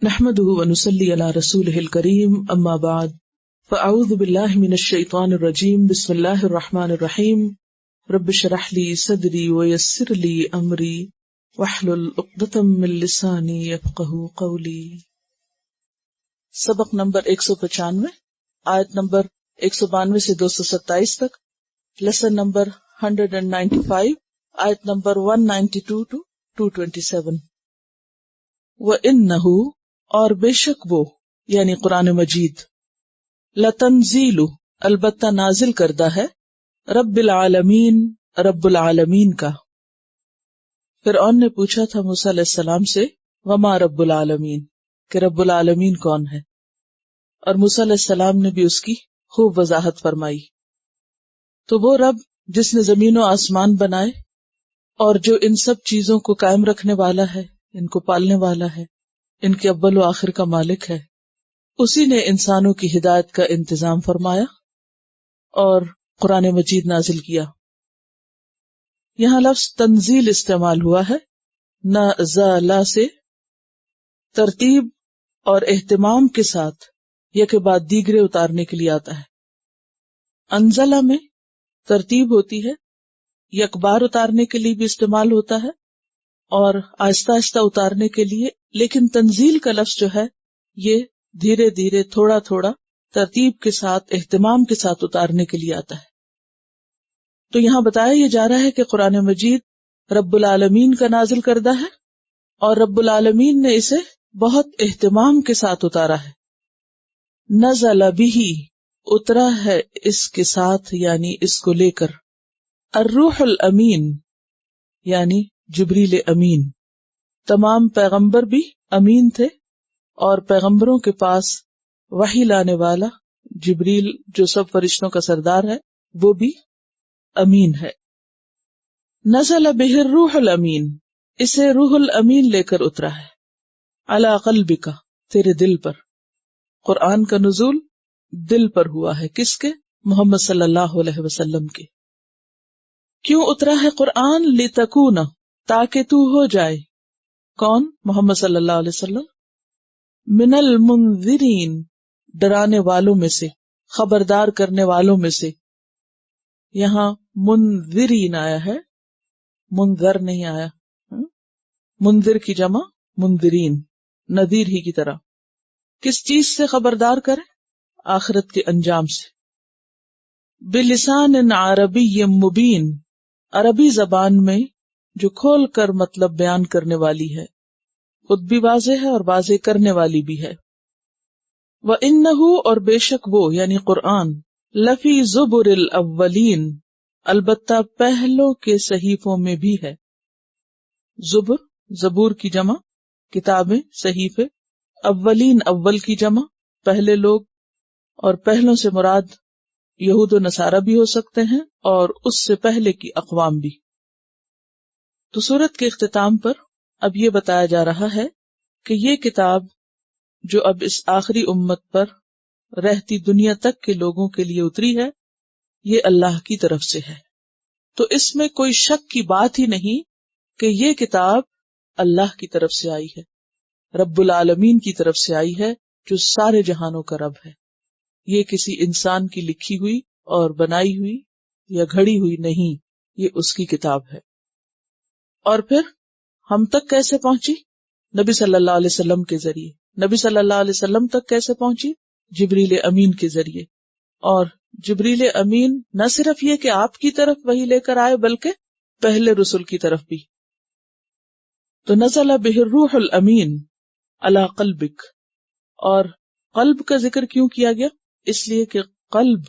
نحمده ونصلي على رسوله الكريم اما بعد فاعوذ بالله من الشيطان الرجيم بسم الله الرحمن الرحيم رب اشرح لي صدري ويسر لي امري واحلل عقدة من لساني يفقهوا قولي۔ سبق نمبر 195، آیت نمبر 192 سے 227 تک، لیسن نمبر 195، آیت نمبر 192 to 227۔ وَإِنَّهُ، اور بے شک وہ یعنی قرآن مجید، لتنزیل، البتہ نازل کردہ ہے، رب العالمین، رب العالمین کا۔ فرعون نے پوچھا تھا موسیٰ علیہ السلام سے وما رب العالمین، کہ رب العالمین کون ہے، اور موسیٰ علیہ السلام نے بھی اس کی خوب وضاحت فرمائی۔ تو وہ رب جس نے زمین و آسمان بنائے اور جو ان سب چیزوں کو قائم رکھنے والا ہے، ان کو پالنے والا ہے، ان کے اول و آخر کا مالک ہے، اسی نے انسانوں کی ہدایت کا انتظام فرمایا اور قرآن مجید نازل کیا۔ یہاں لفظ تنزیل استعمال ہوا ہے، نزل سے ترتیب اور اہتمام کے ساتھ یک بعد دیگرے اتارنے کے لیے آتا ہے۔ انزلہ میں ترتیب ہوتی ہے، یک بار اتارنے کے لیے بھی استعمال ہوتا ہے اور آہستہ آہستہ اتارنے کے لیے، لیکن تنزیل کا لفظ جو ہے یہ دھیرے دھیرے تھوڑا تھوڑا ترتیب کے ساتھ اہتمام کے ساتھ اتارنے کے لیے آتا ہے۔ تو یہاں بتایا یہ جا رہا ہے کہ قرآن مجید رب العالمین کا نازل کردہ ہے اور رب العالمین نے اسے بہت اہتمام کے ساتھ اتارا ہے۔ نزل بہ، اترا ہے اس کے ساتھ یعنی اس کو لے کر، الروح الامین یعنی جبریل امین۔ تمام پیغمبر بھی امین تھے اور پیغمبروں کے پاس وحی لانے والا جبریل جو سب فرشتوں کا سردار ہے وہ بھی امین ہے۔ نزل بہ الروح الامین، اسے روح الامین لے کر اترا ہے، علی قلبک، تیرے دل پر۔ قرآن کا نزول دل پر ہوا ہے، کس کے؟ محمد صلی اللہ علیہ وسلم کے۔ کیوں اترا ہے قرآن؟ لتکون، تاکہ تو ہو جائے، کون؟ محمد صلی اللہ علیہ وسلم، من المنذرین، ڈرانے والوں میں سے، خبردار کرنے والوں میں سے۔ یہاں منذرین آیا ہے، منذر نہیں آیا۔ منذر کی جمع منذرین، نذیر ہی کی طرح۔ کس چیز سے خبردار کرے؟ آخرت کے انجام سے۔ بلسان عربی مبین، عربی زبان میں جو کھول کر مطلب بیان کرنے والی ہے، خود بھی واضح ہے اور واضح کرنے والی بھی ہے۔ وَإِنَّهُ، اور بے شک وہ یعنی قرآن، لفی زبر الاولین، البتہ پہلوں کے صحیفوں میں بھی ہے۔ زبر، زبور کی جمع کتابیں، صحیفے، اولین، اول کی جمع پہلے لوگ، اور پہلوں سے مراد یہود و نصارہ بھی ہو سکتے ہیں اور اس سے پہلے کی اقوام بھی۔ تو سورت کے اختتام پر اب یہ بتایا جا رہا ہے کہ یہ کتاب جو اب اس آخری امت پر رہتی دنیا تک کے لوگوں کے لیے اتری ہے، یہ اللہ کی طرف سے ہے۔ تو اس میں کوئی شک کی بات ہی نہیں کہ یہ کتاب اللہ کی طرف سے آئی ہے، رب العالمین کی طرف سے آئی ہے، جو سارے جہانوں کا رب ہے۔ یہ کسی انسان کی لکھی ہوئی اور بنائی ہوئی یا گھڑی ہوئی نہیں، یہ اس کی کتاب ہے۔ اور پھر ہم تک کیسے پہنچی؟ نبی صلی اللہ علیہ وسلم کے ذریعے۔ نبی صلی اللہ علیہ وسلم تک کیسے پہنچی؟ جبریل امین کے ذریعے۔ اور جبریل امین نہ صرف یہ کہ آپ کی طرف وحی لے کر آئے، بلکہ پہلے رسل کی طرف بھی۔ تو نزل بہ الروح الامین علی قلبک، اور قلب کا ذکر کیوں کیا گیا؟ اس لیے کہ قلب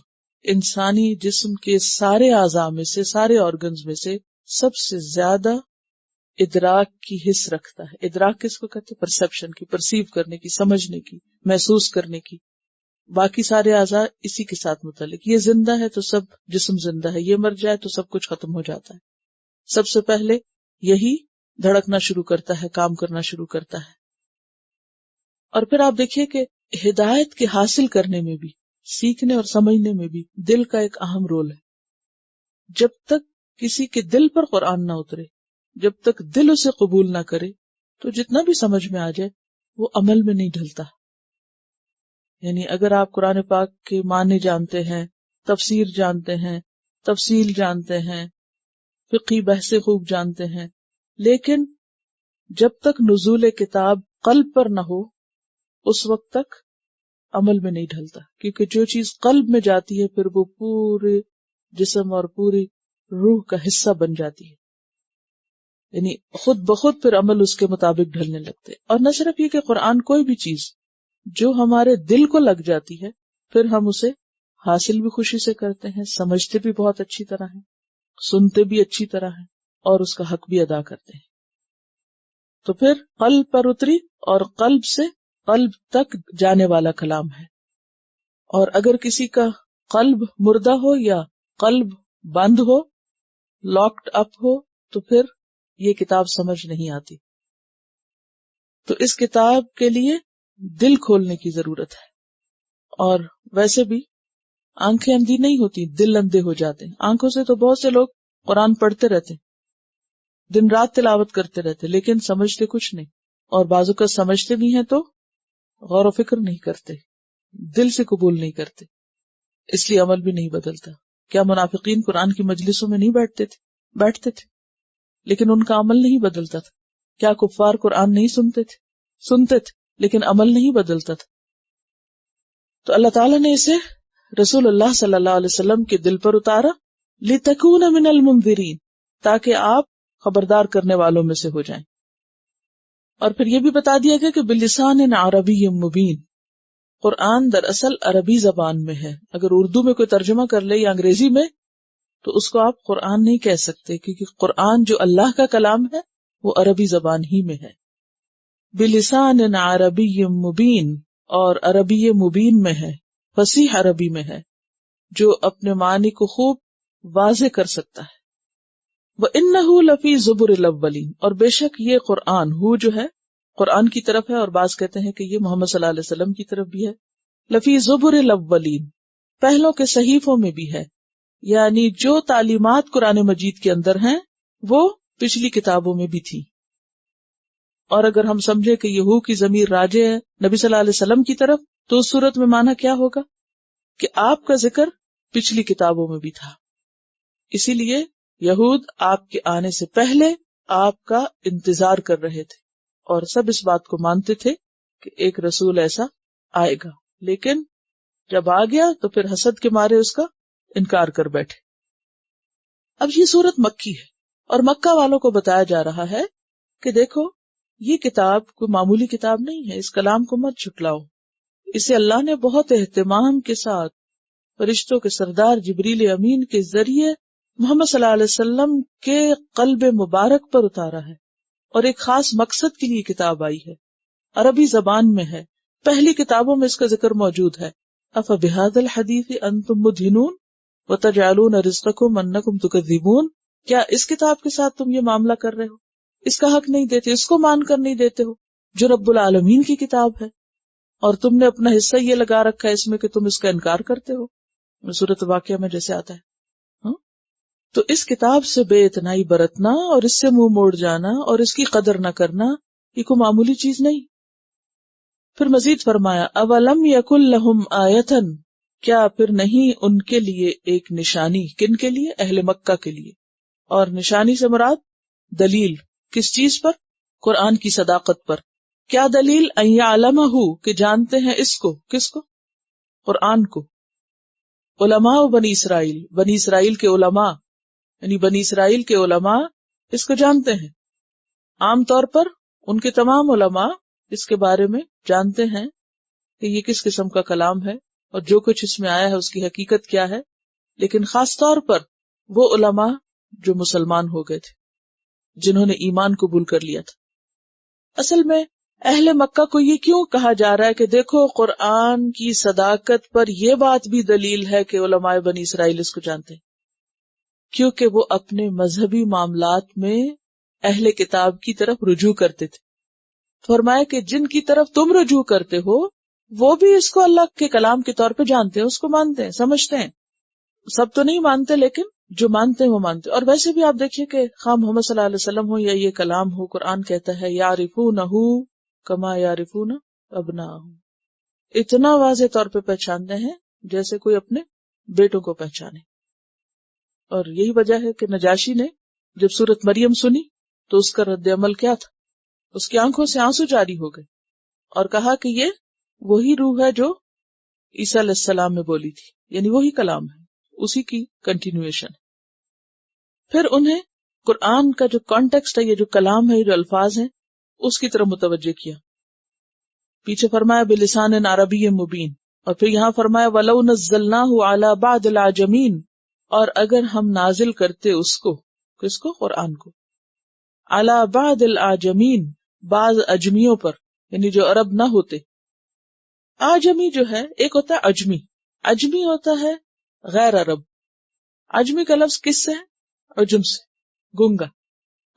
انسانی جسم کے سارے اعضاء میں سے، سارے آرگنز میں سے سب سے زیادہ ادراک کی حس رکھتا ہے۔ ادراک کس کو کہتے ہیں؟ پرسپشن کی، پرسیو کرنے کی، سمجھنے کی، محسوس کرنے کی۔ باقی سارے اعضاء اسی کے ساتھ متعلق۔ یہ زندہ ہے تو سب جسم زندہ ہے، یہ مر جائے تو سب کچھ ختم ہو جاتا ہے۔ سب سے پہلے یہی دھڑکنا شروع کرتا ہے، کام کرنا شروع کرتا ہے۔ اور پھر آپ دیکھیے کہ ہدایت کے حاصل کرنے میں بھی، سیکھنے اور سمجھنے میں بھی دل کا ایک اہم رول ہے۔ جب تک کسی کے دل پر قرآن نہ اترے، جب تک دل اسے قبول نہ کرے، تو جتنا بھی سمجھ میں آ جائے وہ عمل میں نہیں ڈھلتا. یعنی اگر آپ قرآن پاک کے معنی جانتے ہیں، تفسیر جانتے ہیں، تفصیل جانتے ہیں، فقہی بحثیں خوب جانتے ہیں، لیکن جب تک نزول کتاب قلب پر نہ ہو اس وقت تک عمل میں نہیں ڈھلتا. کیونکہ جو چیز قلب میں جاتی ہے پھر وہ پورے جسم اور پوری روح کا حصہ بن جاتی ہے. یعنی خود بخود پھر عمل اس کے مطابق ڈھلنے لگتے. اور نہ صرف یہ کہ قرآن، کوئی بھی چیز جو ہمارے دل کو لگ جاتی ہے پھر ہم اسے حاصل بھی خوشی سے کرتے ہیں، سمجھتے بھی بہت اچھی طرح ہیں، سنتے بھی اچھی طرح ہیں اور اس کا حق بھی ادا کرتے ہیں. تو پھر قلب پر اتری اور قلب سے قلب تک جانے والا کلام ہے. اور اگر کسی کا قلب مردہ ہو یا قلب بند ہو، لاکڈ اپ ہو، تو پھر یہ کتاب سمجھ نہیں آتی. تو اس کتاب کے لیے دل کھولنے کی ضرورت ہے. اور ویسے بھی آنکھیں اندھی نہیں ہوتی، دل اندھے ہو جاتے ہیں. آنکھوں سے تو بہت سے لوگ قرآن پڑھتے رہتے، دن رات تلاوت کرتے رہتے، لیکن سمجھتے کچھ نہیں. اور بعضوں کا سمجھتے بھی ہیں تو غور و فکر نہیں کرتے، دل سے قبول نہیں کرتے، اس لیے عمل بھی نہیں بدلتا. کیا منافقین قرآن کی مجلسوں میں نہیں بیٹھتے تھے لیکن ان کا عمل نہیں بدلتا تھا؟ کیا کفار قرآن نہیں سنتے تھے لیکن عمل نہیں بدلتا تھا؟ تو اللہ تعالیٰ نے اسے رسول اللہ صلی اللہ علیہ وسلم کے دل پر اتارا، لِتَكُونَ مِنَ الْمُنذِرِينَ، تاکہ آپ خبردار کرنے والوں میں سے ہو جائیں. اور پھر یہ بھی بتا دیا گیا کہ بِلِسَانٍ عَرَبِيٍّ مُبِينٍ، قرآن دراصل عربی زبان میں ہے. اگر اردو میں کوئی ترجمہ کر لے یا انگریزی میں تو اس کو آپ قرآن نہیں کہہ سکتے، کیونکہ قرآن جو اللہ کا کلام ہے وہ عربی زبان ہی میں ہے. بِلِسَانٍ عَرَبِيٍّ مُبِينٍ، اور عربی مبین میں ہے، فصیح عربی میں ہے، جو اپنے معنی کو خوب واضح کر سکتا ہے. وَإِنَّهُ لَفِي زُبُرِ الْأَوَّلِينَ، اور بے شک یہ قرآن ہو جو ہے قرآن کی طرف ہے، اور بعض کہتے ہیں کہ یہ محمد صلی اللہ علیہ وسلم کی طرف بھی ہے. لفی زبر الاولین، پہلوں کے صحیفوں میں بھی ہے. یعنی جو تعلیمات قرآن مجید کے اندر ہیں وہ پچھلی کتابوں میں بھی تھی. اور اگر ہم سمجھے کہ یہ ہو کی ضمیر راجع ہے نبی صلی اللہ علیہ وسلم کی طرف، تو اس صورت میں معنی کیا ہوگا کہ آپ کا ذکر پچھلی کتابوں میں بھی تھا. اسی لیے یہود آپ کے آنے سے پہلے آپ کا انتظار کر رہے تھے اور سب اس بات کو مانتے تھے کہ ایک رسول ایسا آئے گا، لیکن جب آ گیا تو پھر حسد کے مارے اس کا انکار کر بیٹھے. اب یہ سورت مکی ہے اور مکہ والوں کو بتایا جا رہا ہے کہ دیکھو یہ کتاب کوئی معمولی کتاب نہیں ہے، اس کلام کو مت جھٹلاؤ. اسے اللہ نے بہت اہتمام کے ساتھ فرشتوں کے سردار جبریل امین کے ذریعے محمد صلی اللہ علیہ وسلم کے قلب مبارک پر اتارا ہے، اور ایک خاص مقصد کے لیے کتاب آئی ہے. عربی زبان میں ہے، پہلی کتابوں میں اس کا ذکر موجود ہے. افبہذا الحدیث انتم مدہنون وتجعلون رزقکم انکم تکذبون، کیا اس کتاب کے ساتھ تم یہ معاملہ کر رہے ہو، اس کا حق نہیں دیتے، اس کو مان کر نہیں دیتے ہو جو رب العالمین کی کتاب ہے، اور تم نے اپنا حصہ یہ لگا رکھا ہے اس میں کہ تم اس کا انکار کرتے ہو. سورۃ واقعہ میں جیسے آتا ہے. تو اس کتاب سے بے اتنائی برتنا اور اس سے منہ موڑ جانا اور اس کی قدر نہ کرنا یہ کوئی معمولی چیز نہیں. پھر مزید فرمایا اولم یکن لہم آیتن، کیا پھر نہیں ان کے لیے ایک نشانی، کن کے لیے؟ اہل مکہ کے لیے. اور نشانی سے مراد دلیل، کس چیز پر؟ قرآن کی صداقت پر. کیا دلیل؟ ان یعلمہ، کہ جانتے ہیں اس کو، کس کو؟ قرآن کو. علماء بنی اسرائیل، بنی اسرائیل کے علماء، یعنی بنی اسرائیل کے علماء اس کو جانتے ہیں. عام طور پر ان کے تمام علماء اس کے بارے میں جانتے ہیں کہ یہ کس قسم کا کلام ہے اور جو کچھ اس میں آیا ہے اس کی حقیقت کیا ہے. لیکن خاص طور پر وہ علماء جو مسلمان ہو گئے تھے، جنہوں نے ایمان قبول کر لیا تھا. اصل میں اہل مکہ کو یہ کیوں کہا جا رہا ہے کہ دیکھو قرآن کی صداقت پر یہ بات بھی دلیل ہے کہ علماء بنی اسرائیل اس کو جانتے ہیں، کیونکہ وہ اپنے مذہبی معاملات میں اہل کتاب کی طرف رجوع کرتے تھے. فرمایا کہ جن کی طرف تم رجوع کرتے ہو وہ بھی اس کو اللہ کے کلام کے طور پہ جانتے ہیں، اس کو مانتے ہیں، سمجھتے ہیں. سب تو نہیں مانتے لیکن جو مانتے ہیں وہ مانتے. اور ویسے بھی آپ دیکھیے کہ خواہ محمد صلی اللہ علیہ وسلم ہو یا یہ کلام ہو، قرآن کہتا ہے یعرفونہ کما یعرفون ابناءہم، اتنا واضح طور پہ پہچانتے ہیں جیسے کوئی اپنے بیٹوں کو پہچانے. اور یہی وجہ ہے کہ نجاشی نے جب سورۃ مریم سنی تو اس کا رد عمل کیا تھا؟ اس کی آنکھوں سے آنسو جاری ہو گئے اور کہا کہ یہ وہی روح ہے جو عیسیٰ علیہ السلام میں بولی تھی، یعنی وہی کلام ہے، اسی کی کنٹینویشن. پھر انہیں قرآن کا جو کانٹیکسٹ ہے، یہ جو کلام ہے، یہ جو الفاظ ہیں، اس کی طرف متوجہ کیا. پیچھے فرمایا بلسان عربی مبین، اور پھر یہاں فرمایا وَلَوْ نَزَّلْنَاهُ عَلَى بَعْضِ الْأَعْجَمِينَ، اور اگر ہم نازل کرتے اس کو، کس کو؟ قرآن کو، عَلَى بَعْضِ الْأَعْجَمِينَ، بعض اجمیوں پر، یعنی جو عرب نہ ہوتے. آجمی جو ہے، ایک ہوتا ہے اجمی، اجمی ہوتا ہے غیر عرب. اجمی کا لفظ کس سے ہے؟ عجم سے، گنگا.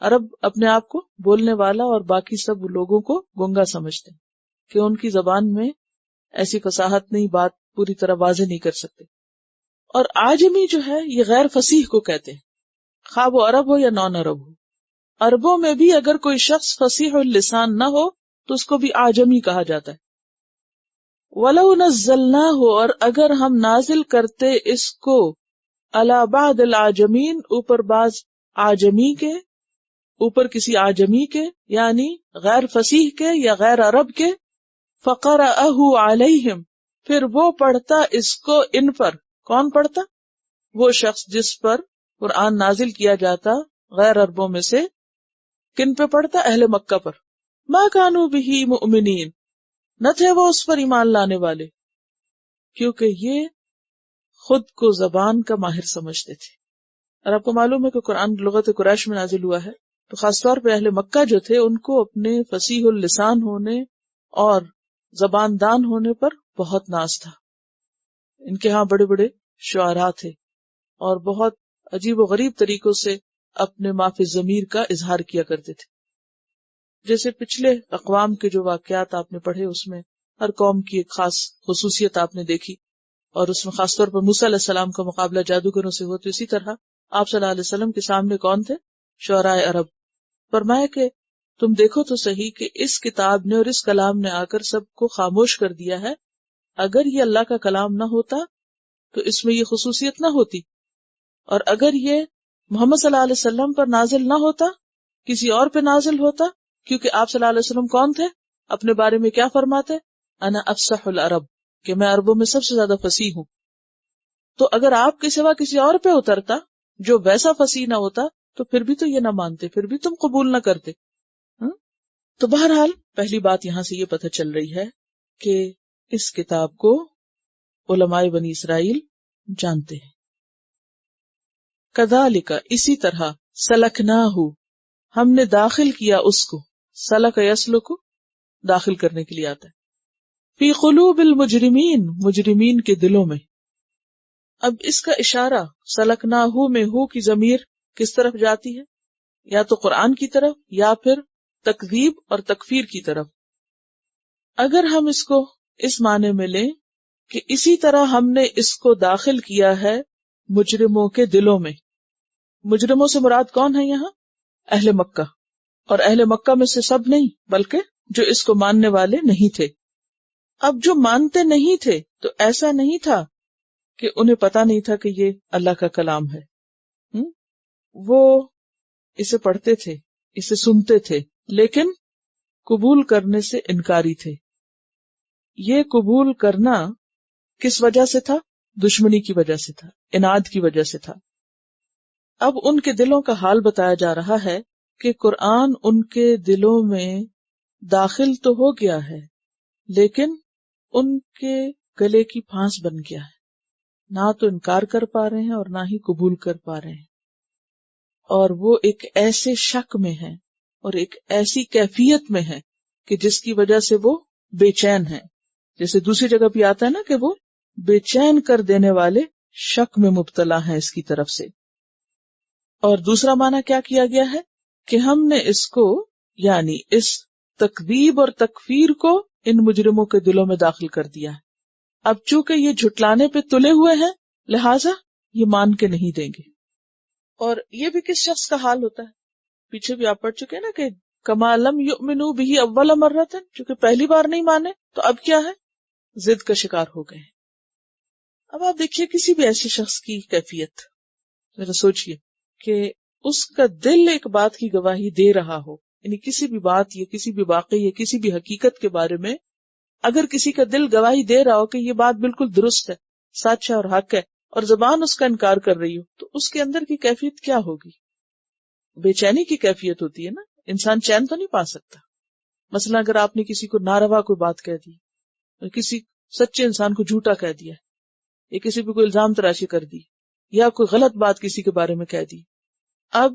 عرب اپنے آپ کو بولنے والا اور باقی سب لوگوں کو گنگا سمجھتے ہیں کہ ان کی زبان میں ایسی فصاحت نہیں، بات پوری طرح واضح نہیں کر سکتے. اور آجمی جو ہے یہ غیر فصیح کو کہتے ہیں، خواہ وہ عرب ہو یا نان عرب ہو. عربوں میں بھی اگر کوئی شخص فصیح اللسان نہ ہو تو اس کو بھی آجمی کہا جاتا ہے. وَلَوْ نَزَّلْنَاهُ، اور اگر ہم نازل کرتے اس کو، عَلَى بَعْضِ الْأَعْجَمِينَ، اوپر بعض آجمی کے، اوپر کسی آجمی کے، یعنی غیر فصیح کے یا غیر عرب کے، فَقَرَأَهُ عَلَيْهِمْ، پھر وہ پڑھتا اس کو ان پر. کون پڑھتا؟ وہ شخص جس پر قرآن نازل کیا جاتا غیر عربوں میں سے. کن پہ پڑھتا؟ اہل مکہ پر. مَا كَانُوا بِهِ مُؤْمِنِينَ، نہ تھے وہ اس پر ایمان لانے والے، کیونکہ یہ خود کو زبان کا ماہر سمجھتے تھے. اور آپ کو معلوم ہے کہ قرآن لغت قریش میں نازل ہوا ہے، تو خاص طور پہ اہل مکہ جو تھے ان کو اپنے فصیح اللسان ہونے اور زبان دان ہونے پر بہت ناز تھا. ان کے ہاں بڑے بڑے شعراء تھے اور بہت عجیب و غریب طریقوں سے اپنے معافی ضمیر کا اظہار کیا کرتے تھے. جیسے پچھلے اقوام کے جو واقعات آپ نے پڑھے، اس میں ہر قوم کی ایک خاص خصوصیت آپ نے دیکھی، اور اس میں خاص طور پر موسیٰ علیہ السلام کا مقابلہ جادوگروں سے ہوا. تو اسی طرح آپ صلی اللہ علیہ وسلم کے سامنے کون تھے؟ شعراء عرب. فرمایا کہ تم دیکھو تو صحیح کہ اس کتاب نے اور اس کلام نے آ کر سب کو خاموش کر دیا ہے. اگر یہ اللہ کا کلام نہ ہوتا تو اس میں یہ خصوصیت نہ ہوتی، اور اگر یہ محمد صلی اللہ علیہ وسلم پر نازل نہ ہوتا، کسی اور پہ نازل ہوتا، کیونکہ آپ صلی اللہ علیہ وسلم کون تھے؟ اپنے بارے میں کیا فرماتے؟ انا افصح العرب، کہ میں عربوں میں سب سے زیادہ فصیح ہوں. تو اگر آپ کے سوا کسی اور پہ اترتا جو ویسا فصیح نہ ہوتا تو پھر بھی تو یہ نہ مانتے، پھر بھی تم قبول نہ کرتے. تو بہرحال پہلی بات یہاں سے یہ پتہ چل رہی ہے کہ اس کتاب کو علماء بنی اسرائیل جانتے ہیں. کذالک، اسی طرح، سلکناہ، ہم نے داخل کیا اس کو. سلک یسلک، داخل کرنے کے لیے آتا ہے. فی قلوب المجرمین، مجرمین کے دلوں میں. اب اس کا اشارہ سلکناہ میں ہو کی ضمیر کس طرف جاتی ہے؟ یا تو قرآن کی طرف یا پھر تکذیب اور تکفیر کی طرف. اگر ہم اس کو اس معنی میں لیں کہ اسی طرح ہم نے اس کو داخل کیا ہے مجرموں کے دلوں میں. مجرموں سے مراد کون ہے یہاں؟ اہل مکہ. اور اہل مکہ میں سے سب نہیں، بلکہ جو اس کو ماننے والے نہیں تھے. اب جو مانتے نہیں تھے تو ایسا نہیں تھا کہ انہیں پتا نہیں تھا کہ یہ اللہ کا کلام ہے. وہ اسے پڑھتے تھے، اسے سنتے تھے، لیکن قبول کرنے سے انکاری تھے. یہ قبول کرنا کس وجہ سے تھا؟ دشمنی کی وجہ سے تھا، عناد کی وجہ سے تھا. اب ان کے دلوں کا حال بتایا جا رہا ہے کہ قرآن ان کے دلوں میں داخل تو ہو گیا ہے، لیکن ان کے گلے کی پھانس بن گیا ہے. نہ تو انکار کر پا رہے ہیں اور نہ ہی قبول کر پا رہے ہیں. اور وہ ایک ایسے شک میں ہے اور ایک ایسی کیفیت میں ہے کہ جس کی وجہ سے وہ بے چین ہے. جیسے دوسری جگہ بھی آتا ہے نا کہ وہ بے چین کر دینے والے شک میں مبتلا ہیں اس کی طرف سے. اور دوسرا معنی کیا کیا گیا ہے کہ ہم نے اس کو، یعنی اس تکذیب اور تکفیر کو ان مجرموں کے دلوں میں داخل کر دیا ہے. اب چونکہ یہ جھٹلانے پہ تلے ہوئے ہیں لہٰذا یہ مان کے نہیں دیں گے. اور یہ بھی کس شخص کا حال ہوتا ہے؟ پیچھے بھی آپ پڑھ چکے ہیں نا کہ کما لم یؤمنوا بہ اول مرۃ، چونکہ پہلی بار نہیں مانے تو اب کیا ہے، ضد کا شکار ہو گئے ہیں۔ اب آپ دیکھیے کسی بھی ایسے شخص کی کیفیت، ذرا سوچئے کہ اس کا دل ایک بات کی گواہی دے رہا ہو، یعنی کسی بھی بات یا کسی بھی واقعے یا کسی بھی حقیقت کے بارے میں اگر کسی کا دل گواہی دے رہا ہو کہ یہ بات بالکل درست ہے، سچ ہے اور حق ہے، اور زبان اس کا انکار کر رہی ہو، تو اس کے اندر کی کیفیت کیا ہوگی؟ بے چینی کی کیفیت ہوتی ہے نا، انسان چین تو نہیں پا سکتا۔ مثلا اگر آپ نے کسی کو ناروا کوئی بات کہہ دی، کسی سچے انسان کو جھوٹا کہہ دیا، یا کسی پہ کوئی الزام تراشی کر دی، یا کوئی غلط بات کسی کے بارے میں کہہ دی، اب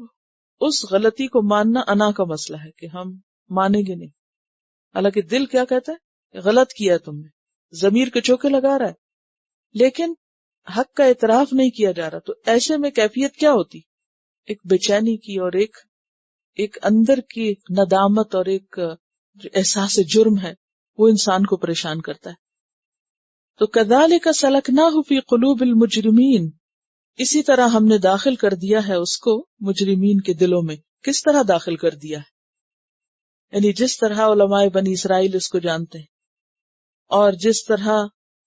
اس غلطی کو ماننا انا کا مسئلہ ہے کہ ہم مانیں گے نہیں، حالانکہ دل کیا کہتا ہے، غلط کیا تم نے، ضمیر کے چوکے لگا رہا ہے، لیکن حق کا اعتراف نہیں کیا جا رہا۔ تو ایسے میں کیفیت کیا ہوتی، ایک بے چینی کی، اور ایک اندر کی ندامت، اور ایک جو احساس جرم ہے وہ انسان کو پریشان کرتا ہے۔ تو کذالک سلکناہ فی قلوب المجرمین، اسی طرح ہم نے داخل کر دیا ہے اس کو مجرمین کے دلوں میں۔ کس طرح داخل کر دیا ہے؟ یعنی جس طرح علماء بنی اسرائیل اس کو جانتے ہیں، اور جس طرح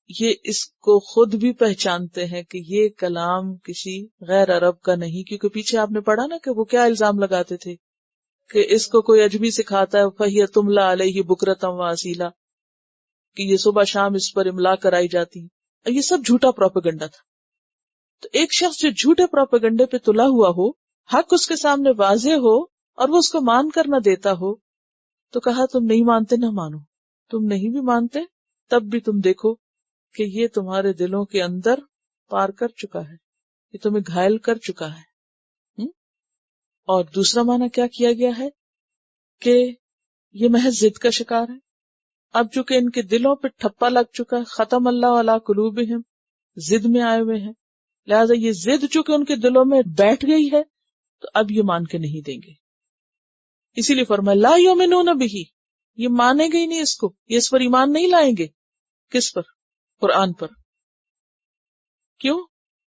یہ اس کو خود بھی پہچانتے ہیں کہ یہ کلام کسی غیر عرب کا نہیں، کیونکہ پیچھے آپ نے پڑھا نا کہ وہ کیا الزام لگاتے تھے کہ اس کو کوئی اجمی سکھاتا ہے، فَهِيَ تُمْلَى عَلَيْهِ بُكْرَةً وَأَصِيلًا، کہ یہ صبح شام اس پر املا کرائی جاتی ہے۔ یہ سب جھوٹا پروپیگنڈا تھا۔ تو ایک شخص جو جھوٹے پروپیگنڈے پہ تلا ہوا ہو، حق اس کے سامنے واضح ہو اور وہ اس کو مان کر نہ دیتا ہو، تو کہا تم نہیں مانتے نہ مانو، تم نہیں بھی مانتے تب بھی تم دیکھو کہ یہ تمہارے دلوں کے اندر پار کر چکا ہے، یہ تمہیں گھائل کر چکا ہے۔ اور دوسرا معنی کیا کیا گیا ہے کہ یہ محض ضد کا شکار ہے۔ اب چونکہ ان کے دلوں پہ ٹھپا لگ چکا ہے، ختم اللہ علی قلوبہم، ضد میں آئے ہوئے ہیں، لہذا یہ ضد چونکہ ان کے دلوں میں بیٹھ گئی ہے تو اب یہ مان کے نہیں دیں گے۔ اسی لیے فرمایا لا یؤمنون بہ، یہ مانیں گے ہی نہیں اس کو، یہ اس پر ایمان نہیں لائیں گے۔ کس پر؟ قرآن پر۔ کیوں؟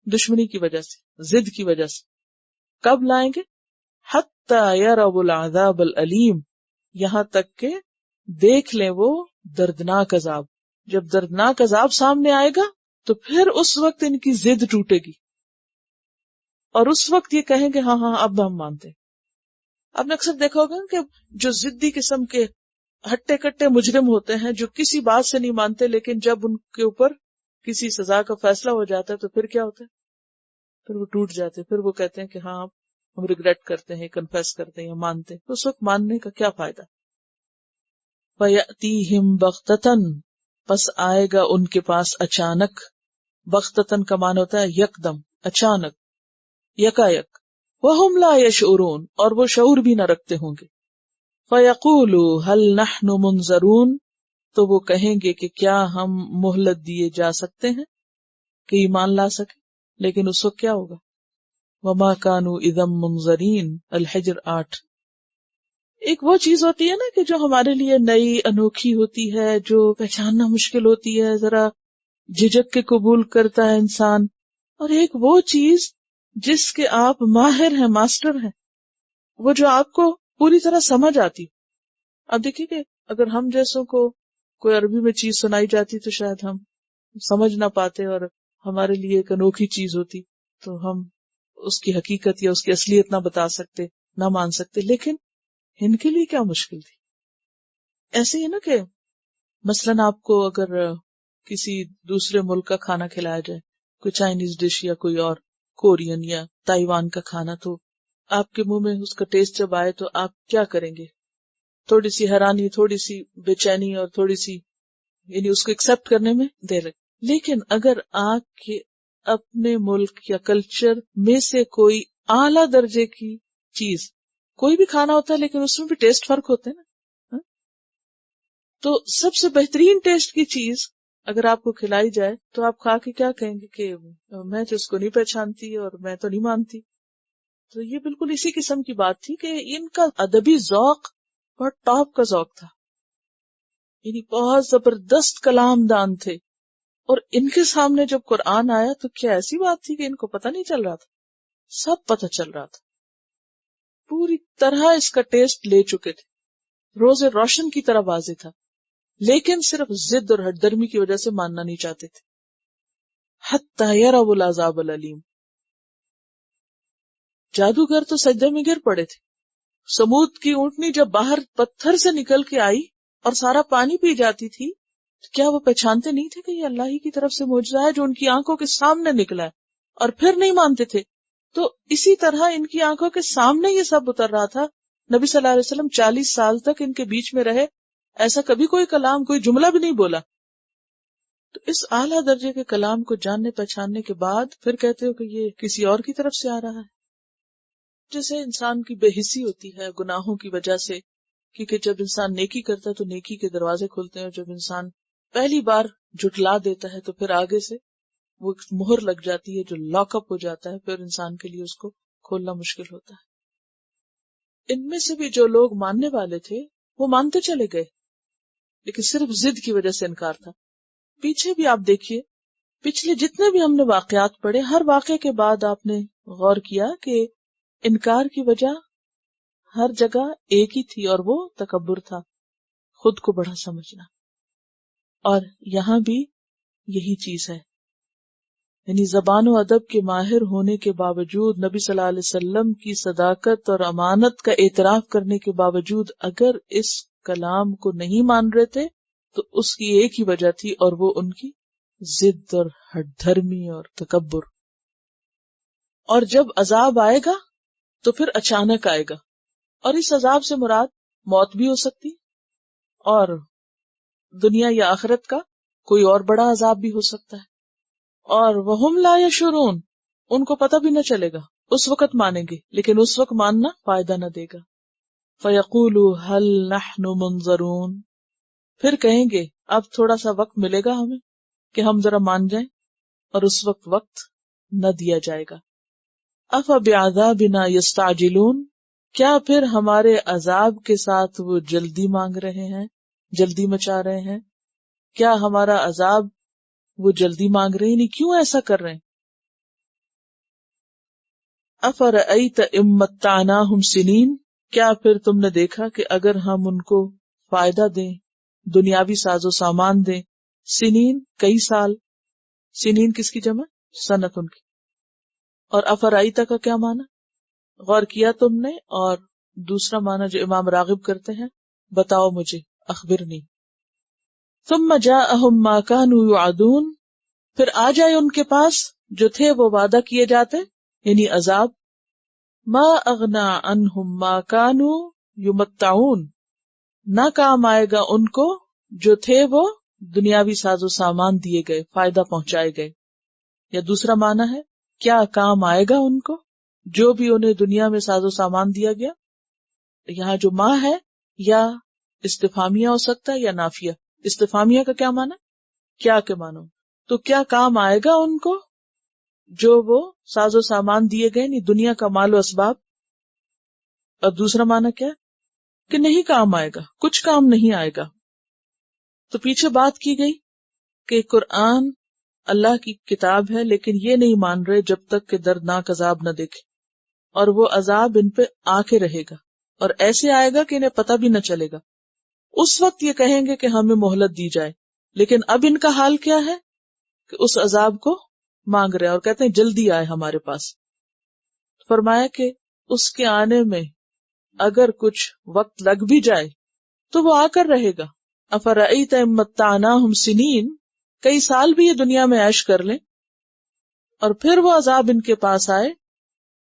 دشمنی کی وجہ سے، ضد کی وجہ سے۔ کب لائیں گے؟ حتی یروا العذاب العلیم، یہاں تک کہ دیکھ لیں وہ دردناک عذاب۔ جب دردناک عذاب سامنے آئے گا تو پھر اس وقت ان کی ضد ٹوٹے گی، اور اس وقت یہ کہیں گے ہاں ہاں اب ہم مانتے ہیں۔ آپ نے اکثر دیکھا ہوگا کہ جو ضدی قسم کے ہٹے کٹے مجرم ہوتے ہیں جو کسی بات سے نہیں مانتے، لیکن جب ان کے اوپر کسی سزا کا فیصلہ ہو جاتا ہے تو پھر کیا ہوتا ہے، پھر وہ ٹوٹ جاتے ہیں، پھر وہ کہتے ہیں کہ ہاں ہم ریگریٹ کرتے ہیں، کنفیس کرتے ہیں یا مانتے ہیں۔ تو اس وقت ماننے کا کیا فائدہ؟ فَيَأْتِيهِمْ بَغْتَةً، پس آئے گا ان کے پاس اچانک۔ بغتتاً کا معنی ہوتا ہے یکدم، اچانک، یکایک۔ وَهُمْ لَا يَشْعُرُونَ، اور وہ شعور بھی نہ رکھتے ہوں گے۔ فَيَقُولُوا هَلْ نَحْنُ مُنظَرُونَ، تو وہ کہیں گے کہ کیا ہم مہلت دیے جا سکتے ہیں کہ ایمان لا سکے، لیکن اس وقت کیا ہوگا؟ وَمَا كَانُوا إِذًا مُنظَرِينَ، الحجر 8۔ ایک وہ چیز ہوتی ہے نا کہ جو ہمارے لیے نئی انوکھی ہوتی ہے، جو پہچاننا مشکل ہوتی ہے، ذرا جھجک کے قبول کرتا ہے انسان، اور ایک وہ چیز جس کے آپ ماہر ہیں، ماسٹر ہیں، وہ جو آپ کو پوری طرح سمجھ آتی۔ اب دیکھیے کہ اگر ہم جیسوں کو کوئی عربی میں چیز سنائی جاتی تو شاید ہم سمجھ نہ پاتے اور ہمارے لیے ایک انوکھی چیز ہوتی، تو ہم اس کی حقیقت یا اس کی اصلیت نہ بتا سکتے، نہ مان سکتے، لیکن ان کے لیے کیا مشکل تھی۔ ایسے ہی نا کہ مثلاً آپ کو اگر کسی دوسرے ملک کا کھانا کھلایا جائے، کوئی چائنیز ڈش یا کوئی اور کورین یا تائیوان کا کھانا، تو آپ کے منہ میں اس کا ٹیسٹ جب آئے تو آپ کیا کریں گے؟ تھوڑی سی حیرانی، تھوڑی سی بے چینی، اور تھوڑی سی یعنی اس کو ایکسپٹ کرنے میں دیر لگے۔ لیکن اگر آپ کے اپنے ملک یا کلچر میں سے کوئی اعلیٰ درجے کی چیز، کوئی بھی کھانا ہوتا ہے لیکن اس میں بھی ٹیسٹ فرق ہوتے ہیں نا، تو سب سے بہترین ٹیسٹ کی چیز اگر آپ کو کھلائی جائے تو آپ کھا کے کیا کہیں گے کہ میں تو اس کو نہیں پہچانتی اور میں تو نہیں مانتی۔ تو یہ بالکل اسی قسم کی بات تھی کہ ان کا ادبی ذوق بہت ٹاپ کا ذوق تھا، یعنی بہت زبردست کلام دان تھے، اور ان کے سامنے جب قرآن آیا تو کیا ایسی بات تھی کہ ان کو پتہ نہیں چل رہا تھا، سب پتہ چل رہا تھا، پوری طرح اس کا ٹیسٹ لے چکے تھے۔ روز روشن کی طرح واضح تھا، لیکن صرف ضد اور ہٹ درمی کی وجہ سے ماننا نہیں چاہتے تھے. حتی یروا العذاب العلیم. جادوگر تو سجدے میں گر پڑے تھے. سمود کی اونٹنی جب باہر پتھر سے نکل کے آئی اور سارا پانی پی جاتی تھی تو کیا وہ پہچانتے نہیں تھے کہ یہ اللہ ہی کی طرف سے معجزہ ہے جو ان کی آنکھوں کے سامنے نکلا ہے، اور پھر نہیں مانتے تھے؟ تو اسی طرح ان کی آنکھوں کے سامنے یہ سب اتر رہا تھا. نبی صلی اللہ علیہ وسلم 40 سال تک ان کے بیچ میں رہے، ایسا کبھی کوئی کلام، کوئی جملہ بھی نہیں بولا. تو اس اعلیٰ درجے کے کلام کو جاننے پہچاننے کے بعد پھر کہتے ہو کہ یہ کسی اور کی طرف سے آ رہا ہے. جیسے انسان کی بے حسی ہوتی ہے گناہوں کی وجہ سے، کیونکہ جب انسان نیکی کرتا ہے تو نیکی کے دروازے کھلتے ہیں، اور جب انسان پہلی بار جھٹلا دیتا ہے تو پھر آگے سے وہ ایک مہر لگ جاتی ہے جو لاک اپ ہو جاتا ہے، پھر انسان کے لیے اس کو کھولنا مشکل ہوتا ہے. ان میں سے بھی جو لوگ ماننے والے تھے وہ مانتے چلے گئے، لیکن صرف ضد کی وجہ سے انکار تھا. پیچھے بھی آپ دیکھیے، پچھلے جتنے بھی ہم نے واقعات پڑھے، ہر واقعے کے بعد آپ نے غور کیا کہ انکار کی وجہ ہر جگہ ایک ہی تھی، اور وہ تکبر تھا، خود کو بڑا سمجھنا. اور یہاں بھی یہی چیز ہے، یعنی زبان و ادب کے ماہر ہونے کے باوجود، نبی صلی اللہ علیہ وسلم کی صداقت اور امانت کا اعتراف کرنے کے باوجود اگر اس کلام کو نہیں مان رہے تھے تو اس کی ایک ہی وجہ تھی، اور وہ ان کی ضد اور ہٹ دھرمی اور تکبر. اور جب عذاب آئے گا تو پھر اچانک آئے گا، اور اس عذاب سے مراد موت بھی ہو سکتی، اور دنیا یا آخرت کا کوئی اور بڑا عذاب بھی ہو سکتا ہے. اور وہم لا یشعرون، ان کو پتہ بھی نہ چلے گا. اس وقت مانیں گے لیکن اس وقت ماننا فائدہ نہ دے گا. فیقولوا هل نحن منظرون، پھر کہیں گے اب تھوڑا سا وقت ملے گا ہمیں کہ ہم ذرا مان جائیں، اور اس وقت نہ دیا جائے گا. افبعذابنا یستعجلون، کیا پھر ہمارے عذاب کے ساتھ وہ جلدی مانگ رہے ہیں، جلدی مچا رہے ہیں؟ کیا ہمارا عذاب وہ جلدی مانگ رہے ہیں؟ نہیں، کیوں ایسا کر رہے ہیں؟ افرأیت ان متعناہم سنین، کیا پھر تم نے دیکھا کہ اگر ہم ان کو فائدہ دیں، دنیاوی ساز و سامان دیں، سنین کئی سال، سنین کس کی جمع؟ سنت ان کی. اور افرأیت کا کیا معنی غور کیا تم نے؟ اور دوسرا معنی جو امام راغب کرتے ہیں، بتاؤ مجھے، اخبرنی. ثم جاءہم ما كانوا يوعدون، پھر آ جائے ان کے پاس جو تھے وہ وعدہ کیے جاتے، یعنی عذاب. ما اغنا عنہم ما كانوا یمتعون، نہ کام آئے گا ان کو جو تھے وہ دنیاوی ساز و سامان دیے گئے، فائدہ پہنچائے گئے. یا دوسرا معنی ہے کیا کام آئے گا ان کو جو بھی انہیں دنیا میں ساز و سامان دیا گیا. یہاں جو ماں ہے یا استفہامیہ ہو سکتا ہے یا نافیہ. استفہامیہ کا کیا معنی؟ کیا کے معنی. تو کیا کام آئے گا ان کو جو وہ ساز و سامان دیے گئے، نہیں دنیا کا مال و اسباب. اور دوسرا معنی کیا کہ نہیں کام آئے گا، کچھ کام نہیں آئے گا. تو پیچھے بات کی گئی کہ قرآن اللہ کی کتاب ہے، لیکن یہ نہیں مان رہے جب تک کہ دردناک عذاب نہ دیکھے، اور وہ عذاب ان پہ آ کے رہے گا، اور ایسے آئے گا کہ انہیں پتہ بھی نہ چلے گا. اس وقت یہ کہیں گے کہ ہمیں مہلت دی جائے، لیکن اب ان کا حال کیا ہے کہ اس عذاب کو مانگ رہے ہیں اور کہتے ہیں جلدی آئے ہمارے پاس. فرمایا کہ اس کے آنے میں اگر کچھ وقت لگ بھی جائے تو وہ آ کر رہے گا. افرأیت ان متعناہم سنین، کئی سال بھی یہ دنیا میں عیش کر لیں اور پھر وہ عذاب ان کے پاس آئے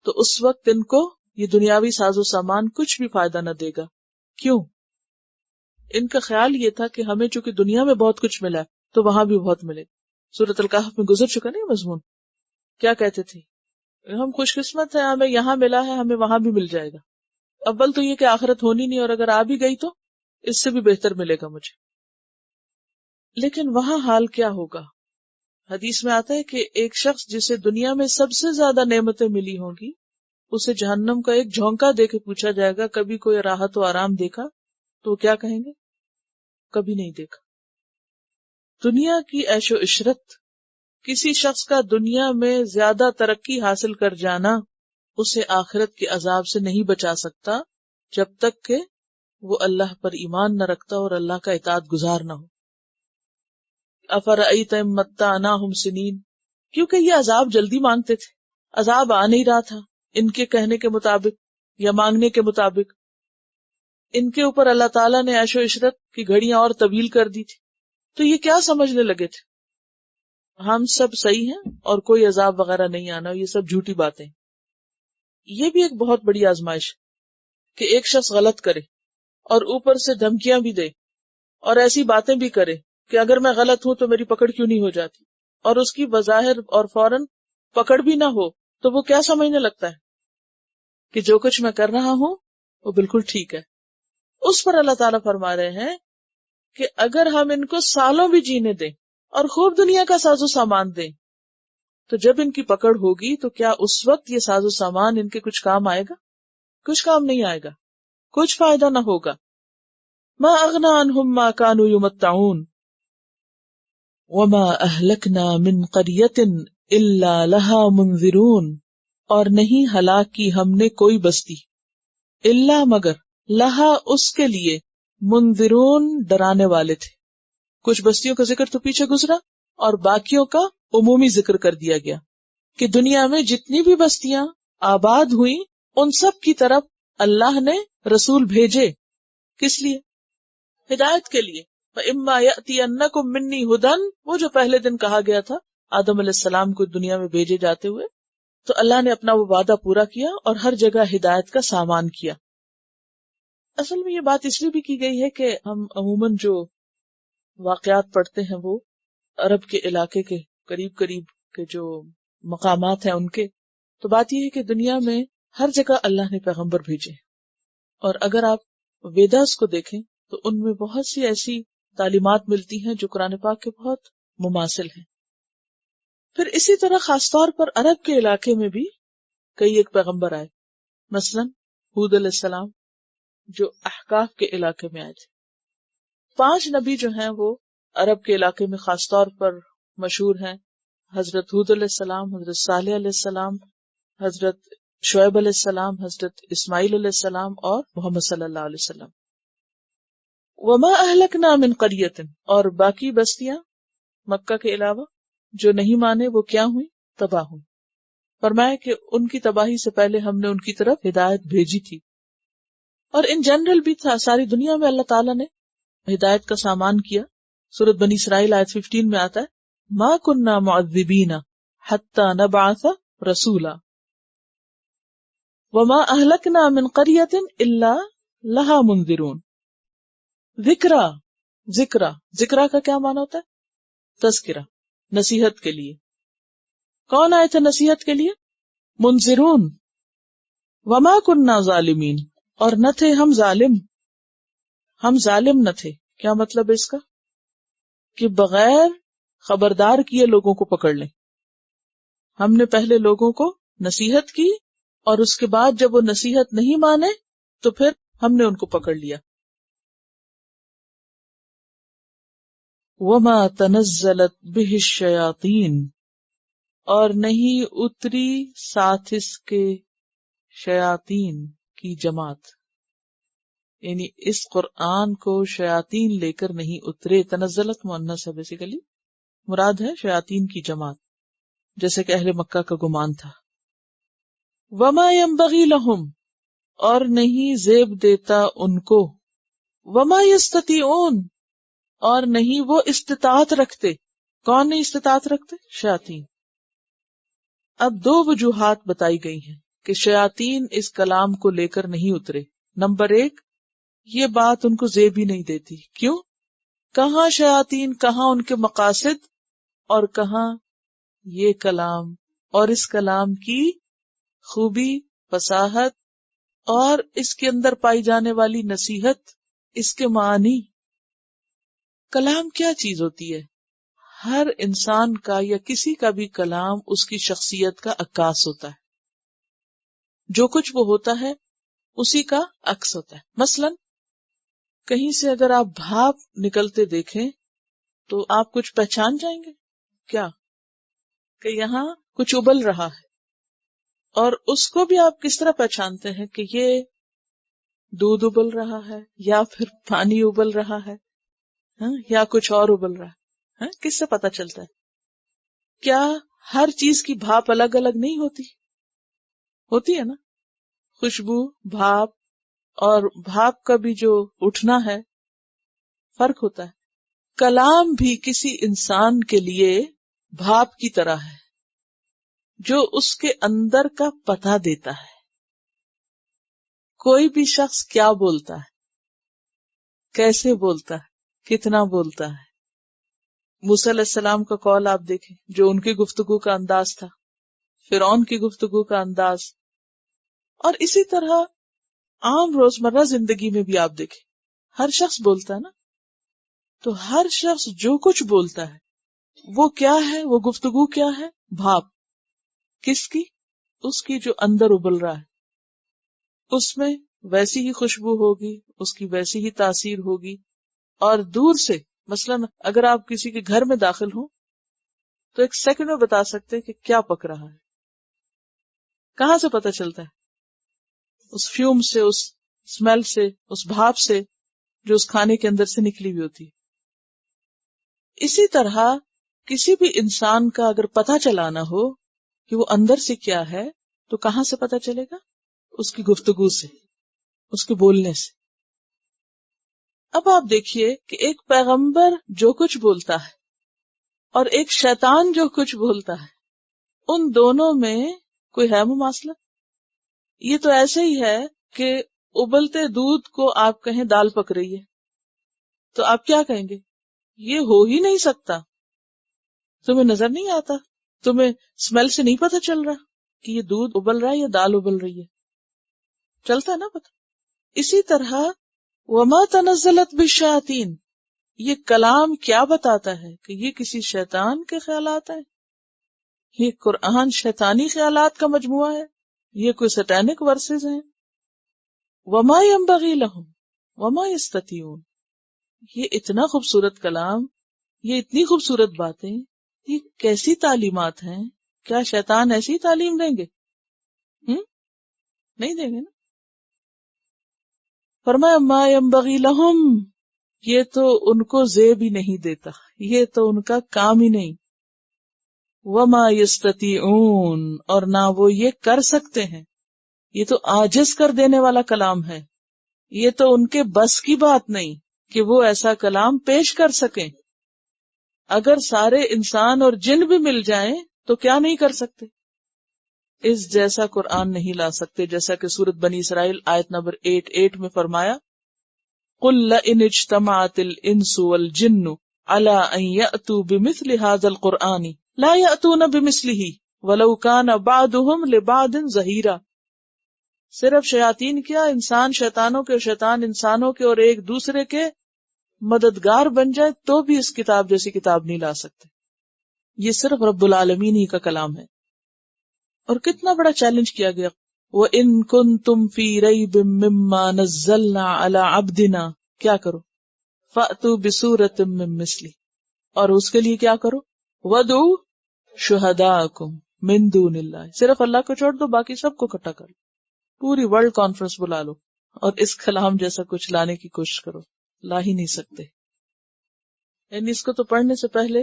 تو اس وقت ان کو یہ دنیاوی ساز و سامان کچھ بھی فائدہ نہ دے گا. کیوں؟ ان کا خیال یہ تھا کہ ہمیں چونکہ دنیا میں بہت کچھ ملا تو وہاں بھی بہت ملے. سورۃ الکہف میں گزر چکا نہیں مضمون. کیا کہتے تھے؟ ہم خوش قسمت ہیں، ہمیں یہاں ملا ہے، ہمیں وہاں بھی مل جائے گا. اول تو یہ کہ آخرت ہونی نہیں، اور اگر آ بھی گئی تو اس سے بھی بہتر ملے گا مجھے. لیکن وہاں حال کیا ہوگا؟ حدیث میں آتا ہے کہ ایک شخص جسے دنیا میں سب سے زیادہ نعمتیں ملی ہوں گی، اسے جہنم کا ایک جھونکا دے کے پوچھا جائے گا کبھی کوئی راحت و آرام دیکھا؟ تو کیا کہیں گے؟ کبھی نہیں دیکھا. دنیا کی عیش و عشرت، کسی شخص کا دنیا میں زیادہ ترقی حاصل کر جانا اسے آخرت کے عذاب سے نہیں بچا سکتا جب تک کہ وہ اللہ پر ایمان نہ رکھتا اور اللہ کا اطاعت گزار نہ ہو. افرأیت ان متعناہم سنین، کیونکہ یہ عذاب جلدی مانگتے تھے، عذاب آ نہیں رہا تھا ان کے کہنے کے مطابق یا مانگنے کے مطابق. ان کے اوپر اللہ تعالیٰ نے عیش و عشرت کی گھڑیاں اور طویل کر دی تھی، تو یہ کیا سمجھنے لگے تھے ہم سب صحیح ہیں اور کوئی عذاب وغیرہ نہیں آنا، یہ سب جھوٹی باتیں. یہ بھی ایک بہت بڑی آزمائش کہ ایک شخص غلط کرے اور اوپر سے دھمکیاں بھی دے اور ایسی باتیں بھی کرے کہ اگر میں غلط ہوں تو میری پکڑ کیوں نہیں ہو جاتی، اور اس کی بظاہر اور فوراً پکڑ بھی نہ ہو تو وہ کیا سمجھنے لگتا ہے کہ جو کچھ میں کر رہا ہوں وہ بالکل ٹھیک ہے. اس پر اللہ تعالیٰ فرما رہے ہیں کہ اگر ہم ان کو سالوں بھی جینے دیں اور خوب دنیا کا ساز و سامان دیں تو جب ان کی پکڑ ہوگی تو کیا اس وقت یہ ساز و سامان ان کے کچھ کام آئے گا؟ کچھ کام نہیں آئے گا، کچھ فائدہ نہ ہوگا. ما اغنی عنہم ما کانوا یمتعون وما اہلکنا من قریۃ الا لها منذرون، اور نہیں ہلاک کی ہم نے کوئی بستی الا مگر لہا اس کے لیے منذرون ڈرانے والے تھے. کچھ بستیوں کا ذکر تو پیچھے گزرا اور باقیوں کا عمومی ذکر کر دیا گیا کہ دنیا میں جتنی بھی بستیاں آباد ہوئیں ان سب کی طرف اللہ نے رسول بھیجے. کس لیے؟ ہدایت کے لیے. فَإِمَّا يَأْتِيَنَّكُم مِّنِّي هُدًى، وہ جو پہلے دن کہا گیا تھا آدم علیہ السلام کو دنیا میں بھیجے جاتے ہوئے، تو اللہ نے اپنا وہ وعدہ پورا کیا اور ہر جگہ ہدایت کا سامان کیا. اصل میں یہ بات اس لیے بھی کی گئی ہے کہ ہم عموماً جو واقعات پڑھتے ہیں وہ عرب کے علاقے کے قریب قریب کے جو مقامات ہیں ان کے، تو بات یہ ہے کہ دنیا میں ہر جگہ اللہ نے پیغمبر بھیجے، اور اگر آپ ویداس کو دیکھیں تو ان میں بہت سی ایسی تعلیمات ملتی ہیں جو قرآن پاک کے بہت مماثل ہیں. پھر اسی طرح خاص طور پر عرب کے علاقے میں بھی کئی ایک پیغمبر آئے، مثلا ہود علیہ السلام جو احقاف کے علاقے میں آئے تھے. 5 نبی جو ہیں وہ عرب کے علاقے میں خاص طور پر مشہور ہیں، حضرت ہود علیہ السلام، حضرت صالح علیہ السلام، حضرت شعیب علیہ السلام، حضرت اسماعیل علیہ السلام اور محمد صلی اللہ علیہ وسلم. وما اہلکنا من قریۃ، اور باقی بستیاں مکہ کے علاوہ جو نہیں مانے وہ کیا ہوئی؟ تباہ ہوئی. فرمایا کہ ان کی تباہی سے پہلے ہم نے ان کی طرف ہدایت بھیجی تھی. اور ان جنرل بھی تھا، ساری دنیا میں اللہ تعالیٰ نے ہدایت کا سامان کیا. سورۃ بنی اسرائیل آیت 15 میں آتا ہے ما کننا معذبین حتی نبعث رسولا وما اہلکنا من قریۃ الا لہا منذرون. ذکرہ کا کیا معنی ہوتا ہے؟ تذکرہ، نصیحت کے لیے. کون آئے تھے نصیحت کے لیے؟ منذرون. وما کننا ظالمین، اور نہ تھے ہم ظالم نہ تھے. کیا مطلب ہے اس کا؟ کہ بغیر خبردار کیے لوگوں کو پکڑ لیں. ہم نے پہلے لوگوں کو نصیحت کی اور اس کے بعد جب وہ نصیحت نہیں مانے تو پھر ہم نے ان کو پکڑ لیا. وما تنزلت به الشیاطین، اور نہیں اتری ساتھ اس کے شیاطین کی جماعت، یعنی اس قرآن کو شیاطین لے کر نہیں اترے. تنزلت مؤنث ہے، بیسیکلی مراد ہے شیاطین کی جماعت، جیسے کہ اہل مکہ کا گمان تھا. وما ينبغی لہم، اور نہیں زیب دیتا ان کو. وما یستطیعون، اور نہیں وہ استطاعت رکھتے. کون نہیں استطاعت رکھتے؟ شیاطین. اب 2 وجوہات بتائی گئی ہیں کہ شیاطین اس کلام کو لے کر نہیں اترے. نمبر 1، یہ بات ان کو زیب ہی نہیں دیتی. کیوں؟ کہاں شیاطین، کہاں ان کے مقاصد، اور کہاں یہ کلام اور اس کلام کی خوبی، فصاحت اور اس کے اندر پائی جانے والی نصیحت، اس کے معنی. کلام کیا چیز ہوتی ہے؟ ہر انسان کا یا کسی کا بھی کلام اس کی شخصیت کا عکاس ہوتا ہے. جو کچھ وہ ہوتا ہے اسی کا عکس ہوتا ہے. مثلا کہیں سے اگر آپ بھاپ نکلتے دیکھیں تو آپ کچھ پہچان جائیں گے کیا؟ کہ یہاں کچھ ابل رہا ہے، اور اس کو بھی آپ کس طرح پہچانتے ہیں کہ یہ دودھ ابل رہا ہے یا پھر پانی ابل رہا ہے یا کچھ اور ابل رہا ہے؟ کس سے پتا چلتا ہے؟ کیا ہر چیز کی بھاپ الگ الگ نہیں ہوتی؟ ہوتی ہے نا، خوشبو، بھاپ، اور بھاپ کا بھی جو اٹھنا ہے فرق ہوتا ہے۔ کلام بھی کسی انسان کے لیے بھاپ کی طرح ہے جو اس کے اندر کا پتہ دیتا ہے۔ کوئی بھی شخص کیا بولتا ہے، کیسے بولتا ہے، کتنا بولتا ہے۔ موسیٰ علیہ السلام کا قول آپ دیکھیں، جو ان کی گفتگو کا انداز تھا، فرعون کی گفتگو کا انداز، اور اسی طرح عام روزمرہ زندگی میں بھی آپ دیکھیں، ہر شخص بولتا ہے نا، تو ہر شخص جو کچھ بولتا ہے وہ کیا ہے، وہ گفتگو کیا ہے؟ بھاپ۔ کس کی؟ اس کی جو اندر ابل رہا ہے، اس میں ویسی ہی خوشبو ہوگی، اس کی ویسی ہی تاثیر ہوگی، اور دور سے مثلا اگر آپ کسی کے گھر میں داخل ہوں تو ایک سیکنڈ میں بتا سکتے ہیں کہ کیا پک رہا ہے۔ کہاں سے پتہ چلتا ہے؟ اس فیوم سے، اس اسمیل سے، اس بھاپ سے جو اس کھانے کے اندر سے نکلی ہوئی ہوتی ہے۔ اسی طرح کسی بھی انسان کا اگر پتہ چلانا ہو کہ وہ اندر سے کیا ہے تو کہاں سے پتہ چلے گا؟ اس کی گفتگو سے، اس کے بولنے سے۔ اب آپ دیکھیے کہ ایک پیغمبر جو کچھ بولتا ہے اور ایک شیطان جو کچھ بولتا ہے، ان دونوں میں کوئی ہے مماثلت؟ یہ تو ایسے ہی ہے کہ ابلتے دودھ کو آپ کہیں دال پک رہی ہے تو آپ کیا کہیں گے؟ یہ ہو ہی نہیں سکتا۔ تمہیں نظر نہیں آتا؟ تمہیں اسمیل سے نہیں پتہ چل رہا کہ یہ دودھ ابل رہا ہے یا دال ابل رہی ہے؟ چلتا ہے نا پتہ۔ اسی طرح وما تنزلت بالشیاطین، یہ کلام کیا بتاتا ہے کہ یہ کسی شیطان کے خیالات ہیں؟ یہ قرآن شیطانی خیالات کا مجموعہ ہے؟ یہ کوئی سٹینک ورسز ہیں؟ وما ينبغي لهم وما يستطيعون، یہ اتنا خوبصورت کلام، یہ اتنی خوبصورت باتیں، یہ کیسی تعلیمات ہیں؟ کیا شیطان ایسی تعلیم دیں گے؟ نہیں دیں گے نا۔ فرمایا ما ينبغي لهم، یہ تو ان کو زیب ہی نہیں دیتا، یہ تو ان کا کام ہی نہیں۔ وما يستطيعون، اور نہ وہ یہ کر سکتے ہیں، یہ تو عاجز کر دینے والا کلام ہے، یہ تو ان کے بس کی بات نہیں کہ وہ ایسا کلام پیش کر سکیں۔ اگر سارے انسان اور جن بھی مل جائیں تو کیا نہیں کر سکتے؟ اس جیسا قرآن نہیں لا سکتے، جیسا کہ سورۃ بنی اسرائیل آیت نمبر 8 میں فرمایا قُلْ لَئِنِ اجْتَمَعَتِ الْإِنسُ وَالْجِنُّ عَلَىٰ أَن يَأْتُوا بِمِثْلِ هَٰذَا الْقُرْآنِ لَا يَأْتُونَ بِمِثْلِهِ وَلَوْ كَانَ بَعْضُهُمْ لِبَعْضٍ ظَهِيرًا۔ صرف شیاطین کیا، انسان شیطانوں کے اور شیطان انسانوں کے اور ایک دوسرے کے مددگار بن جائے تو بھی اس کتاب جیسی کتاب نہیں لا سکتے۔ یہ صرف رب العالمین ہی کا کلام ہے۔ اور کتنا بڑا چیلنج کیا گیا، وَإِن كُنتُمْ فِي رَيْبٍ مِّمَّا نَزَّلْنَا عَلَىٰ عَبْدِنَا، کیا کرو؟ فَأْتُوا بِسُورَةٍ مِّن مِّثْلِهِ، اور اس کے لیے کیا کرو؟ وَادْعُوا شُهَدَاءَكُم مِّن دُونِ اللَّهِ، صرف اللہ کو چھوڑ دو، باقی سب کو اکٹھا کر لو، پوری ورلڈ کانفرنس بلا لو اور اس کلام جیسا کچھ لانے کی کوشش کرو، لا ہی نہیں سکتے۔ یعنی اس کو تو پڑھنے سے پہلے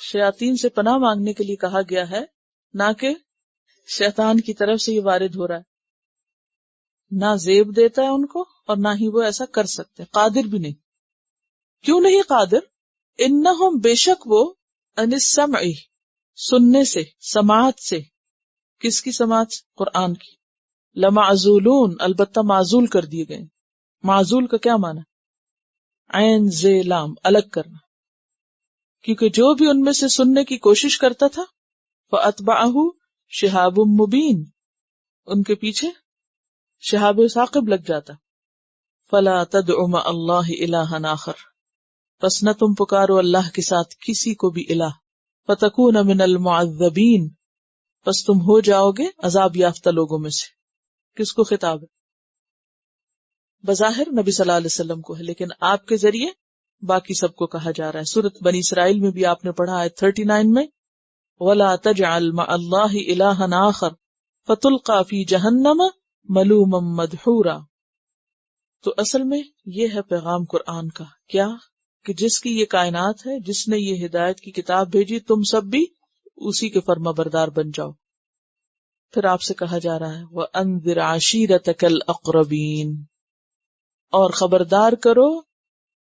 شیاطین سے پناہ مانگنے کے لیے کہا گیا ہے، نہ کہ شیطان کی طرف سے یہ وارد ہو رہا ہے۔ نہ زیب دیتا ہے ان کو اور نہ ہی وہ ایسا کر سکتے، قادر بھی نہیں۔ کیوں نہیں قادر؟ انہم، بے شک وہ، عن السمع، سننے سے، سماعت سے۔ کس کی سماعت؟ قرآن کی۔ لمعزولون، البتہ معزول کر دیے گئے۔ معزول کا کیا معنی؟ عین زے لام، الگ کرنا۔ کیونکہ جو بھی ان میں سے سننے کی کوشش کرتا تھا فَأَتْبَعَهُ شِهَابٌ مُبِينٌ، ان کے پیچھے شہاب ثاقب لگ جاتا۔ فَلَا تَدْعُ مَعَ اللَّهِ إِلَٰهًا آخَرَ، پس نہ تم پکارو اللہ کے ساتھ کسی کو بھی الہ۔ فَتَكُونَ مِنَ الْمُعَذَّبِينَ، پس تم ہو جاؤ گے عذاب یافتہ لوگوں میں سے۔ کس کو خطاب ہے؟ بظاہر نبی صلی اللہ علیہ وسلم کو ہے، لیکن آپ کے ذریعے باقی سب کو کہا جا رہا ہے۔ سورۃ بنی اسرائیل میں بھی آپ نے پڑھا آیت 39 میں وَلَا تَجْعَلْ مَعَ اللَّهِ إِلَٰهًا آخَرَ فَتُلْقَىٰ فِي جَهَنَّمَ مَلُومًا مَدْحُورًا۔ تو اصل میں یہ ہے پیغام قرآن کا، کیا کہ جس کی یہ کائنات ہے، جس نے یہ ہدایت کی کتاب بھیجی، تم سب بھی اسی کے فرما بردار بن جاؤ۔ پھر آپ سے کہا جا رہا ہے وَأَنذِرْ عَشِيرَتَكَ الْأَقْرَبِينَ، اور خبردار کرو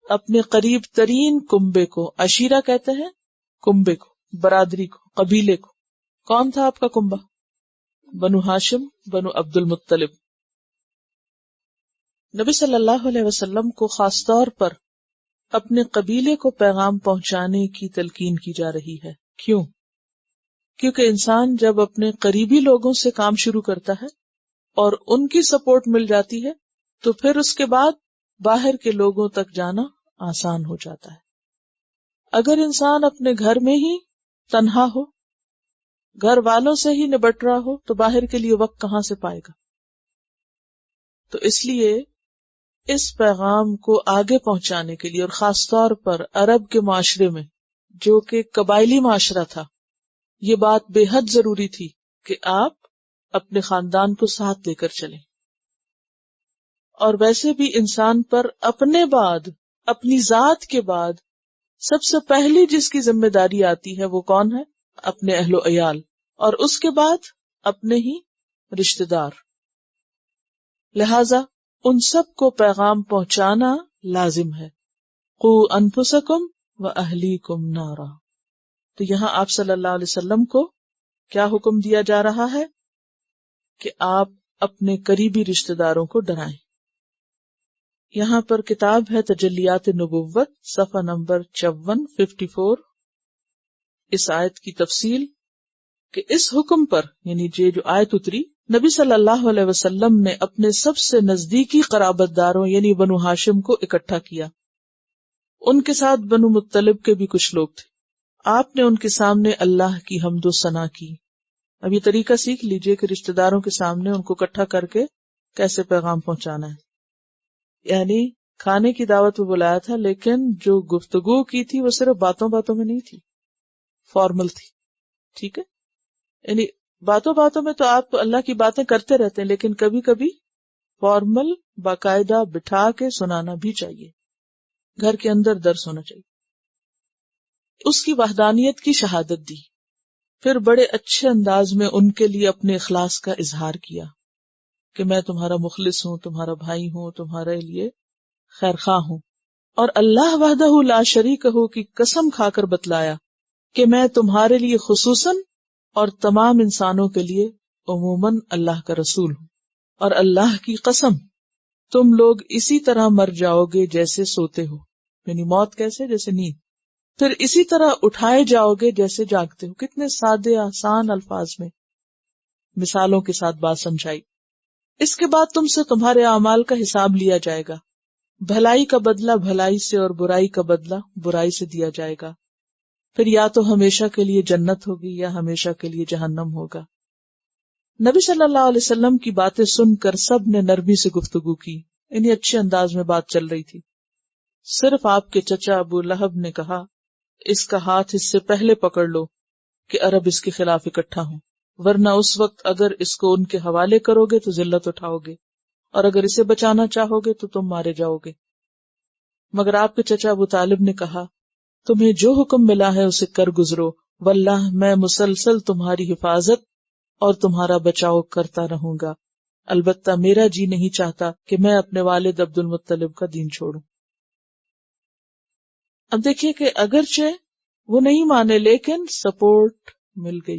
اپنے قریب ترین کنبے کو۔ عشیرہ کہتے ہیں کنبے کو، برادری کو، قبیلے کو۔ کون تھا آپ کا کنبہ؟ بنو ہاشم، بنو عبد المطلب۔ نبی صلی اللہ علیہ وسلم کو خاص طور پر اپنے قبیلے کو پیغام پہنچانے کی تلقین کی جا رہی ہے۔ کیوں؟ کیونکہ انسان جب اپنے قریبی لوگوں سے کام شروع کرتا ہے اور ان کی سپورٹ مل جاتی ہے تو پھر اس کے بعد باہر کے لوگوں تک جانا آسان ہو جاتا ہے۔ اگر انسان اپنے گھر میں ہی تنہا ہو، گھر والوں سے ہی نبٹ رہا ہو، تو باہر کے لیے وقت کہاں سے پائے گا؟ تو اس لیے اس پیغام کو آگے پہنچانے کے لیے، اور خاص طور پر عرب کے معاشرے میں جو کہ قبائلی معاشرہ تھا، یہ بات بے حد ضروری تھی کہ آپ اپنے خاندان کو ساتھ لے کر چلیں۔ اور ویسے بھی انسان پر اپنے بعد، اپنی ذات کے بعد سب سے پہلی جس کی ذمہ داری آتی ہے وہ کون ہے؟ اپنے اہل و عیال، اور اس کے بعد اپنے ہی رشتہ دار۔ لہذا ان سب کو پیغام پہنچانا لازم ہے۔ قُوا أَنفُسَكُمْ وَأَهْلِيكُمْ نَارًا۔ تو یہاں آپ صلی اللہ علیہ وسلم کو کیا حکم دیا جا رہا ہے کہ آپ اپنے قریبی رشتہ داروں کو ڈرائیں۔ یہاں پر کتاب ہے تجلیات نبوت، صفحہ نمبر 54 اس آیت کی تفصیل کہ اس حکم پر، یعنی جو آیت اتری، نبی صلی اللہ علیہ وسلم نے اپنے سب سے نزدیکی قرابت داروں یعنی بنو ہاشم کو اکٹھا کیا۔ ان کے ساتھ بنو مطلب کے بھی کچھ لوگ تھے۔ آپ نے ان کے سامنے اللہ کی حمد و ثنا کی۔ اب یہ طریقہ سیکھ لیجئے کہ رشتہ داروں کے سامنے ان کو اکٹھا کر کے کیسے پیغام پہنچانا ہے۔ یعنی کھانے کی دعوت میں بلایا تھا، لیکن جو گفتگو کی تھی وہ صرف باتوں باتوں میں نہیں تھی، فارمل تھی۔ ٹھیک ہے، یعنی باتوں باتوں میں تو آپ اللہ کی باتیں کرتے رہتے ہیں، لیکن کبھی کبھی فارمل باقاعدہ بٹھا کے سنانا بھی چاہیے، گھر کے اندر درس ہونا چاہیے۔ اس کی وحدانیت کی شہادت دی، پھر بڑے اچھے انداز میں ان کے لیے اپنے اخلاص کا اظہار کیا کہ میں تمہارا مخلص ہوں، تمہارا بھائی ہوں، تمہارے لیے خیر خواہ ہوں، اور اللہ وحدہ لا شریک ہو کی قسم کھا کر بتلایا کہ میں تمہارے لیے خصوصاً اور تمام انسانوں کے لیے عموماً اللہ کا رسول ہوں، اور اللہ کی قسم تم لوگ اسی طرح مر جاؤ گے جیسے سوتے ہو، یعنی موت کیسے؟ جیسے نیند، پھر اسی طرح اٹھائے جاؤ گے جیسے جاگتے ہو۔ کتنے سادے آسان الفاظ میں مثالوں کے ساتھ بات سمجھائی۔ اس کے بعد تم سے تمہارے اعمال کا حساب لیا جائے گا، بھلائی کا بدلہ بھلائی سے اور برائی کا بدلہ برائی سے دیا جائے گا، پھر یا تو ہمیشہ کے لیے جنت ہوگی یا ہمیشہ کے لیے جہنم ہوگا۔ نبی صلی اللہ علیہ وسلم کی باتیں سن کر سب نے نرمی سے گفتگو کی، انہیں اچھے انداز میں بات چل رہی تھی۔ صرف آپ کے چچا ابو لہب نے کہا اس کا ہاتھ اس سے پہلے پکڑ لو کہ عرب اس کے خلاف اکٹھا ہوں، ورنہ اس وقت اگر اس کو ان کے حوالے کرو گے تو ذلت اٹھاؤ گے، اور اگر اسے بچانا چاہو گے تو تم مارے جاؤ گے۔ مگر آپ کے چچا ابو طالب نے کہا تمہیں جو حکم ملا ہے اسے کر گزرو، واللہ میں مسلسل تمہاری حفاظت اور تمہارا بچاؤ کرتا رہوں گا، البتہ میرا جی نہیں چاہتا کہ میں اپنے والد عبد المطلب کا دین چھوڑوں۔ اب دیکھیے کہ اگرچہ وہ نہیں مانے لیکن سپورٹ مل گئی،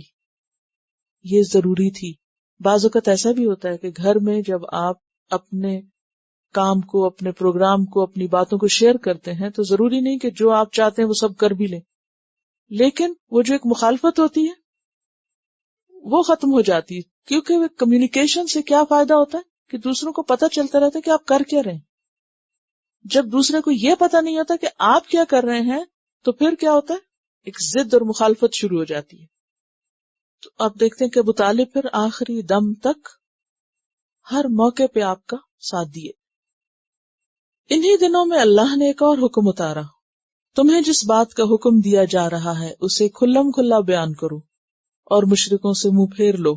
یہ ضروری تھی۔ بعض اوقات ایسا بھی ہوتا ہے کہ گھر میں جب آپ اپنے کام کو، اپنے پروگرام کو، اپنی باتوں کو شیئر کرتے ہیں تو ضروری نہیں کہ جو آپ چاہتے ہیں وہ سب کر بھی لیں، لیکن وہ جو ایک مخالفت ہوتی ہے وہ ختم ہو جاتی ہے، کیونکہ کمیونیکیشن سے کیا فائدہ ہوتا ہے کہ دوسروں کو پتہ چلتا رہتا ہے کہ آپ کر کیا رہے ہیں۔ جب دوسرے کو یہ پتہ نہیں ہوتا کہ آپ کیا کر رہے ہیں تو پھر کیا ہوتا ہے، ایک ضد اور مخالفت شروع ہو جاتی ہے۔ تو آپ دیکھتے ہیں کہ ابو طالب پھر آخری دم تک ہر موقع پہ آپ کا ساتھ دیے۔ انہی دنوں میں اللہ نے ایک اور حکم اتارا، تمہیں جس بات کا حکم دیا جا رہا ہے اسے کھلم کھلا بیان کرو اور مشرکوں سے منہ پھیر لو۔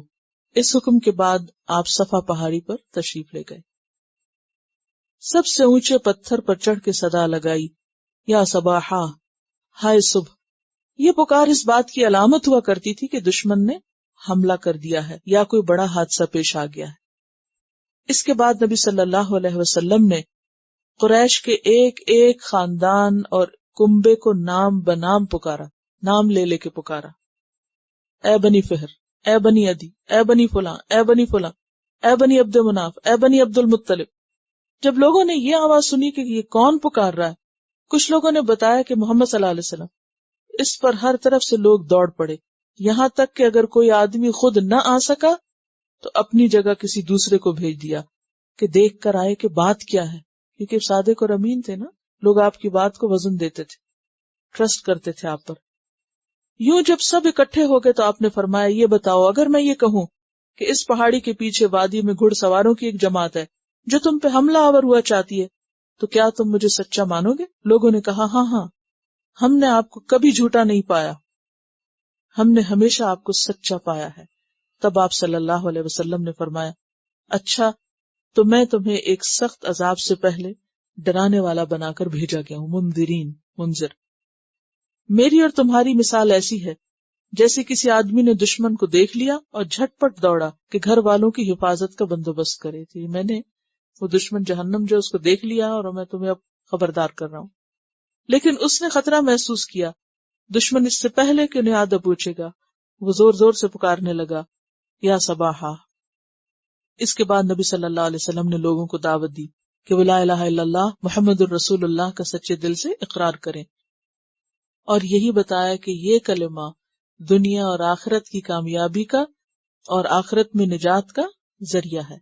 اس حکم کے بعد آپ صفا پہاڑی پر تشریف لے گئے۔ سب سے اونچے پتھر پر چڑھ کے صدا لگائی، یا صباحا، ہائے صبح۔ یہ پکار اس بات کی علامت ہوا کرتی تھی کہ دشمن نے حملہ کر دیا ہے یا کوئی بڑا حادثہ پیش آ گیا ہے۔ اس کے بعد نبی صلی اللہ علیہ وسلم نے قریش کے ایک ایک خاندان اور کنبے کو نام بنام پکارا، نام لے لے کے پکارا، اے بنی فہر، اے بنی عدی، اے بنی فلاں، اے بنی فلاں، اے بنی عبد مناف، اے بنی عبد المطلب۔ جب لوگوں نے یہ آواز سنی کہ یہ کون پکار رہا ہے، کچھ لوگوں نے بتایا کہ محمد صلی اللہ علیہ وسلم۔ اس پر ہر طرف سے لوگ دوڑ پڑے، یہاں تک کہ اگر کوئی آدمی خود نہ آ سکا تو اپنی جگہ کسی دوسرے کو بھیج دیا کہ دیکھ کر آئے کہ بات کیا ہے، کیونکہ صادق اور امین تھے نا، لوگ آپ کی بات کو وزن دیتے تھے، ٹرسٹ کرتے تھے آپ پر۔ یوں جب سب اکٹھے ہو گئے تو آپ نے فرمایا، یہ بتاؤ اگر میں یہ کہوں کہ اس پہاڑی کے پیچھے وادی میں گھڑ سواروں کی ایک جماعت ہے جو تم پہ حملہ آور ہوا چاہتی ہے، تو کیا تم مجھے سچا مانو گے؟ لوگوں نے کہا، ہاں ہاں، ہم نے آپ کو کبھی جھوٹا نہیں پایا، ہم نے ہمیشہ آپ کو سچا پایا ہے۔ تب آپ صلی اللہ علیہ وسلم نے فرمایا، اچھا تو میں تمہیں ایک سخت عذاب سے پہلے ڈرانے والا بنا کر بھیجا گیا ہوں، منذرین، منذر۔ میری اور تمہاری مثال ایسی ہے جیسے کسی آدمی نے دشمن کو دیکھ لیا اور جھٹ پٹ دوڑا کہ گھر والوں کی حفاظت کا بندوبست کرے تھی۔ میں نے وہ دشمن جہنم جو اس کو دیکھ لیا اور میں تمہیں اب خبردار کر رہا ہوں، لیکن اس نے خطرہ محسوس کیا۔ دشمن اس سے پہلے کہ انہیں آدھا پوچھے گا وہ زور زور سے پکارنے لگا، یا صباحا۔ اس کے بعد نبی صلی اللہ علیہ وسلم نے لوگوں کو دعوت دی کہ وہ لا الہ الا اللہ محمد الرسول اللہ کا سچے دل سے اقرار کریں، اور یہی بتایا کہ یہ کلمہ دنیا اور آخرت کی کامیابی کا اور آخرت میں نجات کا ذریعہ ہے،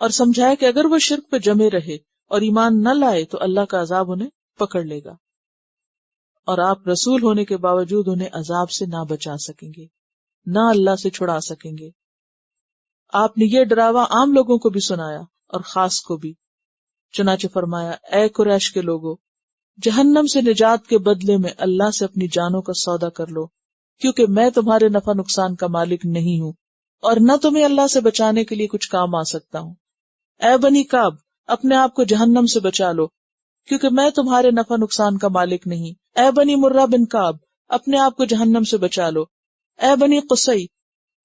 اور سمجھایا کہ اگر وہ شرک پہ جمے رہے اور ایمان نہ لائے تو اللہ کا عذاب انہیں پکڑ لے گا، اور آپ رسول ہونے کے باوجود انہیں عذاب سے نہ بچا سکیں گے، نہ اللہ سے چھڑا سکیں گے۔ آپ نے یہ ڈراوا عام لوگوں کو بھی سنایا اور خاص کو بھی، چنانچہ فرمایا، اے قریش کے لوگو، جہنم سے نجات کے بدلے میں اللہ سے اپنی جانوں کا سودا کر لو، کیونکہ میں تمہارے نفع نقصان کا مالک نہیں ہوں اور نہ تمہیں اللہ سے بچانے کے لیے کچھ کام آ سکتا ہوں۔ اے بنی کعب، اپنے آپ کو جہنم سے بچا لو، کیونکہ میں تمہارے نفع نقصان کا مالک نہیں۔ اے بنی مرہ بن کعب، اپنے آپ کو جہنم سے بچا لو۔ اے بنی قصی،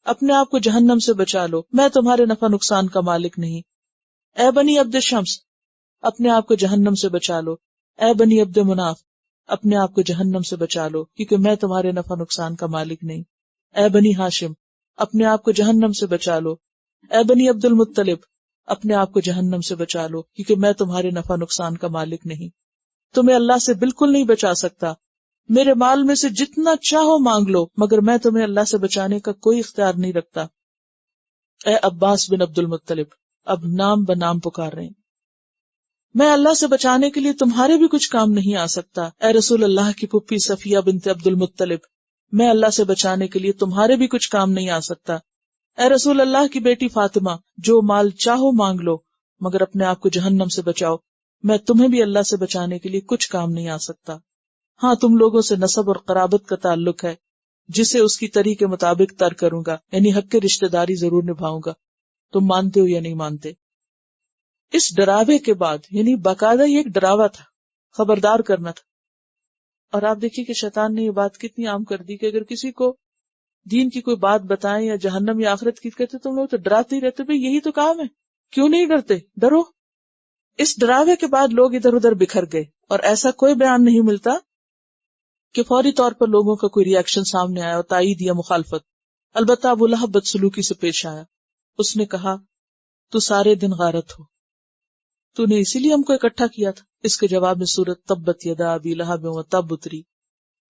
اپنے آپ کو جہنم سے بچا لو، میں تمہارے نفع نقصان کا مالک نہیں۔ اے بنی عبد شمس، اپنے آپ کو جہنم سے بچا لو۔ اے بنی عبد مناف، اپنے آپ کو جہنم سے بچا لو، کیونکہ میں تمہارے نفع نقصان کا مالک نہیں۔ اے بنی ہاشم، اپنے آپ کو جہنم سے بچا لو۔ اے بنی عبد المطلب، اپنے آپ کو جہنم سے بچا لو، کیونکہ میں تمہارے نفع نقصان کا مالک نہیں۔ تمہیں اللہ سے بالکل نہیں بچا سکتا، میرے مال میں سے جتنا چاہو مانگ لو، مگر میں تمہیں اللہ سے بچانے کا کوئی اختیار نہیں رکھتا۔ اے عباس بن عبد المطلب، اب نام بنام پکار رہے ہیں، میں اللہ سے بچانے کے لیے تمہارے بھی کچھ کام نہیں آ سکتا۔ اے رسول اللہ کی پھپھی صفیہ بنت عبد المطلب، میں اللہ سے بچانے کے لیے تمہارے بھی کچھ کام نہیں آ سکتا۔ اے رسول اللہ کی بیٹی فاطمہ، جو مال چاہو مانگ لو، مگر اپنے آپ کو جہنم سے بچاؤ، میں تمہیں بھی اللہ سے بچانے کے لیے کچھ کام نہیں آ سکتا۔ ہاں، تم لوگوں سے نسب اور قرابت کا تعلق ہے، جسے اس کی طریق کے مطابق ترک کروں گا، یعنی حق کی رشتہ داری ضرور نبھاؤں گا، تم مانتے ہو یا نہیں مانتے۔ اس ڈراوے کے بعد، یعنی باقاعدہ یہ ایک ڈراوا تھا، خبردار کرنا تھا، اور آپ دیکھیے کہ شیطان نے یہ بات کتنی عام کر دی کہ اگر کسی کو دین کی کوئی بات بتائیں یا جہنم یا آخرت کی کہتے تم لوگ تو ڈراتے ہی رہتے، بھئی یہی تو کام ہے، کیوں نہیں ڈرتے، ڈرو۔ اس ڈراوے کے بعد لوگ ادھر ادھر بکھر گئے، اور ایسا کوئی بیان نہیں ملتا کہ فوری طور پر لوگوں کا کوئی ری ایکشن سامنے آیا اور تائید یا مخالفت۔ البتہ ابو لہب بدسلوکی سے پیش آیا، اس نے کہا، تو سارے دن غارت ہو، تو نے اسی لیے ہم کو اکٹھا کیا تھا۔ اس کے جواب میں سورۃ تبت یدا ابی لہب وتب اتری،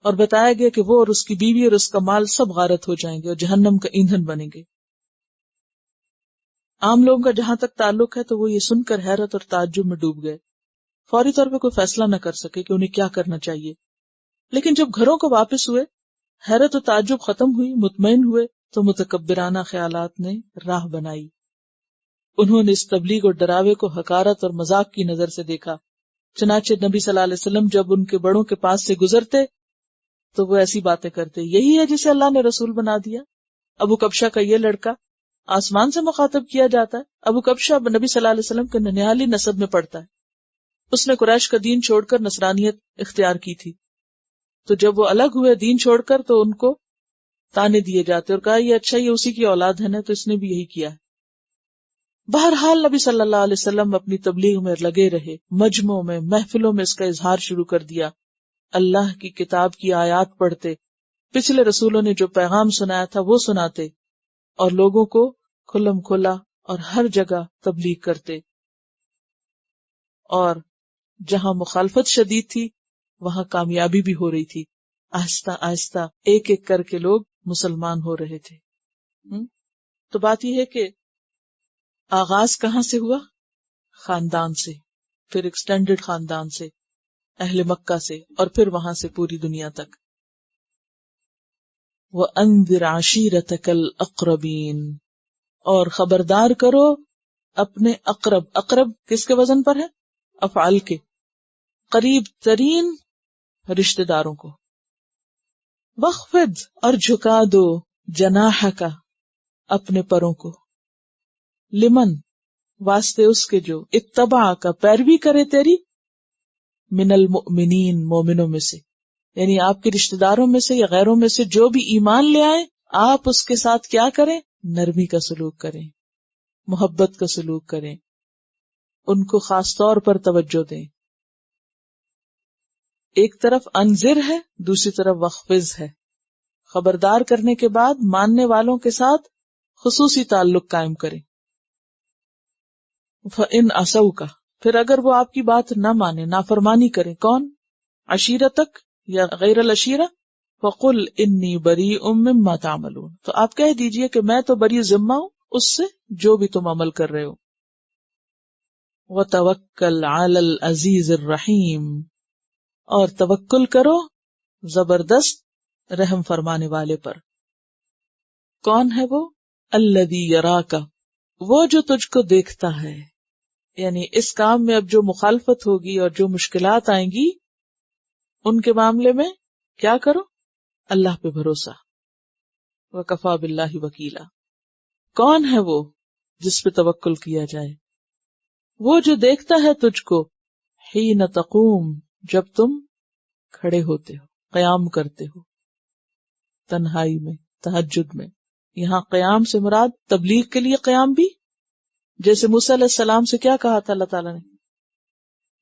اور بتایا گیا کہ وہ اور اس کی بیوی اور اس کا مال سب غارت ہو جائیں گے اور جہنم کا ایندھن بنیں گے۔ عام لوگوں کا جہاں تک تعلق ہے تو وہ یہ سن کر حیرت اور تعجب میں ڈوب گئے، فوری طور پہ کوئی فیصلہ نہ کر سکے کہ انہیں کیا کرنا چاہیے۔ لیکن جب گھروں کو واپس ہوئے، حیرت و تعجب ختم ہوئی، مطمئن ہوئے، تو متکبرانہ خیالات نے راہ بنائی۔ انہوں نے اس تبلیغ اور ڈراوے کو حقارت اور مذاق کی نظر سے دیکھا، چنانچہ نبی صلی اللہ علیہ وسلم جب ان کے بڑوں کے پاس سے گزرتے تو وہ ایسی باتیں کرتے، یہی ہے جسے اللہ نے رسول بنا دیا، ابو کبشہ کا یہ لڑکا آسمان سے مخاطب کیا جاتا ہے. ابو کبشہ نبی صلی اللہ علیہ وسلم کے ننیالی نسب میں پڑتا ہے. اس نے قریش کا دین چھوڑ کر نصرانیت اختیار کی تھی. تو جب وہ الگ ہوئے دین چھوڑ کر تو ان کو تانے دیے جاتے اور کہا یہ اچھا، یہ اسی کی اولاد ہے نا، تو اس نے بھی یہی کیا ہے. بہرحال نبی صلی اللہ علیہ وسلم اپنی تبلیغ میں لگے رہے، مجمعوں میں، محفلوں میں اس کا اظہار شروع کر دیا. اللہ کی کتاب کی آیات پڑھتے، پچھلے رسولوں نے جو پیغام سنایا تھا وہ سناتے، اور لوگوں کو کھلم کھلا اور ہر جگہ تبلیغ کرتے. اور جہاں مخالفت شدید تھی وہاں کامیابی بھی ہو رہی تھی. آہستہ آہستہ ایک ایک کر کے لوگ مسلمان ہو رہے تھے. تو بات یہ ہے کہ آغاز کہاں سے ہوا؟ خاندان سے، پھر ایکسٹینڈڈ خاندان سے، اہل مکہ سے، اور پھر وہاں سے پوری دنیا تک. وَأَنذِرْ عَشِيرَتَكَ الْأَقْرَبِينَ، اور خبردار کرو اپنے اقرب. اقرب کس کے وزن پر ہے؟ افعال کے، قریب ترین رشتہ داروں کو. وَخْفِضْ، اور جھکا دو، جناحک، اپنے پروں کو، لمن، واسطے اس کے جو اتبعک، پیروی کرے تیری، من المؤمنین، مومنوں میں سے، یعنی آپ کے رشتہ داروں میں سے یا غیروں میں سے جو بھی ایمان لے آئے، آپ اس کے ساتھ کیا کریں؟ نرمی کا سلوک کریں، محبت کا سلوک کریں، ان کو خاص طور پر توجہ دیں. ایک طرف انذر ہے، دوسری طرف وخفض ہے. خبردار کرنے کے بعد ماننے والوں کے ساتھ خصوصی تعلق قائم کریں. فَإِنْ عَصَوْكَ، پھر اگر وہ آپ کی بات نہ مانے، نافرمانی کریں، کون؟ عشیرتک یا غیر العشیرہ، فَقُلْ إِنِّي بَرِيءٌ مِّمَّا تَعْمَلُونَ، تو آپ کہہ دیجئے کہ میں تو بری ذمہ ہوں اس سے جو بھی تم عمل کر رہے ہو. وَتَوَكَّلْ عَلَى الْعَزِيزِ الرَّحِيمِ، اور توکل کرو زبردست رحم فرمانے والے پر. کون ہے وہ؟ الذی یراک، وہ جو تجھ کو دیکھتا ہے. یعنی اس کام میں اب جو مخالفت ہوگی اور جو مشکلات آئیں گی ان کے معاملے میں کیا کرو؟ اللہ پہ بھروسہ. وکفا باللہ وکیلا، کون ہے وہ جس پہ توکل کیا جائے؟ وہ جو دیکھتا ہے تجھ کو حین تقوم، جب تم کھڑے ہوتے ہو، قیام کرتے ہو، تنہائی میں، تہجد میں. یہاں قیام سے مراد تبلیغ کے لیے قیام بھی، جیسے موسیٰ علیہ السلام سے کیا کہا تھا اللہ تعالیٰ نے؟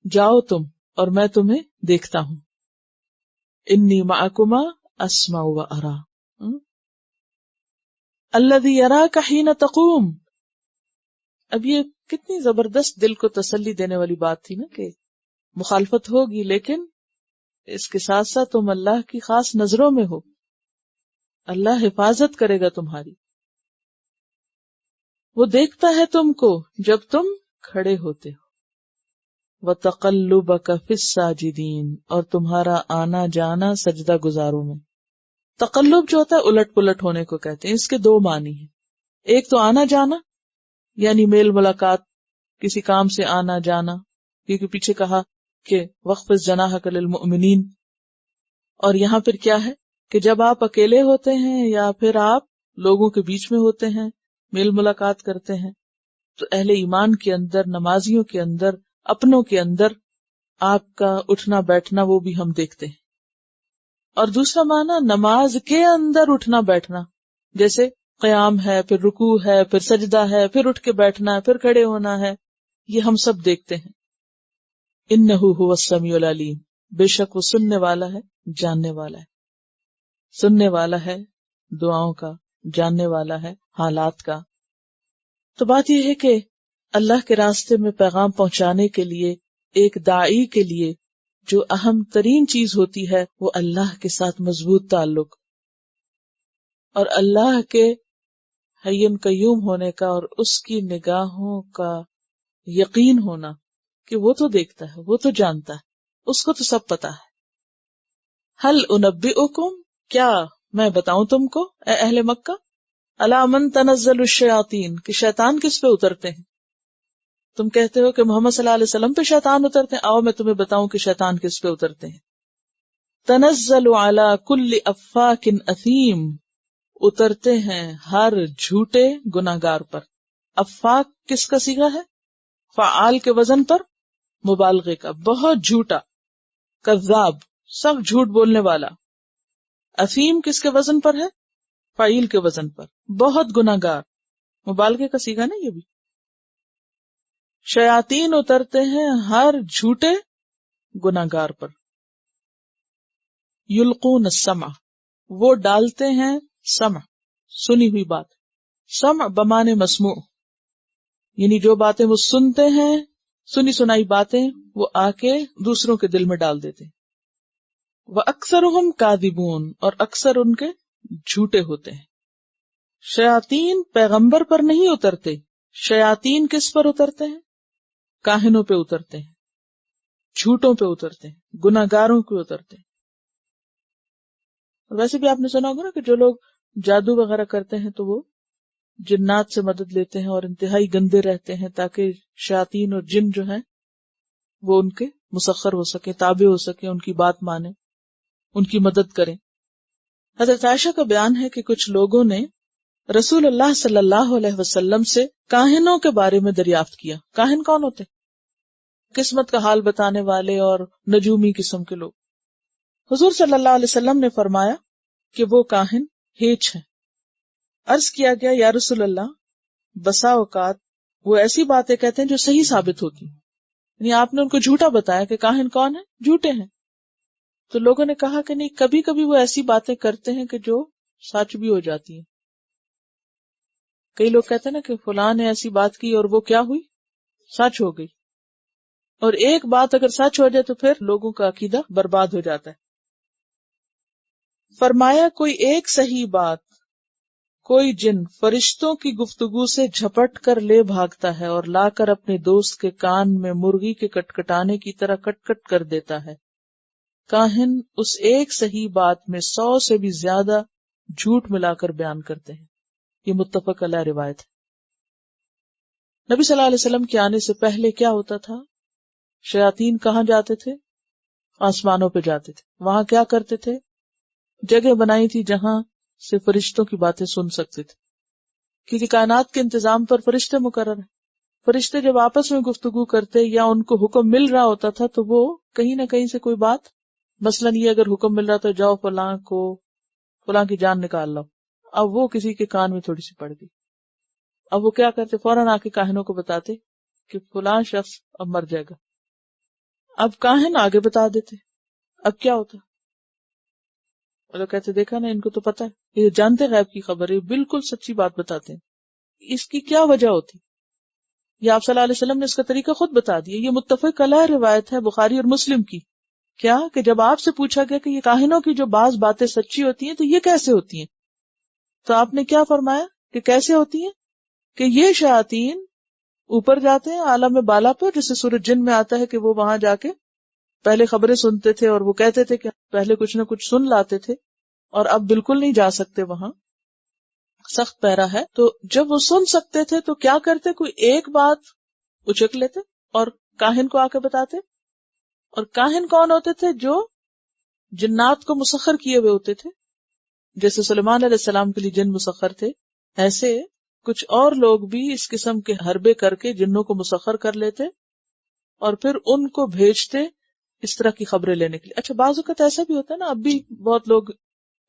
جاؤ تم اور میں تمہیں دیکھتا ہوں. انی معکما اسمع و ارا. الذی یراک حین تقوم. اب یہ کتنی زبردست دل کو تسلی دینے والی بات تھی نا، کہ مخالفت ہوگی لیکن اس کے ساتھ ساتھ تم اللہ کی خاص نظروں میں ہو، اللہ حفاظت کرے گا تمہاری. وہ دیکھتا ہے تم کو جب تم کھڑے ہوتے ہو. وَتَقَلُّبَكَ فِي السَّاجِدِينَ، اور تمہارا آنا جانا سجدہ گزاروں میں. تقلب جو ہوتا ہے الٹ پلٹ ہونے کو کہتے ہیں. اس کے دو معنی ہیں. ایک تو آنا جانا، یعنی میل ملاقات، کسی کام سے آنا جانا، کیونکہ پیچھے کہا کہ وَخْفِضْ جَنَاحَكَ لِلْمُؤْمِنِينَ. اور یہاں پھر کیا ہے کہ جب آپ اکیلے ہوتے ہیں یا پھر آپ لوگوں کے بیچ میں ہوتے ہیں، میل ملاقات کرتے ہیں، تو اہل ایمان کے اندر، نمازیوں کے اندر، اپنوں کے اندر آپ کا اٹھنا بیٹھنا وہ بھی ہم دیکھتے ہیں. اور دوسرا معنی نماز کے اندر اٹھنا بیٹھنا، جیسے قیام ہے، پھر رکوع ہے، پھر سجدہ ہے، پھر اٹھ کے بیٹھنا ہے، پھر کھڑے ہونا ہے، یہ ہم سب دیکھتے ہیں. انہ هو السمیع العلیم، بے شک وہ سننے والا ہے، جاننے والا ہے. سننے والا ہے دعاؤں کا، جاننے والا ہے حالات کا. تو بات یہ ہے کہ اللہ کے راستے میں پیغام پہنچانے کے لیے ایک داعی کے لیے جو اہم ترین چیز ہوتی ہے وہ اللہ کے ساتھ مضبوط تعلق اور اللہ کے حی قیوم ہونے کا اور اس کی نگاہوں کا یقین ہونا کہ وہ تو دیکھتا ہے، وہ تو جانتا ہے، اس کو تو سب پتا ہے. حل انبئکم، کیا میں بتاؤں تم کو اے اہل مکہ، الا من تنزل الشیاطین، کہ شیطان کس پہ اترتے ہیں. تم کہتے ہو کہ محمد صلی اللہ علیہ وسلم پہ شیطان اترتے ہیں، آؤ میں تمہیں بتاؤں کہ شیطان کس پہ اترتے ہیں. تنزل علی کل افاک اثیم، اترتے ہیں ہر جھوٹے گناہگار پر. افاق کس کا صیغہ ہے؟ فعال کے وزن پر مبالغے کا، بہت جھوٹا. کذاب سب جھوٹ بولنے والا. اثیم کس کے وزن پر ہے؟ فعیل کے وزن پر، بہت گناہگار، مبالغے کا صیغہ نا یہ بھی. شیاطین اترتے ہیں ہر جھوٹے گناہگار پر. یلقون السمع وہ ڈالتے ہیں سمع سنی ہوئی بات. سمع بمانے مسموع یعنی جو باتیں وہ سنتے ہیں، سنی سنائی باتیں وہ آ کے دوسروں کے دل میں ڈال دیتے. وَأَكْثَرُهُمْ كَاذِبُونَ اور اکثر ان کے جھوٹے ہوتے ہیں. شیاطین پیغمبر پر نہیں اترتے، شیاطین کس پر اترتے ہیں؟ کاہنوں پہ اترتے ہیں، جھوٹوں پہ اترتے ہیں، گناہگاروں پہ اترتے ہیں. ویسے بھی آپ نے سنا ہوگا نا کہ جو لوگ جادو وغیرہ کرتے ہیں تو وہ جنات سے مدد لیتے ہیں اور انتہائی گندے رہتے ہیں تاکہ شیاطین اور جن جو ہیں وہ ان کے مسخر ہو سکے، تابع ہو سکے، ان کی بات مانیں، ان کی مدد کریں. حضرت عائشہ کا بیان ہے کہ کچھ لوگوں نے رسول اللہ صلی اللہ علیہ وسلم سے کاہنوں کے بارے میں دریافت کیا. کاہن کون ہوتے؟ قسمت کا حال بتانے والے اور نجومی قسم کے لوگ. حضور صلی اللہ علیہ وسلم نے فرمایا کہ وہ کاہن ہیچ ہیں. عرض کیا گیا یا رسول اللہ، بسا اوقات وہ ایسی باتیں کہتے ہیں جو صحیح ثابت ہوتی ہیں، یعنی آپ نے ان کو جھوٹا بتایا کہ کاہن کون ہیں؟ جھوٹے ہیں. تو لوگوں نے کہا کہ نہیں، کبھی کبھی وہ ایسی باتیں کرتے ہیں کہ جو سچ بھی ہو جاتی ہیں. کئی لوگ کہتے ہیں نا کہ فلاں نے ایسی بات کی اور وہ کیا ہوئی؟ سچ ہو گئی. اور ایک بات اگر سچ ہو جائے تو پھر لوگوں کا عقیدہ برباد ہو جاتا ہے. فرمایا کوئی ایک صحیح بات کوئی جن فرشتوں کی گفتگو سے جھپٹ کر لے بھاگتا ہے اور لا کر اپنے دوست کے کان میں مرغی کے کٹکٹانے کی طرح کٹ کٹ کر دیتا ہے. کاہن اس ایک صحیح بات میں 100 سے بھی زیادہ جھوٹ ملا کر بیان کرتے ہیں. یہ متفق علیہ روایت ہے. نبی صلی اللہ علیہ وسلم کے آنے سے پہلے کیا ہوتا تھا؟ شیاطین کہاں جاتے تھے؟ آسمانوں پہ جاتے تھے. وہاں کیا کرتے تھے؟ جگہ بنائی تھی جہاں سے فرشتوں کی باتیں سن سکتے تھے، کیونکہ کائنات کے انتظام پر فرشتے مقرر ہیں. فرشتے جب آپس میں گفتگو کرتے یا ان کو حکم مل رہا ہوتا تھا تو وہ کہیں نہ کہیں سے کوئی بات، مثلاً یہ اگر حکم مل رہا تو جاؤ فلاں کی جان نکال لو، اب وہ کسی کے کان میں تھوڑی سی پڑ گئی. اب وہ کیا کرتے؟ فوراً آ کے کاہنوں کو بتاتے کہ فلاں شخص اب مر جائے گا. اب کاہن آگے بتا دیتے. اب کیا ہوتا؟ لوگ کہتے دیکھا نا، ان کو تو پتا ہے، یہ جانتے غیب کی خبر ہے، بالکل سچی بات بتاتے ہیں. اس کی کیا وجہ ہوتی؟ یہ آپ صلی اللہ علیہ وسلم نے اس کا طریقہ خود بتا دیا. یہ متفق علیہ روایت ہے بخاری اور مسلم کی. کیا کہ جب آپ سے پوچھا گیا کہ یہ کاہنوں کی جو بعض باتیں سچی ہوتی ہیں تو یہ کیسے ہوتی ہیں، تو آپ نے کیا فرمایا کہ کیسے ہوتی ہیں؟ کہ یہ شیاطین اوپر جاتے ہیں عالم بالا پر، جیسے سورۃ جن میں آتا ہے کہ وہ وہاں جا کے پہلے خبریں سنتے تھے اور وہ کہتے تھے کہ پہلے کچھ نہ کچھ سن لاتے تھے اور اب بالکل نہیں جا سکتے، وہاں سخت پہرا ہے. تو جب وہ سن سکتے تھے تو کیا کرتے؟ کوئی ایک بات اچک لیتے اور کاہن کو آ کے بتاتے. اور کاہن کون ہوتے تھے؟ جو جنات کو مسخر کیے ہوئے ہوتے تھے. جیسے سلیمان علیہ السلام کے لیے جن مسخر تھے، ایسے کچھ اور لوگ بھی اس قسم کے حربے کر کے جنوں کو مسخر کر لیتے اور پھر ان کو بھیجتے اس طرح کی خبریں لینے کے لیے. اچھا، بعض اوقات ایسا بھی ہوتا ہے نا، اب بھی بہت لوگ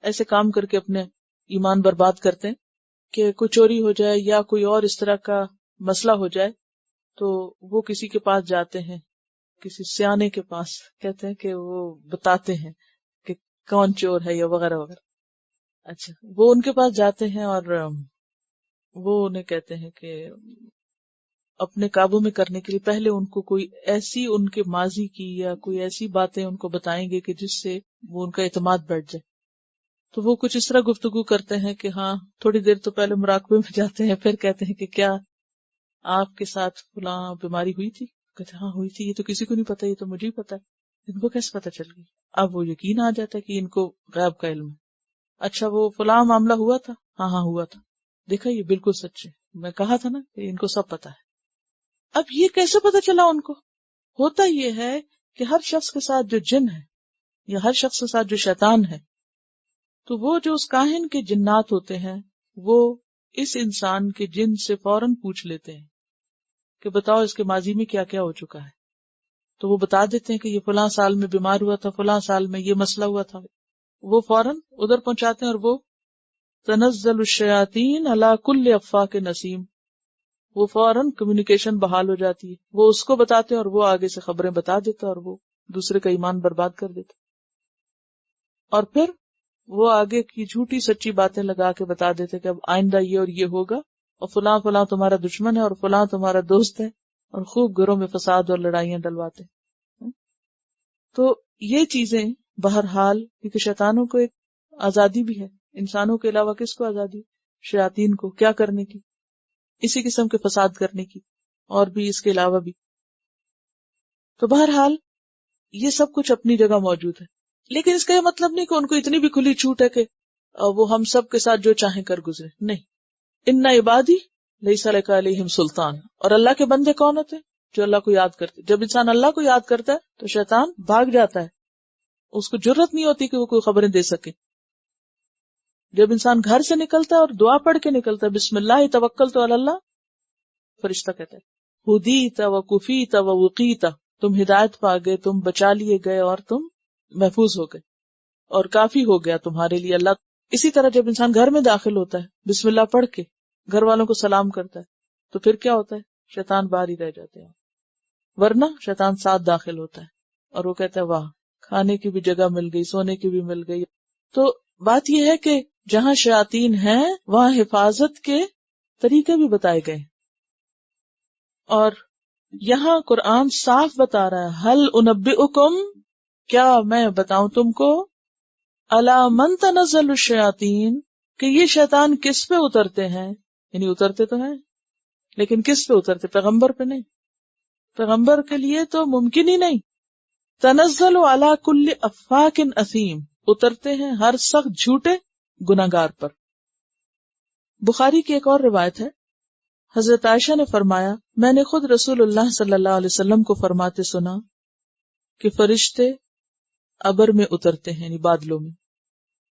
ایسے کام کر کے اپنے ایمان برباد کرتے ہیں کہ کوئی چوری ہو جائے یا کوئی اور اس طرح کا مسئلہ ہو جائے تو وہ کسی کے پاس جاتے ہیں، کسی سیانے کے پاس، کہتے ہیں کہ وہ بتاتے ہیں کہ کون چور ہے یا وغیرہ وغیرہ. اچھا، وہ ان کے پاس جاتے ہیں اور وہ انہیں کہتے ہیں کہ اپنے قابو میں کرنے کے لیے پہلے ان کو کوئی ایسی ان کے ماضی کی یا کوئی ایسی باتیں ان کو بتائیں گے کہ جس سے وہ ان کا اعتماد بڑھ جائے. تو وہ کچھ اس طرح گفتگو کرتے ہیں کہ ہاں، تھوڑی دیر تو پہلے مراقبے میں جاتے ہیں، پھر کہتے ہیں کہ کیا آپ کے ساتھ فلاں بیماری ہوئی تھی؟ کہتے ہاں ہوئی تھی. یہ تو کسی کو نہیں پتا، یہ تو مجھے ہی پتا ہے. ان کو کیسے پتا چل گئی؟ اب وہ یقین آ جاتا ہے کہ ان کو غیب کا علم ہے. اچھا، وہ فلاں معاملہ ہوا تھا؟ ہاں ہوا تھا. دیکھا، یہ بالکل سچ ہے، میں کہا تھا نا کہ ان کو سب پتا ہے. اب یہ کیسے پتا چلا ان کو؟ ہوتا یہ ہے کہ ہر شخص کے ساتھ جو جن ہے یا ہر شخص کے ساتھ جو شیطان ہے تو وہ جو اس کاہن کے جنات ہوتے ہیں وہ اس انسان کے جن سے فوراً پوچھ لیتے ہیں کہ بتاؤ اس کے ماضی میں کیا کیا ہو چکا ہے. تو وہ بتا دیتے ہیں کہ یہ فلاں سال میں بیمار ہوا تھا، فلاں سال میں یہ مسئلہ ہوا تھا. وہ فوراً ادھر پہنچاتے ہیں اور وہ تنزل الشیاطین علی کل افاک نسیم، وہ فوراً کمیونیکیشن بحال ہو جاتی ہے. وہ اس کو بتاتے ہیں اور وہ آگے سے خبریں بتا دیتا اور وہ دوسرے کا ایمان برباد کر دیتا. اور پھر وہ آگے کی جھوٹی سچی باتیں لگا کے بتا دیتے کہ اب آئندہ یہ اور یہ ہوگا اور فلاں فلاں تمہارا دشمن ہے اور فلاں تمہارا دوست ہے، اور خوب گھروں میں فساد اور لڑائیاں ڈلواتے. تو یہ چیزیں بہرحال، کیونکہ شیطانوں کو ایک آزادی بھی ہے، انسانوں کے علاوہ کس کو آزادی؟ شیاطین کو کیا کرنے کی؟ اسی قسم کے فساد کرنے کی، اور بھی اس کے علاوہ بھی. تو بہرحال یہ سب کچھ اپنی جگہ موجود ہے، لیکن اس کا یہ مطلب نہیں کہ ان کو اتنی بھی کھلی چھوٹ ہے کہ وہ ہم سب کے ساتھ جو چاہیں کر گزرے. نہیں، ان عبادی لیس لک علیہم سلطان. اور اللہ کے بندے کون ہوتے ہیں؟ جو اللہ کو یاد کرتے. جب انسان اللہ کو یاد کرتا ہے تو شیطان بھاگ جاتا ہے، اس کو جرت نہیں ہوتی کہ وہ کوئی خبریں دے سکے. جب انسان گھر سے نکلتا ہے اور دعا پڑھ کے نکلتا ہے، بسم اللہ توکلت علی اللہ، فرشتہ کہتا ہے ہدیت وکفیت ووقیت، تم ہدایت پا گئے، تم بچا لیے گئے اور تم محفوظ ہو گئے اور کافی ہو گیا تمہارے لیے اللہ. اسی طرح جب انسان گھر میں داخل ہوتا ہے بسم اللہ پڑھ کے گھر والوں کو سلام کرتا ہے تو پھر کیا ہوتا ہے؟ شیطان باہر ہی رہ جاتے ہیں، ورنہ شیطان ساتھ داخل ہوتا ہے اور وہ کہتا ہے واہ، کھانے کی بھی جگہ مل گئی، سونے کی بھی مل گئی. تو بات یہ ہے کہ جہاں شیاطین ہیں وہاں حفاظت کے طریقے بھی بتائے گئے، اور یہاں قرآن صاف بتا رہا ہے ہل انبئکم، کیا میں بتاؤں تم کو، الا من تنزل الشیاطین، کہ یہ شیطان کس پہ اترتے ہیں. یعنی اترتے تو ہیں لیکن کس پہ اترتے؟ پیغمبر پہ نہیں، پیغمبر کے لیے تو ممکن ہی نہیں. تنزل علی کل افاک اثیم، اترتے ہیں ہر سخت جھوٹے گناہگار پر. بخاری کی ایک اور روایت ہے، حضرت عائشہ نے فرمایا میں نے خود رسول اللہ صلی اللہ علیہ وسلم کو فرماتے سنا کہ فرشتے ابر میں اترتے ہیں، یعنی بادلوں میں،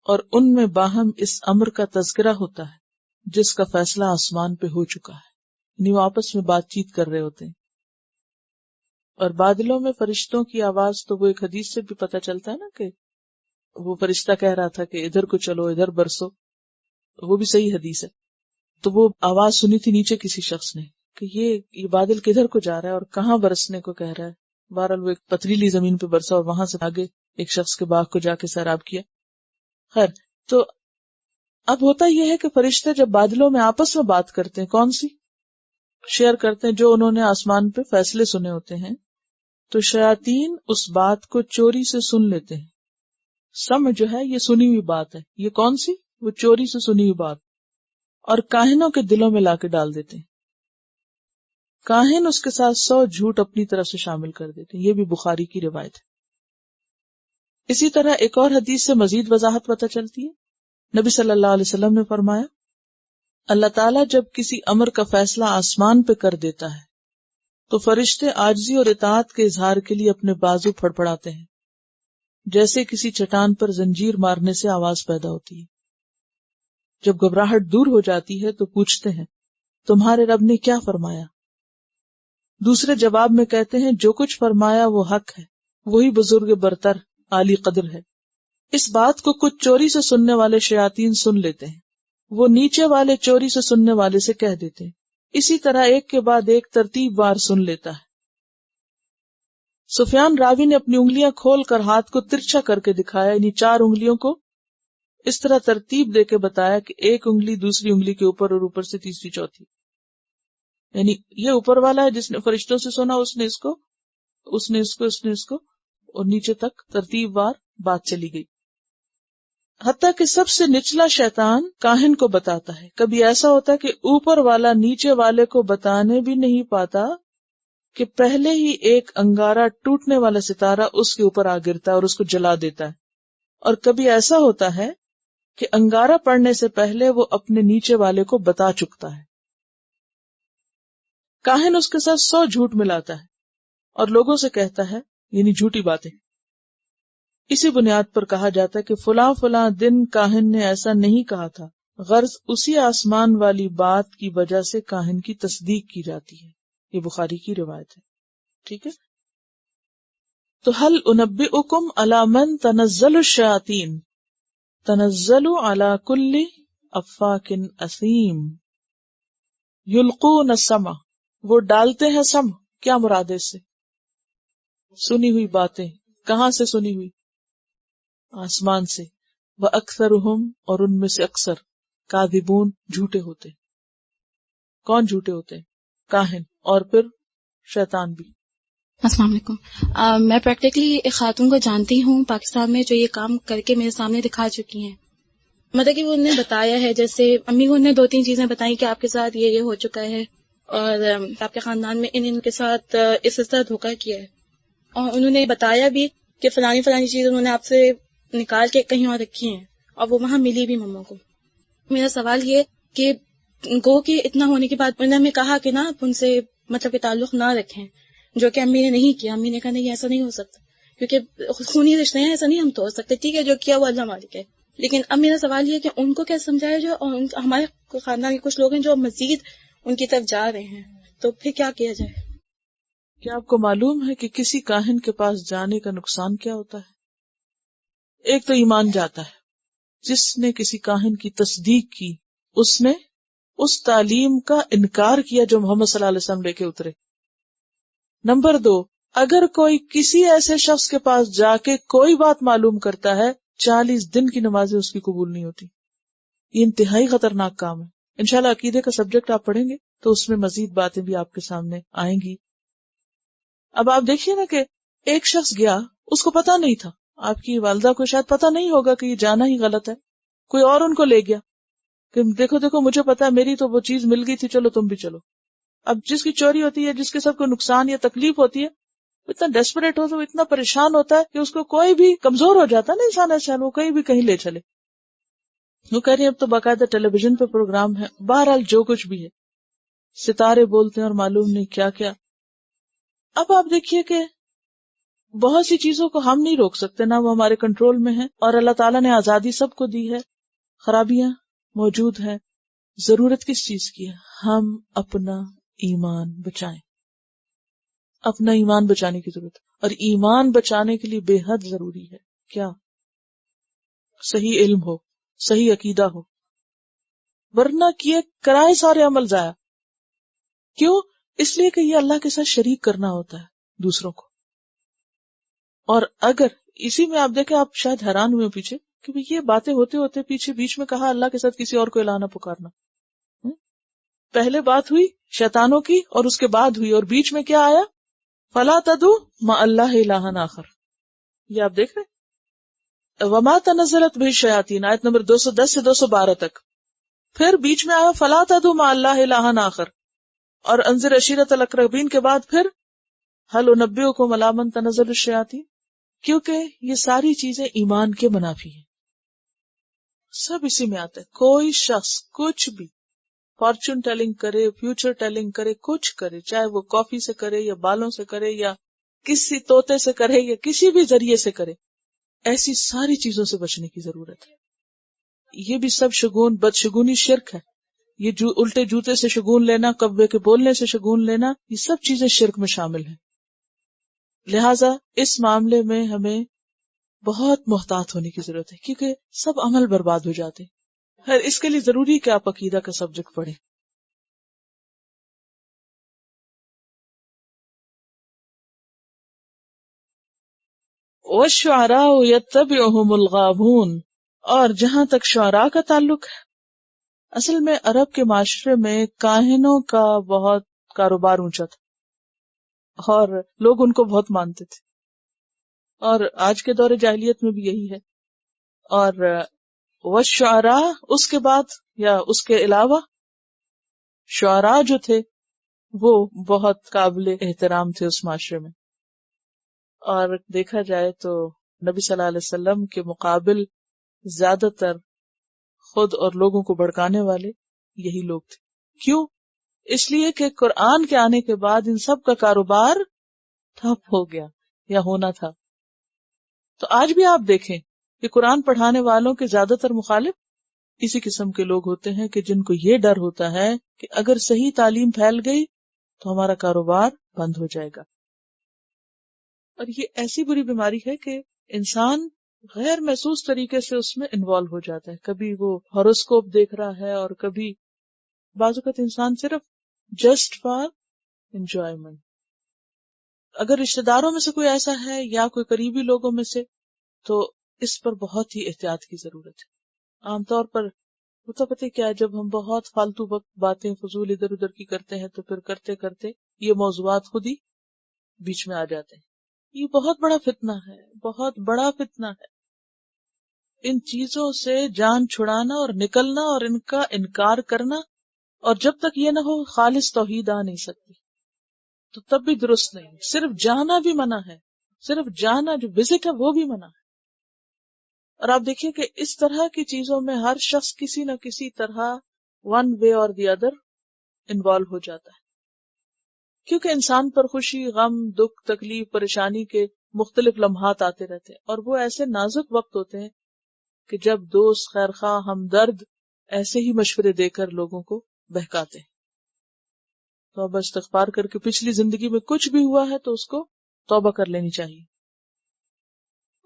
اور ان میں باہم اس امر کا تذکرہ ہوتا ہے جس کا فیصلہ آسمان پہ ہو چکا ہے. یعنی وہ آپس میں بات چیت کر رہے ہوتے ہیں. اور بادلوں میں فرشتوں کی آواز تو وہ ایک حدیث سے بھی پتہ چلتا ہے نا کہ وہ فرشتہ کہہ رہا تھا کہ ادھر کو چلو، ادھر برسو، وہ بھی صحیح حدیث ہے. تو وہ آواز سنی تھی نیچے کسی شخص نے کہ یہ بادل کدھر کو جا رہا ہے اور کہاں برسنے کو کہہ رہا ہے. بہرحال وہ ایک پتریلی زمین پہ برسا اور وہاں سے آگے ایک شخص کے باغ کو جا کے سیراب کیا. خیر، تو اب ہوتا یہ ہے کہ فرشتے جب بادلوں میں آپس میں بات کرتے ہیں، کون سی شیئر کرتے ہیں؟ جو انہوں نے آسمان پہ فیصلے سنے ہوتے ہیں. تو شیاطین اس بات کو چوری سے سن لیتے ہیں. سمجھ جو ہے یہ سنی ہوئی بات ہے، یہ کون سی؟ وہ چوری سے سنی ہوئی بات، اور کاہنوں کے دلوں میں لا کے ڈال دیتے ہیں. کاہن اس کے ساتھ 100 جھوٹ اپنی طرف سے شامل کر دیتے ہیں. یہ بھی بخاری کی روایت ہے. اسی طرح ایک اور حدیث سے مزید وضاحت پتہ چلتی ہے. نبی صلی اللہ علیہ وسلم نے فرمایا اللہ تعالیٰ جب کسی امر کا فیصلہ آسمان پہ کر دیتا ہے تو فرشتے عاجزی اور اطاعت کے اظہار کے لیے اپنے بازو پھڑپڑاتے ہیں، جیسے کسی چٹان پر زنجیر مارنے سے آواز پیدا ہوتی ہے. جب گھبراہٹ دور ہو جاتی ہے تو پوچھتے ہیں تمہارے رب نے کیا فرمایا؟ دوسرے جواب میں کہتے ہیں جو کچھ فرمایا وہ حق ہے، وہی بزرگ برتر عالی قدر ہے. اس بات کو کچھ چوری سے سننے والے شیاطین سن لیتے ہیں، وہ نیچے والے چوری سے سننے والے سے کہہ دیتے ہیں. اسی طرح ایک کے بعد ایک ترتیب وار سن لیتا ہے. سفیان راوی نے اپنی انگلیاں کھول کر ہاتھ کو ترچھا کر کے دکھایا، یعنی 4 انگلیوں کو اس طرح ترتیب دے کے بتایا کہ ایک انگلی دوسری انگلی کے اوپر اور اوپر سے تیسری چوتھی. یعنی یہ اوپر والا ہے جس نے فرشتوں سے سنا، اس نے اس کو، اس نے اس کو، اس نے اس کو، اور نیچے تک ترتیب وار بات چلی گئی. حتیٰ کہ سب سے نچلا شیطان کاہن کو بتاتا ہے. کبھی ایسا ہوتا ہے کہ اوپر والا نیچے والے کو بتانے بھی نہیں پاتا کہ پہلے ہی ایک انگارہ ٹوٹنے والا ستارہ اس کے اوپر آ گرتا ہے اور اس کو جلا دیتا ہے. اور کبھی ایسا ہوتا ہے کہ انگارہ پڑنے سے پہلے وہ اپنے نیچے والے کو بتا چکتا ہے. کاہن اس کے ساتھ 100 جھوٹ ملاتا ہے اور لوگوں سے کہتا ہے، یعنی جھوٹی باتیں، اسی بنیاد پر کہا جاتا ہے کہ فلاں فلاں دن کاہن نے ایسا نہیں کہا تھا، غرض اسی آسمان والی بات کی وجہ سے کاہن کی تصدیق کی جاتی ہے. یہ بخاری کی روایت ہے. ٹھیک ہے. تو هل انبئکم علی من تنزل الشیاطین تنزل علی کل افاک اثیم یلقون السمع، وہ ڈالتے ہیں سم. کیا مراد ہے اس سے؟ سنی ہوئی باتیں. کہاں سے سنی ہوئی؟ آسمان سے. وَأَكْثَرُهُمْ، اور ان میں سے اکثر، کاذبون، جھوٹے ہوتے. کون جھوٹے ہوتے ہیں؟ کاہن، اور پھر شیطان بھی. السلام علیکم. میں پریکٹیکلی ایک خاتون کو جانتی ہوں پاکستان میں جو یہ کام کر کے میرے سامنے دکھا چکی ہیں. مطلب کہ وہ انہوں نے بتایا ہے، جیسے امی کو انہوں نے 2-3 چیزیں بتائیں کہ آپ کے ساتھ یہ ہو چکا ہے، اور آپ کے خاندان میں ان کے ساتھ اس طرح دھوکہ کیا ہے، اور انہوں نے بتایا بھی کہ فلانی فلانی چیز انہوں نے آپ سے نکال کے کہیں اور رکھی ہیں، اور وہ وہاں ملی بھی مما کو. میرا سوال یہ کہ گو کہ اتنا ہونے کے بعد انہوں نے ہمیں کہا کہ نا آپ ان سے مطلب کہ تعلق نہ رکھیں، جو کہ امی نے نہیں کیا. امی نے کہا نہیں ایسا نہیں ہو سکتا، کیونکہ خونی رشتے ہیں، ایسا نہیں ہم توڑ سکتے. ٹھیک ہے، جو کیا وہ اللہ مالک ہے. لیکن اب میرا سوال یہ کہ ان کو کیا سمجھایا جائے، اور ہمارے خاندان کے کچھ لوگ ہیں جو مزید ان کی طرف جا رہے ہیں، تو پھر کیا کیا جائے؟ کیا آپ کو معلوم ہے کہ کسی کاہن کے پاس جانے کا نقصان کیا ہوتا ہے؟ ایک تو ایمان جاتا ہے. جس نے کسی کاہن کی تصدیق کی اس نے اس تعلیم کا انکار کیا جو محمد صلی اللہ علیہ وسلم لے کے اترے. نمبر 2، اگر کوئی کسی ایسے شخص کے پاس جا کے کوئی بات معلوم کرتا ہے، 40 دن کی نمازیں اس کی قبول نہیں ہوتی. یہ انتہائی خطرناک کام ہے. انشاءاللہ عقیدے کا سبجیکٹ آپ پڑھیں گے تو اس میں مزید باتیں بھی آپ کے سامنے آئیں گی. اب آپ دیکھیے نا کہ ایک شخص گیا، اس کو پتا نہیں تھا، آپ کی والدہ کو شاید پتا نہیں ہوگا کہ یہ جانا ہی غلط ہے، کوئی اور ان کو لے گیا کہ دیکھو مجھے پتا ہے میری تو وہ چیز مل گئی تھی، چلو تم بھی چلو. اب جس کی چوری ہوتی ہے، جس کے سب کو نقصان یا تکلیف ہوتی ہے، وہ اتنا ڈیسپریٹ ہوتا ہے، وہ اتنا پریشان ہوتا ہے کہ اس کو کوئی بھی کمزور ہو جاتا ہے نا انسان، ایسا وہ کہیں بھی کہیں لے چلے. وہ کہہ رہی ہیں اب تو باقاعدہ ٹیلی ویژن پہ پروگرام ہے. بہرحال جو کچھ بھی ہے، ستارے بولتے ہیں اور معلوم نہیں کیا کیا. اب آپ دیکھیے کہ بہت سی چیزوں کو ہم نہیں روک سکتے، نہ وہ ہمارے کنٹرول میں ہے، اور اللہ تعالیٰ نے آزادی سب کو دی ہے. خرابیاں موجود ہیں. ضرورت کس چیز کی ہے؟ ہم اپنا ایمان بچائیں. اپنا ایمان بچانے کی ضرورت ہے، اور ایمان بچانے کے لیے بے حد ضروری ہے کیا؟ صحیح علم ہو، صحیح عقیدہ ہو، ورنہ کیے کرائے سارے عمل ضائع. کیوں؟ اس لیے کہ یہ اللہ کے ساتھ شریک کرنا ہوتا ہے دوسروں کو. اور اگر اسی میں آپ دیکھیں، آپ شاید حیران ہوئے پیچھے کہ یہ باتیں ہوتے ہوتے پیچھے بیچ میں کہا اللہ کے ساتھ کسی اور کو الہ نہ پکارنا. پہلے بات ہوئی شیطانوں کی، اور اس کے بعد ہوئی، اور بیچ میں کیا آیا؟ فلا تدعو مع اللہ الہا آخر. یہ آپ دیکھ رہے، وما تنزلت بہ الشیاطین، آیت نمبر 210 سے 212 تک. پھر بیچ میں آیا فلا تدعو مع اللہ الہا آخر، اور انذر عشیرت الاقربین کے بعد پھر هل انبئکم علی من تنزل الشیاطین. کیونکہ یہ ساری چیزیں ایمان کے منافی ہیں. سب اسی میں آتا ہے. کوئی شخص کچھ بھی فارچون ٹیلنگ کرے، فیوچر ٹیلنگ کرے، کچھ کرے، چاہے وہ کافی سے کرے یا بالوں سے کرے یا کسی طوطے سے کرے یا کسی بھی ذریعے سے کرے، ایسی ساری چیزوں سے بچنے کی ضرورت ہے. یہ بھی سب شگون، بدشگونی شرک ہے. یہ جو الٹے جوتے سے شگون لینا، کبے کے بولنے سے شگون لینا، یہ سب چیزیں شرک میں شامل ہیں. لہٰذا اس معاملے میں ہمیں بہت محتاط ہونے کی ضرورت ہے، کیونکہ سب عمل برباد ہو جاتے ہیں. اس کے لیے ضروری ہے کہ آپ عقیدہ کا سبجیکٹ پڑھیں. وَالشُّعَرَاءُ يَتَّبِعُهُمُ الْغَاوُونَ، اور جہاں تک شعراء کا تعلق ہے، اصل میں عرب کے معاشرے میں کاہنوں کا بہت کاروبار اونچا تھا، اور لوگ ان کو بہت مانتے تھے، اور آج کے دور جاہلیت میں بھی یہی ہے. اور والشعراء اس کے بعد یا اس کے علاوہ شعراء جو تھے وہ بہت قابل احترام تھے اس معاشرے میں. اور دیکھا جائے تو نبی صلی اللہ علیہ وسلم کے مقابل زیادہ تر خود اور لوگوں کو بھڑکانے والے یہی لوگ تھے. کیوں؟ اس لیے کہ قرآن کے آنے کے بعد ان سب کا کاروبار ٹھپ ہو گیا یا ہونا تھا. تو آج بھی آپ دیکھیں کہ قرآن پڑھانے والوں کے زیادہ تر مخالف اسی قسم کے لوگ ہوتے ہیں کہ جن کو یہ ڈر ہوتا ہے کہ اگر صحیح تعلیم پھیل گئی تو ہمارا کاروبار بند ہو جائے گا. اور یہ ایسی بری بیماری ہے کہ انسان غیر محسوس طریقے سے اس میں انوالو ہو جاتا ہے. کبھی وہ ہاروسکوپ دیکھ رہا ہے اور کبھی بعض اوقات انسان صرف جسٹ فار انجوائمنٹ. اگر رشتہ داروں میں سے کوئی ایسا ہے یا کوئی قریبی لوگوں میں سے تو اس پر بہت ہی احتیاط کی ضرورت ہے. عام طور پر ہوتا پتہ کیا ہے، جب ہم بہت فالتو وقت باتیں فضول ادھر ادھر کی کرتے ہیں تو پھر کرتے کرتے یہ موضوعات خود ہی بیچ میں آ جاتے ہیں. یہ بہت بڑا فتنہ ہے، بہت بڑا فتنہ ہے. ان چیزوں سے جان چھڑانا اور نکلنا اور ان کا انکار کرنا، اور جب تک یہ نہ ہو خالص توحید آ نہیں سکتی تو تب بھی درست نہیں. صرف جانا بھی منع ہے، صرف جانا جو وزٹ ہے وہ بھی منع ہے. اور آپ دیکھیے کہ اس طرح کی چیزوں میں ہر شخص کسی نہ کسی طرح ون وے اور دی ادر انوالو ہو جاتا ہے، کیونکہ انسان پر خوشی، غم، دکھ، تکلیف، پریشانی کے مختلف لمحات آتے رہتے ہیں، اور وہ ایسے نازک وقت ہوتے ہیں کہ جب دوست، خیرخواہ، ہمدرد ایسے ہی مشورے دے کر لوگوں کو بہکاتے ہیں. توبہ استغفار کر کے پچھلی زندگی میں کچھ بھی ہوا ہے تو اس کو توبہ کر لینی چاہیے.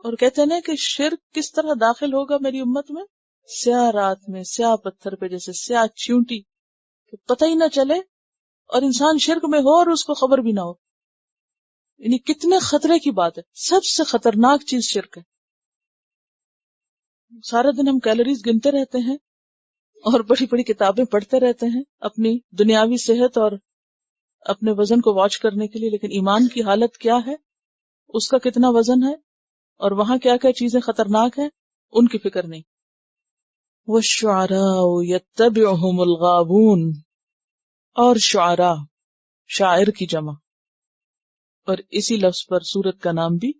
اور کہتے ہیں نا کہ شرک کس طرح داخل ہوگا میری امت میں؟ سیاہ رات میں سیاہ پتھر پہ جیسے سیاہ چیونٹی، کہ پتہ ہی نہ چلے اور انسان شرک میں ہو اور اس کو خبر بھی نہ ہو. یعنی کتنے خطرے کی بات ہے. سب سے خطرناک چیز شرک ہے. سارا دن ہم کیلوریز گنتے رہتے ہیں اور بڑی بڑی کتابیں پڑھتے رہتے ہیں اپنی دنیاوی صحت اور اپنے وزن کو واچ کرنے کے لیے، لیکن ایمان کی حالت کیا ہے، اس کا کتنا وزن ہے اور وہاں کیا کیا چیزیں خطرناک ہیں ان کی فکر نہیں. وَالشُّعَرَاءُ يَتَّبِعُهُمُ الْغَاوُونَ، اور شعراء شاعر کی جمع، اور اسی لفظ پر سورت کا نام بھی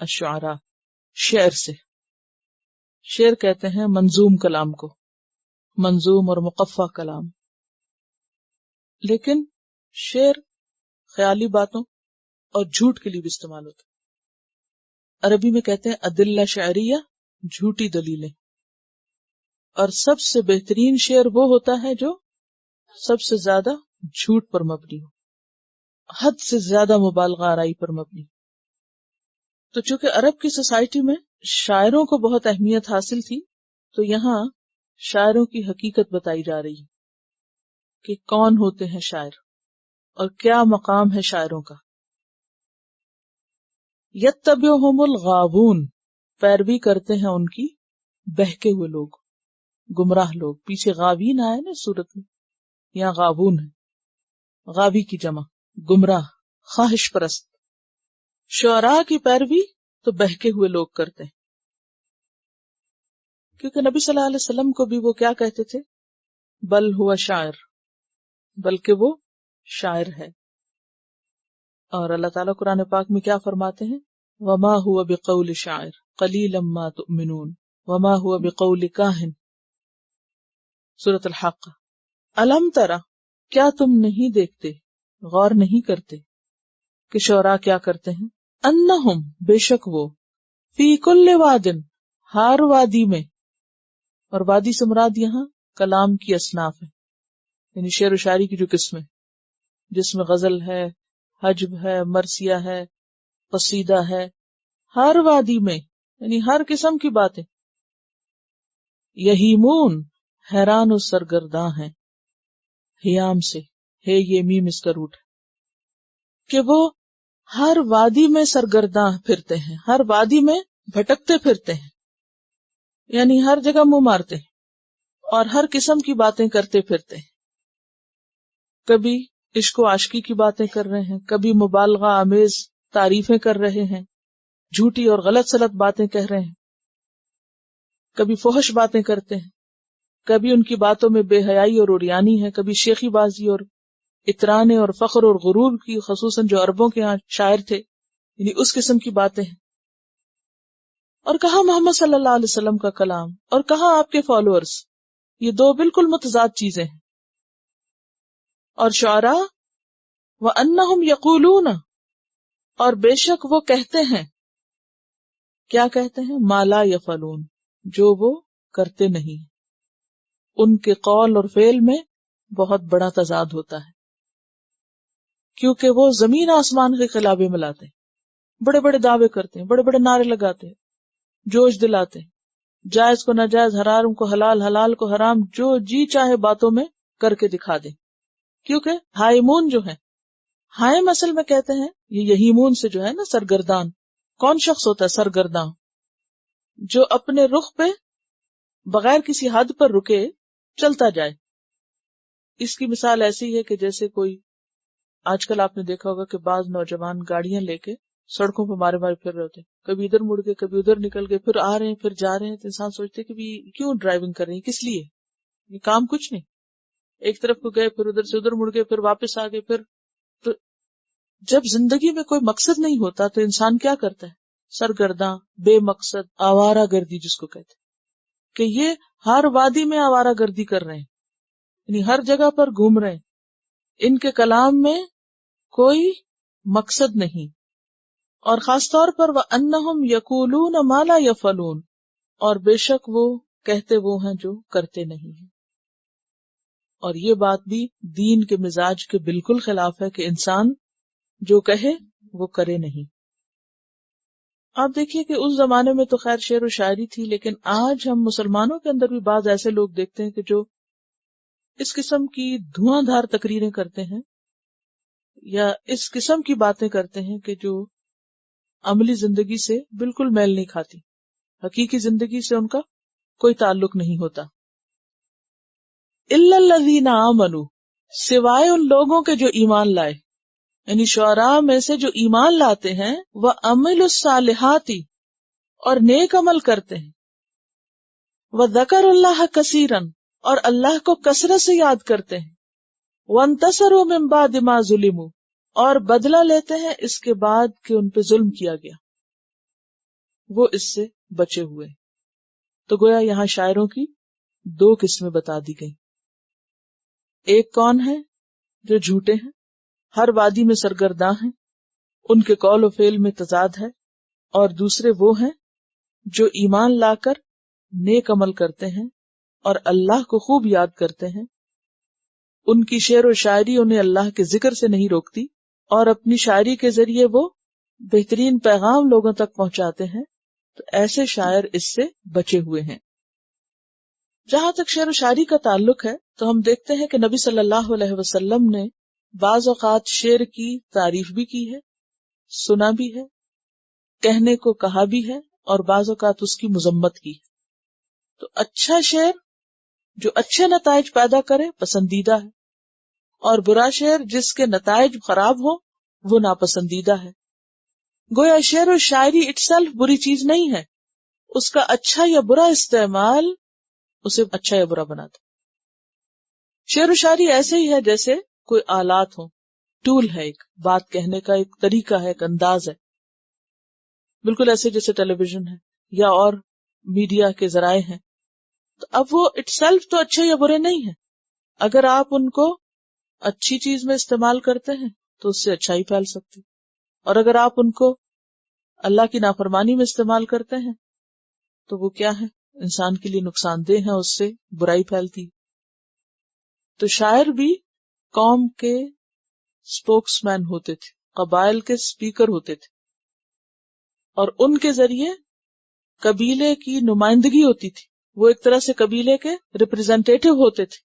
الشعراء، شعر سے. شعر کہتے ہیں منظوم کلام کو، منظوم اور مقفع کلام. لیکن شعر خیالی باتوں اور جھوٹ کے لیے بھی استعمال ہوتا ہے. عربی میں کہتے ہیں ادلہ شعریہ، جھوٹی دلیلیں. اور سب سے بہترین شعر وہ ہوتا ہے جو سب سے زیادہ جھوٹ پر مبنی ہو، حد سے زیادہ مبالغہ آرائی پر مبنی. تو چونکہ عرب کی سوسائٹی میں شاعروں کو بہت اہمیت حاصل تھی، تو یہاں شاعروں کی حقیقت بتائی جا رہی ہے کہ کون ہوتے ہیں شاعر اور کیا مقام ہے شاعروں کا. یتبعہم الغاوون، پیروی کرتے ہیں ان کی بہکے ہوئے لوگ، گمراہ لوگ. پیچھے غاوین آئے نا سورت میں، یہاں غاوون ہے، غاوی کی جمع، گمراہ، خواہش پرست. شعراء کی پیروی تو بہکے ہوئے لوگ کرتے ہیں، کیونکہ نبی صلی اللہ علیہ وسلم کو بھی وہ کیا کہتے تھے؟ بل ہوا شاعر، بلکہ وہ شاعر ہے. اور اللہ تعالیٰ قرآن پاک میں کیا فرماتے ہیں؟ وما هو بقول شاعر قلیلا ما تؤمنون وما هو بقول کاہن. سورۃ الحق. الم ترى، کیا تم نہیں دیکھتے، غور نہیں کرتے کہ شعراء کیا کرتے ہیں؟ انہم، بے شک وہ، فی کل واد، ہر وادی میں. اور وادی سے مراد یہاں کلام کی اصناف ہے، یعنی شعر و شاعری کی جو قسمیں، جس میں غزل ہے، حجب ہے، مرثیہ ہے، قصیدہ ہے، ہر وادی میں یعنی ہر قسم کی باتیں. یہیمون، حیران و سرگرداں ہیں، ہیام سے، ہے یہ میم اس کا روٹ ہے، کہ وہ ہر وادی میں سرگرداں پھرتے ہیں، ہر وادی میں بھٹکتے پھرتے ہیں، یعنی ہر جگہ منہ مارتے ہیں اور ہر قسم کی باتیں کرتے پھرتے ہیں. کبھی عشق و عاشقی کی باتیں کر رہے ہیں، کبھی مبالغہ آمیز تعریفیں کر رہے ہیں، جھوٹی اور غلط سلط باتیں کہہ رہے ہیں، کبھی فحش باتیں کرتے ہیں، کبھی ان کی باتوں میں بے حیائی اور عریانی ہے، کبھی شیخی بازی اور اطرانے اور فخر اور غرور کی، خصوصاً جو عربوں کے ہاں شاعر تھے، یعنی اس قسم کی باتیں ہیں. اور کہاں محمد صلی اللہ علیہ وسلم کا کلام اور کہاں آپ کے فالوورز، یہ دو بالکل متضاد چیزیں ہیں. اور شعراء وَأَنَّهُمْ يَقُولُونَ، اور بے شک وہ کہتے ہیں کیا کہتے ہیں؟ ما لا یفعلون، جو وہ کرتے نہیں. ان کے قول اور فعل میں بہت بڑا تضاد ہوتا ہے، کیونکہ وہ زمین آسمان کے خلابے ملاتے ہیں، بڑے بڑے دعوے کرتے ہیں، بڑے بڑے نعرے لگاتے ہیں، جوش دلاتے ہیں، جائز کو ناجائز، حرام کو حلال، حلال کو حرام، جو جی چاہے باتوں میں کر کے دکھا دیں. کیونکہ ہائمون جو ہے، ہائم اصل میں کہتے ہیں یہ یہیمون سے جو ہے نا سرگردان. کون شخص ہوتا ہے سرگرداں؟ جو اپنے رخ پہ بغیر کسی حد پر رکے چلتا جائے. اس کی مثال ایسی ہے کہ جیسے کوئی آج کل آپ نے دیکھا ہوگا کہ بعض نوجوان گاڑیاں لے کے سڑکوں پہ مارے مارے پھر رہے ہوتے ہیں، کبھی ادھر مڑ گئے، کبھی ادھر نکل گئے، پھر آ رہے ہیں، پھر جا رہے ہیں. تو انسان سوچتے کہ بھی کیوں ڈرائیونگ کر رہے ہیں، کس لیے؟ یہ کام کچھ نہیں. ایک طرف کو گئے، پھر ادھر سے ادھر مڑ گئے، پھر واپس آ گئے. پھر تو جب زندگی میں کوئی مقصد نہیں ہوتا تو انسان کیا کرتا ہے؟ سرگرداں، بے مقصد، آوارہ گردی جس کو کہتے ہیں، کہ یہ ہر وادی میں آوارہ گردی کر رہے ہیں، یعنی ہر جگہ پر گھوم رہے ہیں. ان کے کلام میں کوئی مقصد نہیں. اور خاص طور پر وَأَنَّهُمْ يَقُولُونَ مَا لَا يَفْعَلُونَ، اور بے شک وہ کہتے وہ ہیں جو کرتے نہیں ہیں. اور یہ بات بھی دین کے مزاج کے بالکل خلاف ہے کہ انسان جو کہے وہ کرے نہیں. آپ دیکھیے کہ اس زمانے میں تو خیر شعر و شاعری تھی، لیکن آج ہم مسلمانوں کے اندر بھی بعض ایسے لوگ دیکھتے ہیں کہ جو اس قسم کی دھواں دھار تقریریں کرتے ہیں یا اس قسم کی باتیں کرتے ہیں کہ جو عملی زندگی سے بالکل میل نہیں کھاتی، حقیقی زندگی سے ان کا کوئی تعلق نہیں ہوتا. اِلَّا الَّذِينَ آمَنُوا، سوائے ان لوگوں کے جو ایمان لائے، یعنی شعراء میں سے جو ایمان لاتے ہیں، وَعَمِلُوا الصَّالِحَاتِ، اور نیک عمل کرتے ہیں، وَذَكَرُوا اللَّهَ كَثِيرًا، اور اللہ کو کثرت سے یاد کرتے ہیں، وَانتَصَرُوا مِن بَعْدِ مَا ظُلِمُوا، اور بدلہ لیتے ہیں اس کے بعد کہ ان پہ ظلم کیا گیا، وہ اس سے بچے ہوئے. تو گویا یہاں شاعروں کی دو قسمیں بتا دی گئی. ایک کون ہے؟ جو جھوٹے ہیں، ہر وادی میں سرگرداں ہیں، ان کے قول و فعل میں تضاد ہے. اور دوسرے وہ ہیں جو ایمان لا کر نیک عمل کرتے ہیں اور اللہ کو خوب یاد کرتے ہیں. ان کی شعر و شاعری انہیں اللہ کے ذکر سے نہیں روکتی، اور اپنی شاعری کے ذریعے وہ بہترین پیغام لوگوں تک پہنچاتے ہیں. تو ایسے شاعر اس سے بچے ہوئے ہیں. جہاں تک شعر و شاعری کا تعلق ہے تو ہم دیکھتے ہیں کہ نبی صلی اللہ علیہ وسلم نے بعض اوقات شعر کی تعریف بھی کی ہے، سنا بھی ہے، کہنے کو کہا بھی ہے، اور بعض اوقات اس کی مذمت کی. تو اچھا شعر جو اچھے نتائج پیدا کرے پسندیدہ ہے، اور برا شعر جس کے نتائج خراب ہو وہ ناپسندیدہ ہے. گویا شعر و شاعری اٹسیلف بری چیز نہیں ہے، اس کا اچھا یا برا استعمال اسے اچھا یا برا بناتا. شعر و شاعری ایسے ہی ہے جیسے کوئی آلات ہو، ٹول ہے، ایک بات کہنے کا ایک طریقہ ہے، ایک انداز ہے، بالکل ایسے جیسے ٹیلی ویژن ہے یا اور میڈیا کے ذرائع ہیں. تو اب وہ اٹسیلف تو اچھے یا برے نہیں ہیں. اگر آپ ان کو اچھی چیز میں استعمال کرتے ہیں تو اس سے اچھائی پھیل سکتی، اور اگر آپ ان کو اللہ کی نافرمانی میں استعمال کرتے ہیں تو وہ کیا ہے؟ انسان کے لیے نقصان دہ ہے، اس سے برائی پھیلتی. تو شاعر بھی قوم کے اسپوکس مین ہوتے تھے، قبائل کے اسپیکر ہوتے تھے، اور ان کے ذریعے قبیلے کی نمائندگی ہوتی تھی. وہ ایک طرح سے قبیلے کے ریپرزینٹیٹیو ہوتے تھے،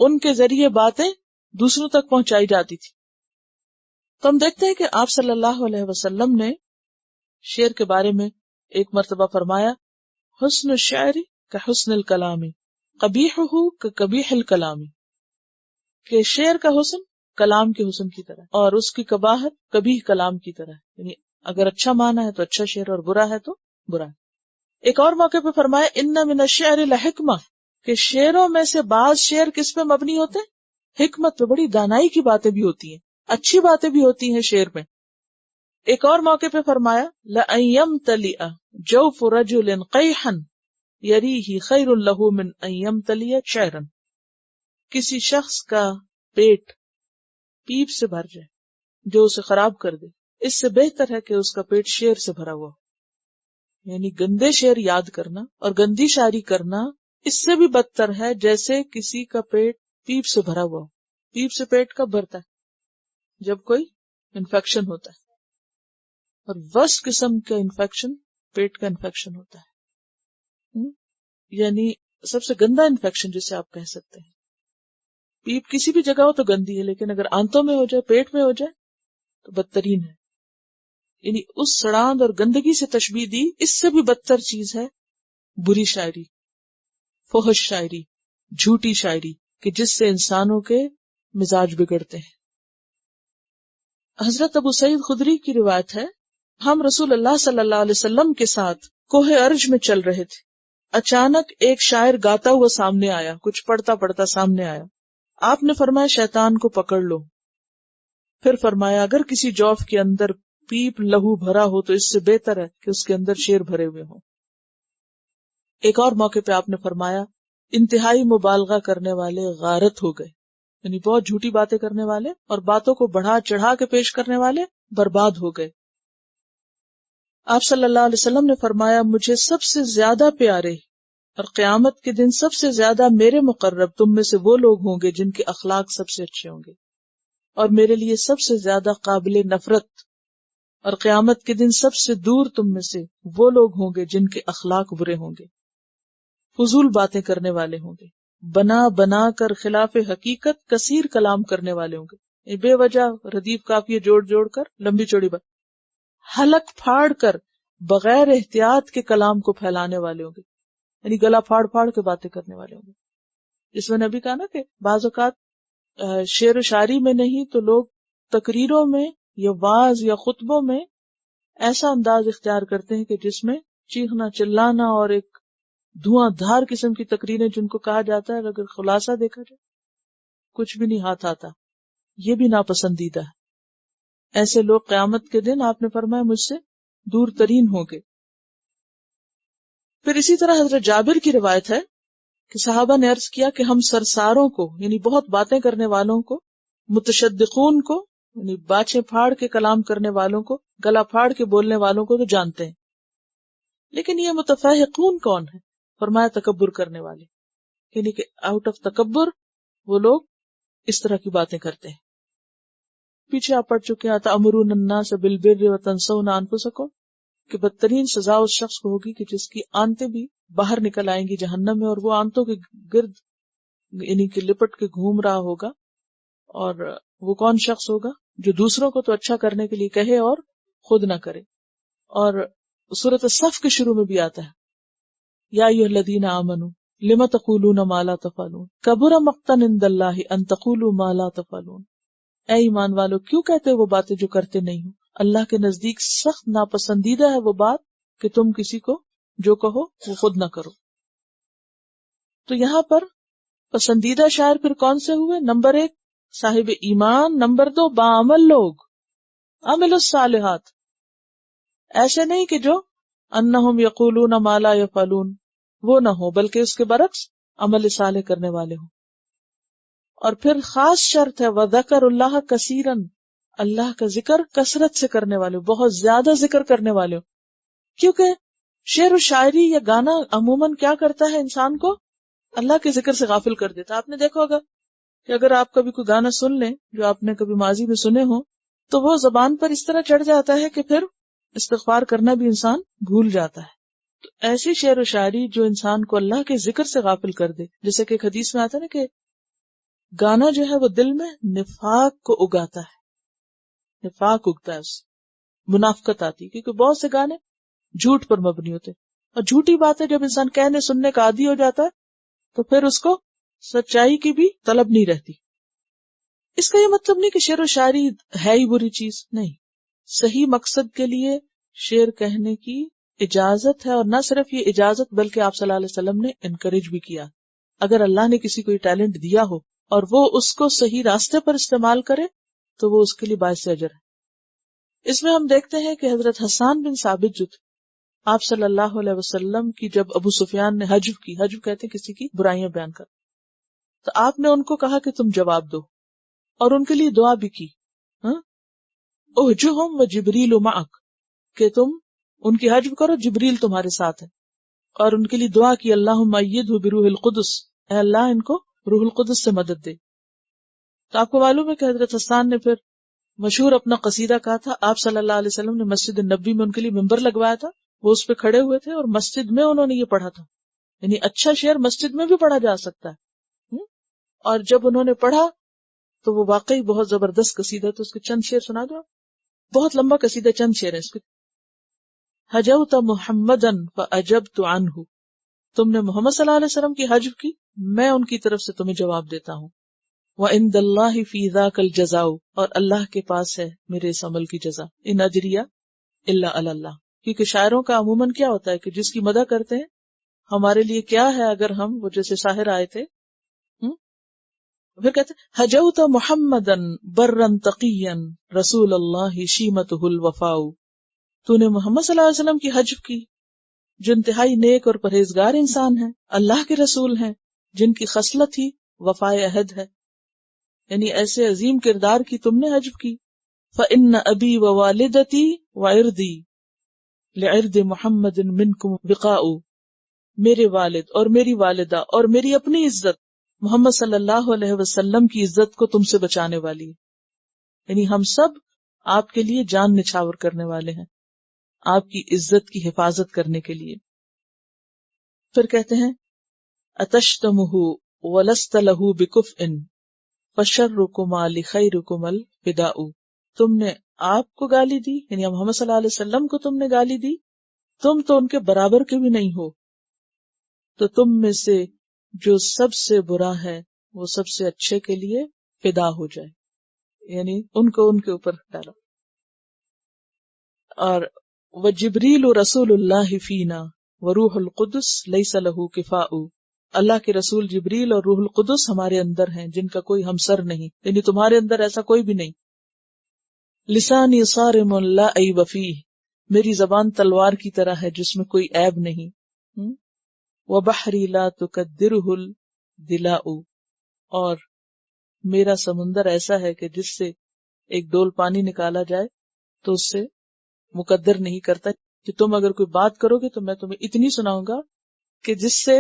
ان کے ذریعے باتیں دوسروں تک پہنچائی جاتی تھی. تو ہم دیکھتے ہیں کہ آپ صلی اللہ علیہ وسلم نے شعر کے بارے میں ایک مرتبہ فرمایا، حسن الشعر کا حسن الکلام قبیحہ کا قبیح الکلام، کہ شعر کا حسن کلام کے حسن کی طرح اور اس کی قباحت قبیح کلام کی طرح. یعنی اگر اچھا معنی ہے تو اچھا شعر اور برا ہے تو برا. ایک اور موقع پہ فرمایا ان من الشعر لحکمہ، کہ شعروں میں سے بعض شعر کس پہ مبنی ہوتے ہیں؟ حکمت پہ، بڑی دانائی کی باتیں بھی ہوتی ہیں، اچھی باتیں بھی ہوتی ہیں شعر میں. ایک اور موقع پہ فرمایا لَأَن يَمْتَلِئَ جَوْفُ رَجُلٍ قَيْحًا يَرِيهِ خَيْرٌ لَهُ مِنْ أَن يَمْتَلِئَ شَعْرًا، کسی شخص کا پیٹ پیپ سے بھر جائے جو اسے خراب کر دے، اس سے بہتر ہے کہ اس کا پیٹ شعر سے بھرا ہوا. یعنی گندے شعر یاد کرنا اور گندی شاعری کرنا اس سے بھی بدتر ہے جیسے کسی کا پیٹ پیپ سے بھرا ہوا ہو. پیپ سے پیٹ کب بھرتا ہے؟ جب کوئی انفیکشن ہوتا ہے، اور ورسٹ قسم کا انفیکشن پیٹ کا انفیکشن ہوتا ہے. یعنی سب سے گندا انفیکشن جسے آپ کہہ سکتے ہیں. پیپ کسی بھی جگہ ہو تو گندی ہے، لیکن اگر آنتوں میں ہو جائے، پیٹ میں ہو جائے تو بدترین ہے. یعنی اس سڑاند اور گندگی سے تشبیہ دی. اس سے بھی بدتر چیز ہے بری شاعری، فحش شاعری، جھوٹی شاعری، کہ جس سے انسانوں کے مزاج بگڑتے ہیں. حضرت ابو سعید خدری کی روایت ہے، ہم رسول اللہ صلی اللہ علیہ وسلم کے ساتھ کوہ ارج میں چل رہے تھے. اچانک ایک شاعر گاتا ہوا سامنے آیا، کچھ پڑھتا پڑھتا سامنے آیا. آپ نے فرمایا شیطان کو پکڑ لو. پھر فرمایا اگر کسی جوف کے اندر پیپ لہو بھرا ہو تو اس سے بہتر ہے کہ اس کے اندر شیر بھرے ہوئے ہوں. ایک اور موقع پہ آپ نے فرمایا انتہائی مبالغہ کرنے والے غارت ہو گئے، یعنی بہت جھوٹی باتیں کرنے والے اور باتوں کو بڑھا چڑھا کے پیش کرنے والے برباد ہو گئے. آپ صلی اللہ علیہ وسلم نے فرمایا مجھے سب سے زیادہ پیارے اور قیامت کے دن سب سے زیادہ میرے مقرب تم میں سے وہ لوگ ہوں گے جن کے اخلاق سب سے اچھے ہوں گے، اور میرے لیے سب سے زیادہ قابل نفرت اور قیامت کے دن سب سے دور تم میں سے وہ لوگ ہوں گے جن کے اخلاق برے ہوں گے، فضول باتیں کرنے والے ہوں گے، بنا بنا کر خلاف حقیقت کثیر کلام کرنے والے ہوں گے، بے وجہ ردیف قافیے جوڑ جوڑ کر لمبی چوڑی بات، حلق پھاڑ کر بغیر احتیاط کے کلام کو پھیلانے والے ہوں گے، یعنی گلا پھاڑ پھاڑ کے باتیں کرنے والے ہوں گے. جس میں نبی کہا نا کہ بعض اوقات شعر و شاعری میں نہیں تو لوگ تقریروں میں یا واعظ یا خطبوں میں ایسا انداز اختیار کرتے ہیں کہ جس میں چیخنا چلانا اور ایک دھواں دھار قسم کی تقریریں جن کو کہا جاتا ہے، اگر خلاصہ دیکھا جائے کچھ بھی نہیں ہاتھ آتا. یہ بھی ناپسندیدہ ہے. ایسے لوگ قیامت کے دن آپ نے فرمایا مجھ سے دور ترین ہوں گے. پھر اسی طرح حضرت جابر کی روایت ہے کہ صحابہ نے عرض کیا کہ ہم سرساروں کو یعنی بہت باتیں کرنے والوں کو، متشدقون کو یعنی باچھیں پھاڑ کے کلام کرنے والوں کو، گلا پھاڑ کے بولنے والوں کو تو جانتے ہیں، لیکن یہ متفحقون کون ہے؟ فرمایا تکبر کرنے والے، یعنی کہ آؤٹ آف تکبر وہ لوگ اس طرح کی باتیں کرتے ہیں. پیچھے آپ پڑھ چکے ہیں تأمرون الناس بالبر وتنسون انفسکم کہ بدترین سزا اس شخص کو ہوگی کہ جس کی آنتیں بھی باہر نکل آئیں گی جہنم میں، اور وہ آنتوں کے گرد یعنی کہ لپٹ کے گھوم رہا ہوگا. اور وہ کون شخص ہوگا جو دوسروں کو تو اچھا کرنے کے لیے کہے اور خود نہ کرے. اور سورۃ الصف کے شروع میں بھی آتا ہے یا ایھا الذین آمنوا لم تقولون ما لا تفعلون کبر مقتا عند اللہ ان تقولوا ما لا تفعلون. اے ایمان والو کیوں کہتے وہ باتیں جو کرتے نہیں ہو؟ اللہ کے نزدیک سخت ناپسندیدہ ہے وہ بات کہ تم کسی کو جو کہو وہ خود نہ کرو. تو یہاں پر پسندیدہ شاعر پھر کون سے ہوئے؟ نمبر 1 صاحب ایمان، نمبر 2 باعمل لوگ، عمل الصالحات. ایسے نہیں کہ جو انہم یقولون ما لا یفعلون وہ نہ ہو، بلکہ اس کے برعکس عمل صالح کرنے والے ہوں. اور پھر خاص شرط ہے وَذَكَرُ اللَّهَ كَثِيرًا، اللہ کا ذکر کثرت سے کرنے والے، بہت زیادہ ذکر کرنے والے. کیونکہ شعر و شاعری یا گانا عموماً کیا کرتا ہے انسان کو؟ اللہ کے ذکر سے غافل کر دیتا. آپ نے دیکھا ہوگا کہ اگر آپ کبھی کوئی گانا سن لیں جو آپ نے کبھی ماضی میں سنے ہوں تو وہ زبان پر اس طرح چڑھ جاتا ہے کہ پھر استغفار کرنا بھی انسان بھول جاتا ہے. تو ایسی شعر و شاعری جو انسان کو اللہ کے ذکر سے غافل کر دے، جیسے کہ ایک حدیث میں آتا ہے نا کہ گانا جو ہے وہ دل میں نفاق کو اگاتا ہے، نفاق اگتا ہے، اس منافقت آتی ہے، کیونکہ بہت سے گانے جھوٹ پر مبنی ہوتے ہیں، اور جھوٹی باتیں جب انسان کہنے سننے کا عادی ہو جاتا ہے تو پھر اس کو سچائی کی بھی طلب نہیں رہتی. اس کا یہ مطلب نہیں کہ شعر و شاعری ہے ہی بری چیز، نہیں. صحیح مقصد کے لیے شعر کہنے کی اجازت ہے، اور نہ صرف یہ اجازت بلکہ آپ صلی اللہ علیہ وسلم نے انکریج بھی کیا. اگر اللہ نے کسی کو یہ ٹیلنٹ دیا ہو اور وہ اس کو صحیح راستے پر استعمال کرے تو وہ اس کے لیے باعث اجر ہے. اس میں ہم دیکھتے ہیں کہ حضرت حسان بن ثابت جو تھے، آپ صلی اللہ علیہ وسلم کی جب ابو سفیان نے حجب کی، حجب کہتے ہیں کسی کی برائیاں بیان کر، تو آپ نے ان کو کہا کہ تم جواب دو، اور ان کے لیے دعا بھی کی، احجہم وجبریل معک، کہ تم ان کی حجب کرو، جبریل تمہارے ساتھ ہے. اور ان کے لیے دعا کی اللہم ایدہ بروح القدس، اے اللہ ان کو روح القدس سے مدد دے. تو آپ کو معلوم ہے کہ حضرت حسان نے پھر مشہور اپنا قصیدہ کہا تھا. آپ صلی اللہ علیہ وسلم نے مسجد نبی میں ان کے لیے ممبر لگوایا تھا، وہ اس پہ کھڑے ہوئے تھے اور مسجد میں انہوں نے یہ پڑھا تھا. یعنی اچھا شعر مسجد میں بھی پڑھا جا سکتا ہے. اور جب انہوں نے پڑھا تو وہ واقعی بہت زبردست قصیدہ. تو اس کے چند شعر سنا دو. بہت لمبا قصیدہ، چند شعر ہیں اس کے. حجوت محمدا فاجبت عنہ، تم نے محمد صلی اللہ علیہ وسلم کی حجب کی، میں ان کی طرف سے تمہیں جواب دیتا ہوں. وعند اللہ فی ذاک الجزاء، اور اللہ کے پاس ہے میرے اس عمل کی جزا. ان اجریہ الا علی اللہ. کیونکہ شاعروں کا عموماً کیا ہوتا ہے کہ جس کی مدح کرتے ہیں ہمارے لیے کیا ہے اگر ہم، وہ جیسے شاعر آئے تھے پھر کہتے حجوت محمدا برا تقیا رسول اللہ شیمتہ الوفاء، تو نے محمد صلی اللہ علیہ وسلم کی حجب کی جو انتہائی نیک اور پرہیزگار انسان ہیں، اللہ کے رسول ہیں جن کی خصلت ہی وفائے عہد ہے. یعنی ایسے عظیم کردار کی تم نے حجب کی. فإن أبی ووالدتی وعردی لعرد محمد منکم بقاء، میرے والد اور میری والدہ اور میری اپنی عزت محمد صلی اللہ علیہ وسلم کی عزت کو تم سے بچانے والی ہے. یعنی ہم سب آپ کے لیے جان نچھاور کرنے والے ہیں، آپ کی عزت کی حفاظت کرنے کے لیے. پھر کہتے ہیں اتشتمہ ولست لہ بکفء فشرکما لخیرکم الفداء، تم نے آپ کو گالی دی، یعنی محمد صلی اللہ علیہ وسلم کو تم نے گالی دی، تم تو ان کے برابر کے بھی نہیں ہو، تو تم میں سے جو سب سے برا ہے وہ سب سے اچھے کے لیے فدا ہو جائے، یعنی ان کو ان کے اوپر ڈالا. اور وجبریل رسول اللہ فینا وروح القدس لیس لہ کفاء، اللہ کے رسول جبریل اور روح القدس ہمارے اندر ہیں جن کا کوئی ہمسر نہیں، یعنی تمہارے اندر ایسا کوئی بھی نہیں. لسانی صارم لا عیب فیہ، میری زبان تلوار کی طرح ہے جس میں کوئی عیب نہیں. وبحری لا تقدرہ الدلاء، اور میرا سمندر ایسا ہے کہ جس سے ایک ڈول پانی نکالا جائے تو اس سے مقدر نہیں کرتا کہ تم اگر کوئی بات کرو گے تو میں تمہیں اتنی سناؤں گا کہ جس سے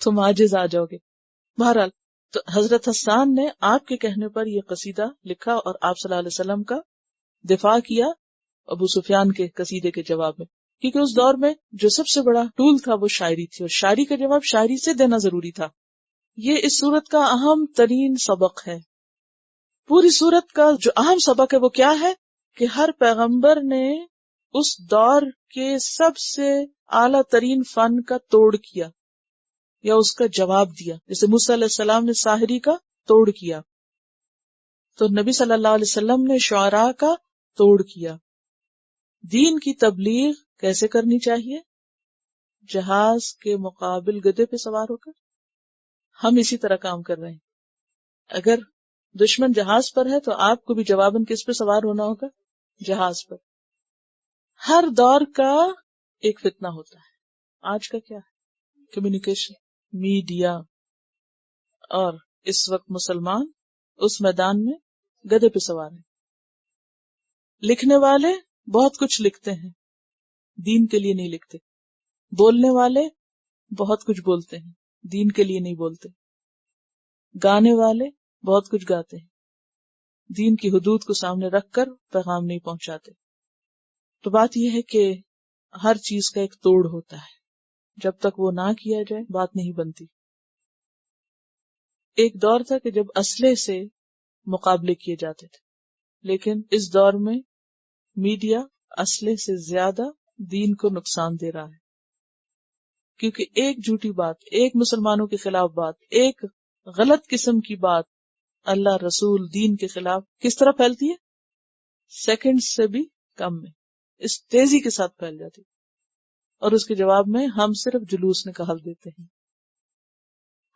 تم عاجز آ جاؤ گے. بہرحال تو حضرت حسان نے آپ کے کہنے پر یہ قصیدہ لکھا اور آپ صلی اللہ علیہ وسلم کا دفاع کیا ابو سفیان کے قصیدے کے جواب میں، کیونکہ اس دور میں جو سب سے بڑا ٹول تھا وہ شاعری تھی، اور شاعری کا جواب شاعری سے دینا ضروری تھا. یہ اس سورت کا اہم ترین سبق ہے. پوری سورت کا جو اہم سبق ہے وہ کیا ہے کہ ہر پیغمبر نے اس دور کے سب سے اعلیٰ ترین فن کا توڑ کیا یا اس کا جواب دیا. جیسے موسیٰ علیہ السلام نے ساحری کا توڑ کیا، تو نبی صلی اللہ علیہ وسلم نے شعراء کا توڑ کیا. دین کی تبلیغ کیسے کرنی چاہیے؟ جہاز کے مقابل گدھے پہ سوار ہو کر. ہم اسی طرح کام کر رہے ہیں. اگر دشمن جہاز پر ہے تو آپ کو بھی جواباً کس پہ سوار ہونا ہوگا؟ جہاز پر. ہر دور کا ایک فتنہ ہوتا ہے. آج کا کیا ہے؟ Communication, media. اور اس وقت مسلمان اس میدان میں گدھے پہ سوار ہیں. لکھنے والے بہت کچھ لکھتے ہیں، دین کے لیے نہیں لکھتے. بولنے والے بہت کچھ بولتے ہیں، دین کے لیے نہیں بولتے. گانے والے بہت کچھ گاتے ہیں، دین کی حدود کو سامنے رکھ کر پیغام نہیں پہنچاتے. تو بات یہ ہے کہ ہر چیز کا ایک توڑ ہوتا ہے، جب تک وہ نہ کیا جائے بات نہیں بنتی. ایک دور تھا کہ جب اسلحے سے مقابلے کیے جاتے تھے، لیکن اس دور میں میڈیا اسلحے سے زیادہ دین کو نقصان دے رہا ہے. کیونکہ ایک جھوٹی بات، ایک مسلمانوں کے خلاف بات، ایک غلط قسم کی بات اللہ، رسول، دین کے خلاف کس طرح پھیلتی ہے؟ سیکنڈ سے بھی کم میں، اس تیزی کے ساتھ پھیل جاتی. اور اس کے جواب میں ہم صرف جلوس نکال دیتے ہیں.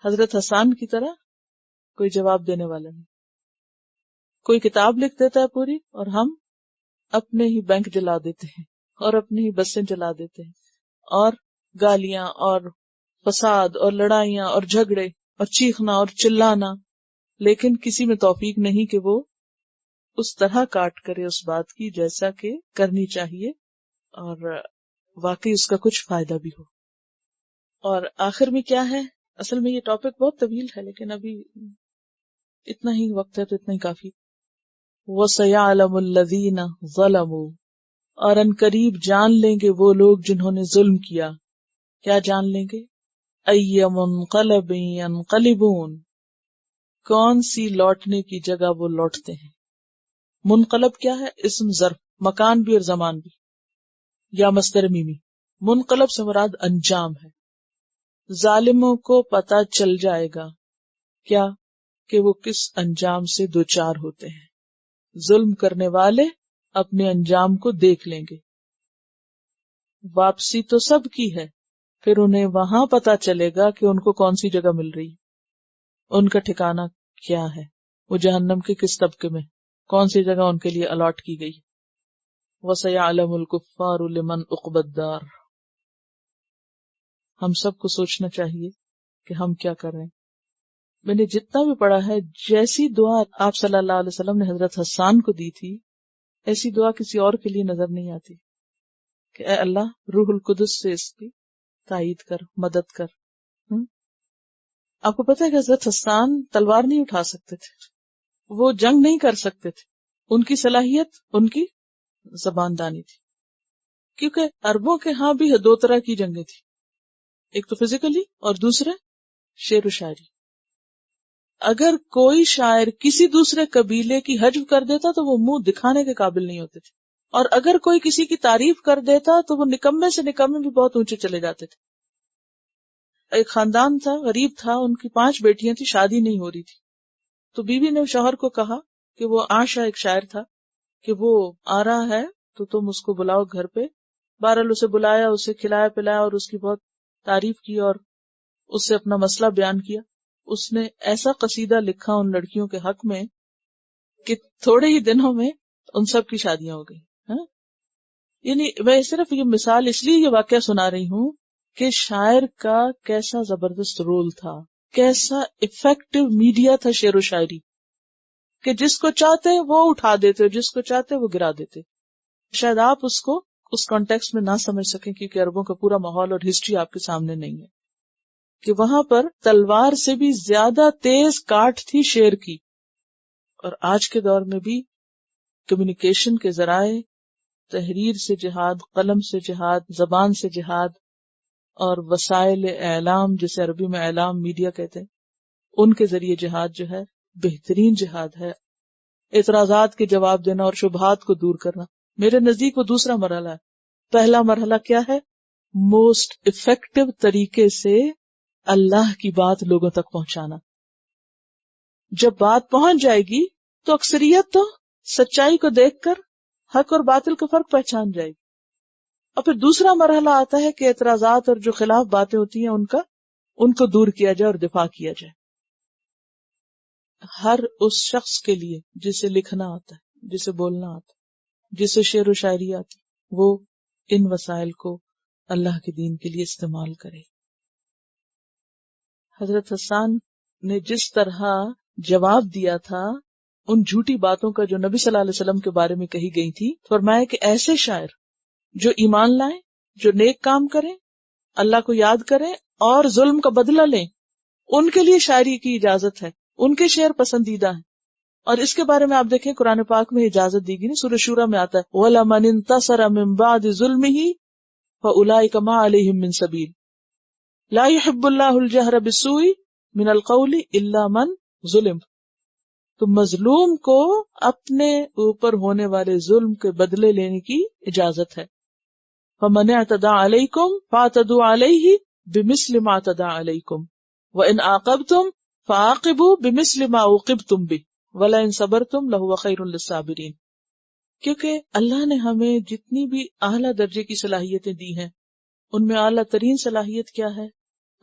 حضرت حسان کی طرح کوئی جواب دینے والا نہیں. کوئی کتاب لکھ دیتا ہے پوری اور ہم اپنے ہی بینک جلا دیتے ہیں اور اپنی ہی بسیں جلا دیتے ہیں، اور گالیاں اور فساد اور لڑائیاں اور جھگڑے اور چیخنا اور چلانا، لیکن کسی میں توفیق نہیں کہ وہ اس طرح کاٹ کرے اس بات کی جیسا کہ کرنی چاہیے. اور واقعی اس کا کچھ فائدہ بھی ہو. اور آخر میں کیا ہے، اصل میں یہ ٹاپک بہت طویل ہے لیکن ابھی اتنا ہی وقت ہے تو اتنا ہی کافی. وَسَيَعْلَمُ الَّذِينَ ظَلَمُوا، اور ان قریب جان لیں گے وہ لوگ جنہوں نے ظلم کیا. کیا جان لیں گے؟ أَيَّ مُنْقَلَبٍ يَنْقَلِبُونَ، کون سی لوٹنے کی جگہ وہ لوٹتے ہیں. منقلب کیا ہے؟ اسم ظرف، مکان بھی اور زمان بھی، یا مصدر میمی. منقلب سے مراد انجام ہے. ظالموں کو پتہ چل جائے گا کیا کہ وہ کس انجام سے دوچار ہوتے ہیں. ظلم کرنے والے اپنے انجام کو دیکھ لیں گے. واپسی تو سب کی ہے، پھر انہیں وہاں پتہ چلے گا کہ ان کو کون سی جگہ مل رہی، ان کا ٹھکانہ کیا ہے، وہ جہنم کے کس طبقے میں، کون سی جگہ ان کے لیے الاٹ کی گئی. وَسَيَعْلَمُ الْكُفَّارُ لِمَنْ عُقْبَى الدَّارِ. ہم سب کو سوچنا چاہیے کہ ہم کیا کر رہے ہیں. میں نے جتنا بھی پڑھا ہے، جیسی دعا آپ صلی اللہ علیہ وسلم نے حضرت حسان کو دی تھی، ایسی دعا کسی اور کے لیے نظر نہیں آتی کہ اے اللہ روح القدس سے اس کی تائید کر، مدد کر. آپ کو پتہ ہے کہ حضرت حسان تلوار نہیں اٹھا سکتے تھے، وہ جنگ نہیں کر سکتے تھے. ان کی صلاحیت ان کی زبان دانی تھی، کیونکہ عربوں کے ہاں بھی 2 طرح کی جنگیں تھی، ایک تو فزیکلی اور دوسرے شعر و شاعری. اگر کوئی شاعر کسی دوسرے قبیلے کی حجب کر دیتا تو وہ منہ دکھانے کے قابل نہیں ہوتے تھے، اور اگر کوئی کسی کی تعریف کر دیتا تو وہ نکمے سے نکمے بھی بہت اونچے چلے جاتے تھے. ایک خاندان تھا، غریب تھا، ان کی 5 بیٹیاں تھیں، شادی نہیں ہو رہی تھی. تو بیوی نے شوہر کو کہا کہ وہ عاشا ایک شاعر تھا کہ وہ آ رہا ہے تو تم اس کو بلاؤ گھر پہ. بہرحال اسے بلایا، اسے کھلایا پلایا اور اس کی بہت تعریف کی اور اس سے اپنا مسئلہ بیان کیا. اس نے ایسا قصیدہ لکھا ان لڑکیوں کے حق میں کہ تھوڑے ہی دنوں میں ان سب کی شادیاں ہو گئی. یعنی میں صرف یہ مثال اس لیے یہ واقعہ سنا رہی ہوں کہ شاعر کا کیسا زبردست رول تھا، کیسا افیکٹو میڈیا تھا شعر و شاعری، کہ جس کو چاہتے وہ اٹھا دیتے، جس کو چاہتے وہ گرا دیتے. شاید آپ اس کو اس کانٹیکسٹ میں نہ سمجھ سکیں کیونکہ عربوں کا پورا ماحول اور ہسٹری آپ کے سامنے نہیں ہے، کہ وہاں پر تلوار سے بھی زیادہ تیز کاٹ تھی شعر کی. اور آج کے دور میں بھی کمیونیکیشن کے ذرائع، تحریر سے جہاد، قلم سے جہاد، زبان سے جہاد، اور وسائل اعلام جسے عربی میں اعلام میڈیا کہتے ہیں، ان کے ذریعے جہاد جو ہے بہترین جہاد ہے. اعتراضات کے جواب دینا اور شبہات کو دور کرنا میرے نزدیک وہ دوسرا مرحلہ ہے. پہلا مرحلہ کیا ہے؟ موسٹ افیکٹو طریقے سے اللہ کی بات لوگوں تک پہنچانا. جب بات پہنچ جائے گی تو اکثریت تو سچائی کو دیکھ کر حق اور باطل کا فرق پہچان جائے گی. اور پھر دوسرا مرحلہ آتا ہے کہ اعتراضات اور جو خلاف باتیں ہوتی ہیں ان کو دور کیا جائے اور دفاع کیا جائے. ہر اس شخص کے لیے جسے لکھنا آتا ہے، جسے بولنا آتا ہے، جسے شعر و شاعری آتی، وہ ان وسائل کو اللہ کے دین کے لیے استعمال کرے. حضرت حسان نے جس طرح جواب دیا تھا ان جھوٹی باتوں کا جو نبی صلی اللہ علیہ وسلم کے بارے میں کہی گئی تھی، فرمایا کہ ایسے شاعر جو ایمان لائیں، جو نیک کام کریں، اللہ کو یاد کریں اور ظلم کا بدلہ لیں، ان کے لیے شاعری کی اجازت ہے، ان کے شعر پسندیدہ ہیں. اور اس کے بارے میں آپ دیکھیں قرآن پاک میں اجازت دی گئی نا، سورہ شورى میں آتا ہے وَلَمَنِ انتَصَرَ مِن بَعْدِ ظُلْمِهِ فَأُولَٰئِكَ مَا عَلَيْهِم مِّن سَبِيلٍ لَا يُحِبُّ اللَّهُ الْجَهْرَ بِالسُّوءِ مِنَ الْقَوْلِ إِلَّا مَن ظُلِمَ. تو مظلوم کو اپنے اوپر ہونے والے ظلم کے بدلے لینے کی اجازت ہے. فَمَنِ اعْتَدَىٰ عَلَيْكُمْ فَاعْتَدُوا عَلَيْهِ بِمِثْلِ مَا اعْتَدَىٰ عَلَيْكُمْ وَإِنْ عَاقَبْتُمْ فَعَاقِبُوا بِمِثْلِ مَا عُوقِبْتُمْ بِهِ وَلَئِن صَبَرْتُمْ لَهُوَ خَيْرٌ لِّلصَّابِرِينَ. کیونکہ اللہ نے ہمیں جتنی بھی اعلیٰ درجے کی صلاحیتیں دی ہیں ان میں اعلیٰ ترین صلاحیت کیا ہے؟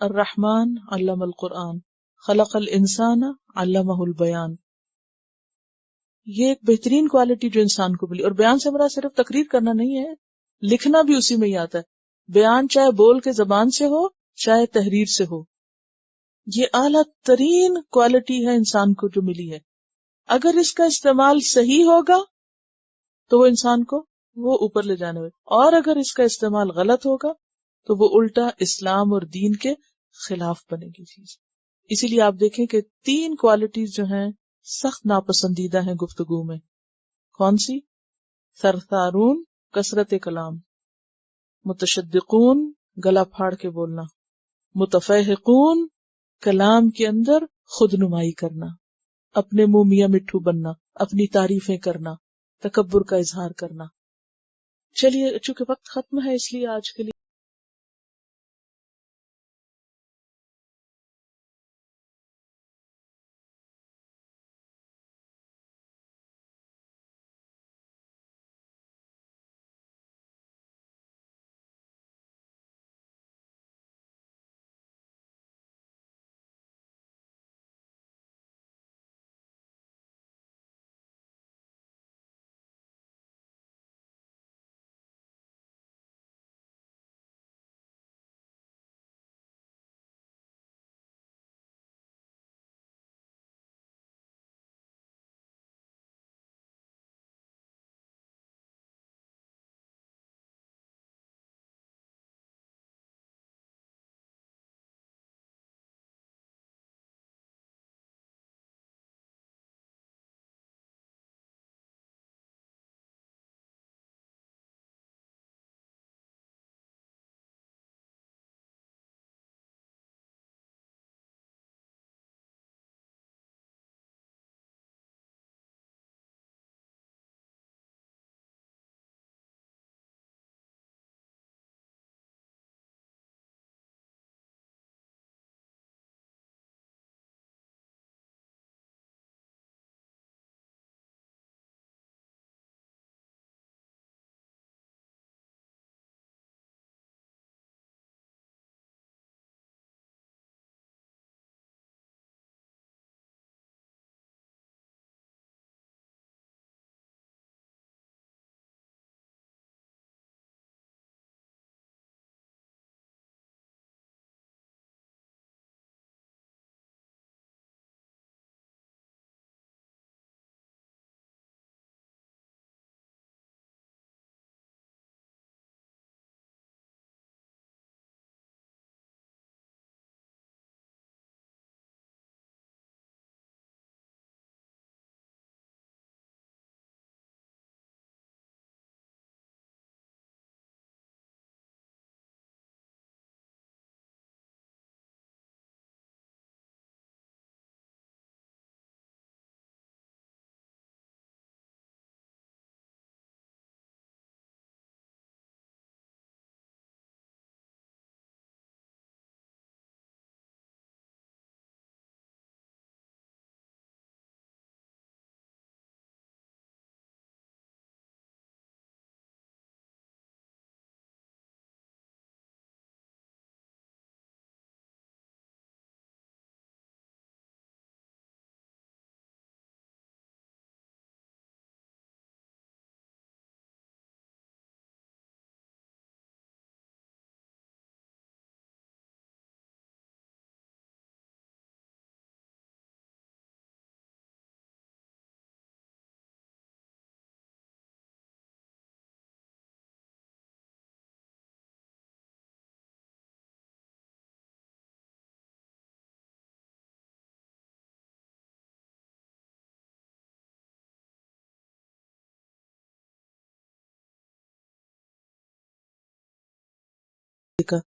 الرحمن علم القرآن خلق الانسان علمہ البیان. یہ ایک بہترین کوالٹی جو انسان کو ملی. اور بیان سے مراد صرف تقریر کرنا نہیں ہے، لکھنا بھی اسی میں ہی آتا ہے. بیان چاہے بول کے زبان سے ہو چاہے تحریر سے ہو، یہ اعلیٰ ترین کوالٹی ہے انسان کو جو ملی ہے. اگر اس کا استعمال صحیح ہوگا تو وہ انسان کو وہ اوپر لے جانے میں، اور اگر اس کا استعمال غلط ہوگا تو وہ الٹا اسلام اور دین کے خلاف بنے گی چیز. اسی لیے آپ دیکھیں کہ 3 کوالٹیز جو ہیں سخت ناپسندیدہ ہیں گفتگو میں. کون سی؟ ثرثارون کثرت کلام، متشدقون گلا پھاڑ کے بولنا، متفحقون کلام کے اندر خود نمائی کرنا، اپنے منہ میاں مٹھو بننا، اپنی تعریفیں کرنا، تکبر کا اظہار کرنا. چلیے چونکہ وقت ختم ہے اس لیے آج کے لیے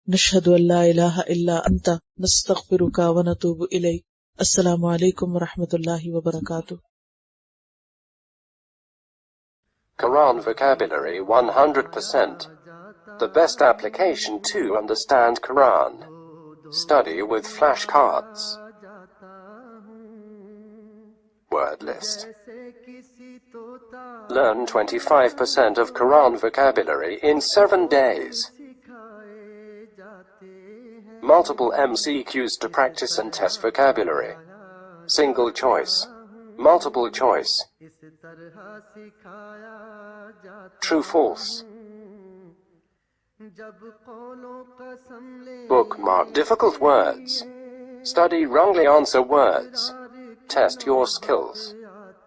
نشهد ان لا الہ الا انت نستغفرک ونتوب الیک. السلام علیکم ورحمۃ اللہ وبرکاتہ. Quran vocabulary 100%. The best application to understand Quran. Study with flashcards. Word list. Learn 25% of Quran vocabulary in 7 days. Multiple MCQs to practice and test vocabulary. Single choice. Multiple choice. True, false. Bookmark difficult words. Study wrongly answer words. Test your skills.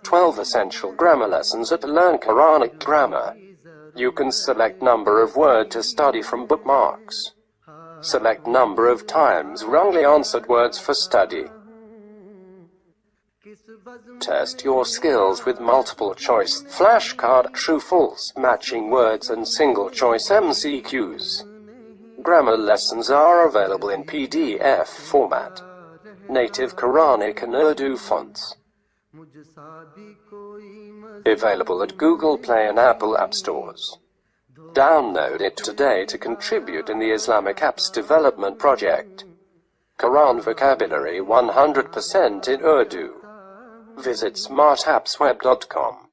12 essential grammar lessons at Learn Quranic Grammar. You can select number of word to study from bookmarks. Select number of times wrongly answered words for study. Test your skills with multiple choice, flashcard, true-false, matching words and single choice MCQs. Grammar lessons are available in PDF format. Native Quranic and Urdu fonts. Available at Google Play and Apple App Stores. Download it today to contribute in the Islamic Apps Development Project. Quran vocabulary 100% in Urdu. Visit smartappsweb.com.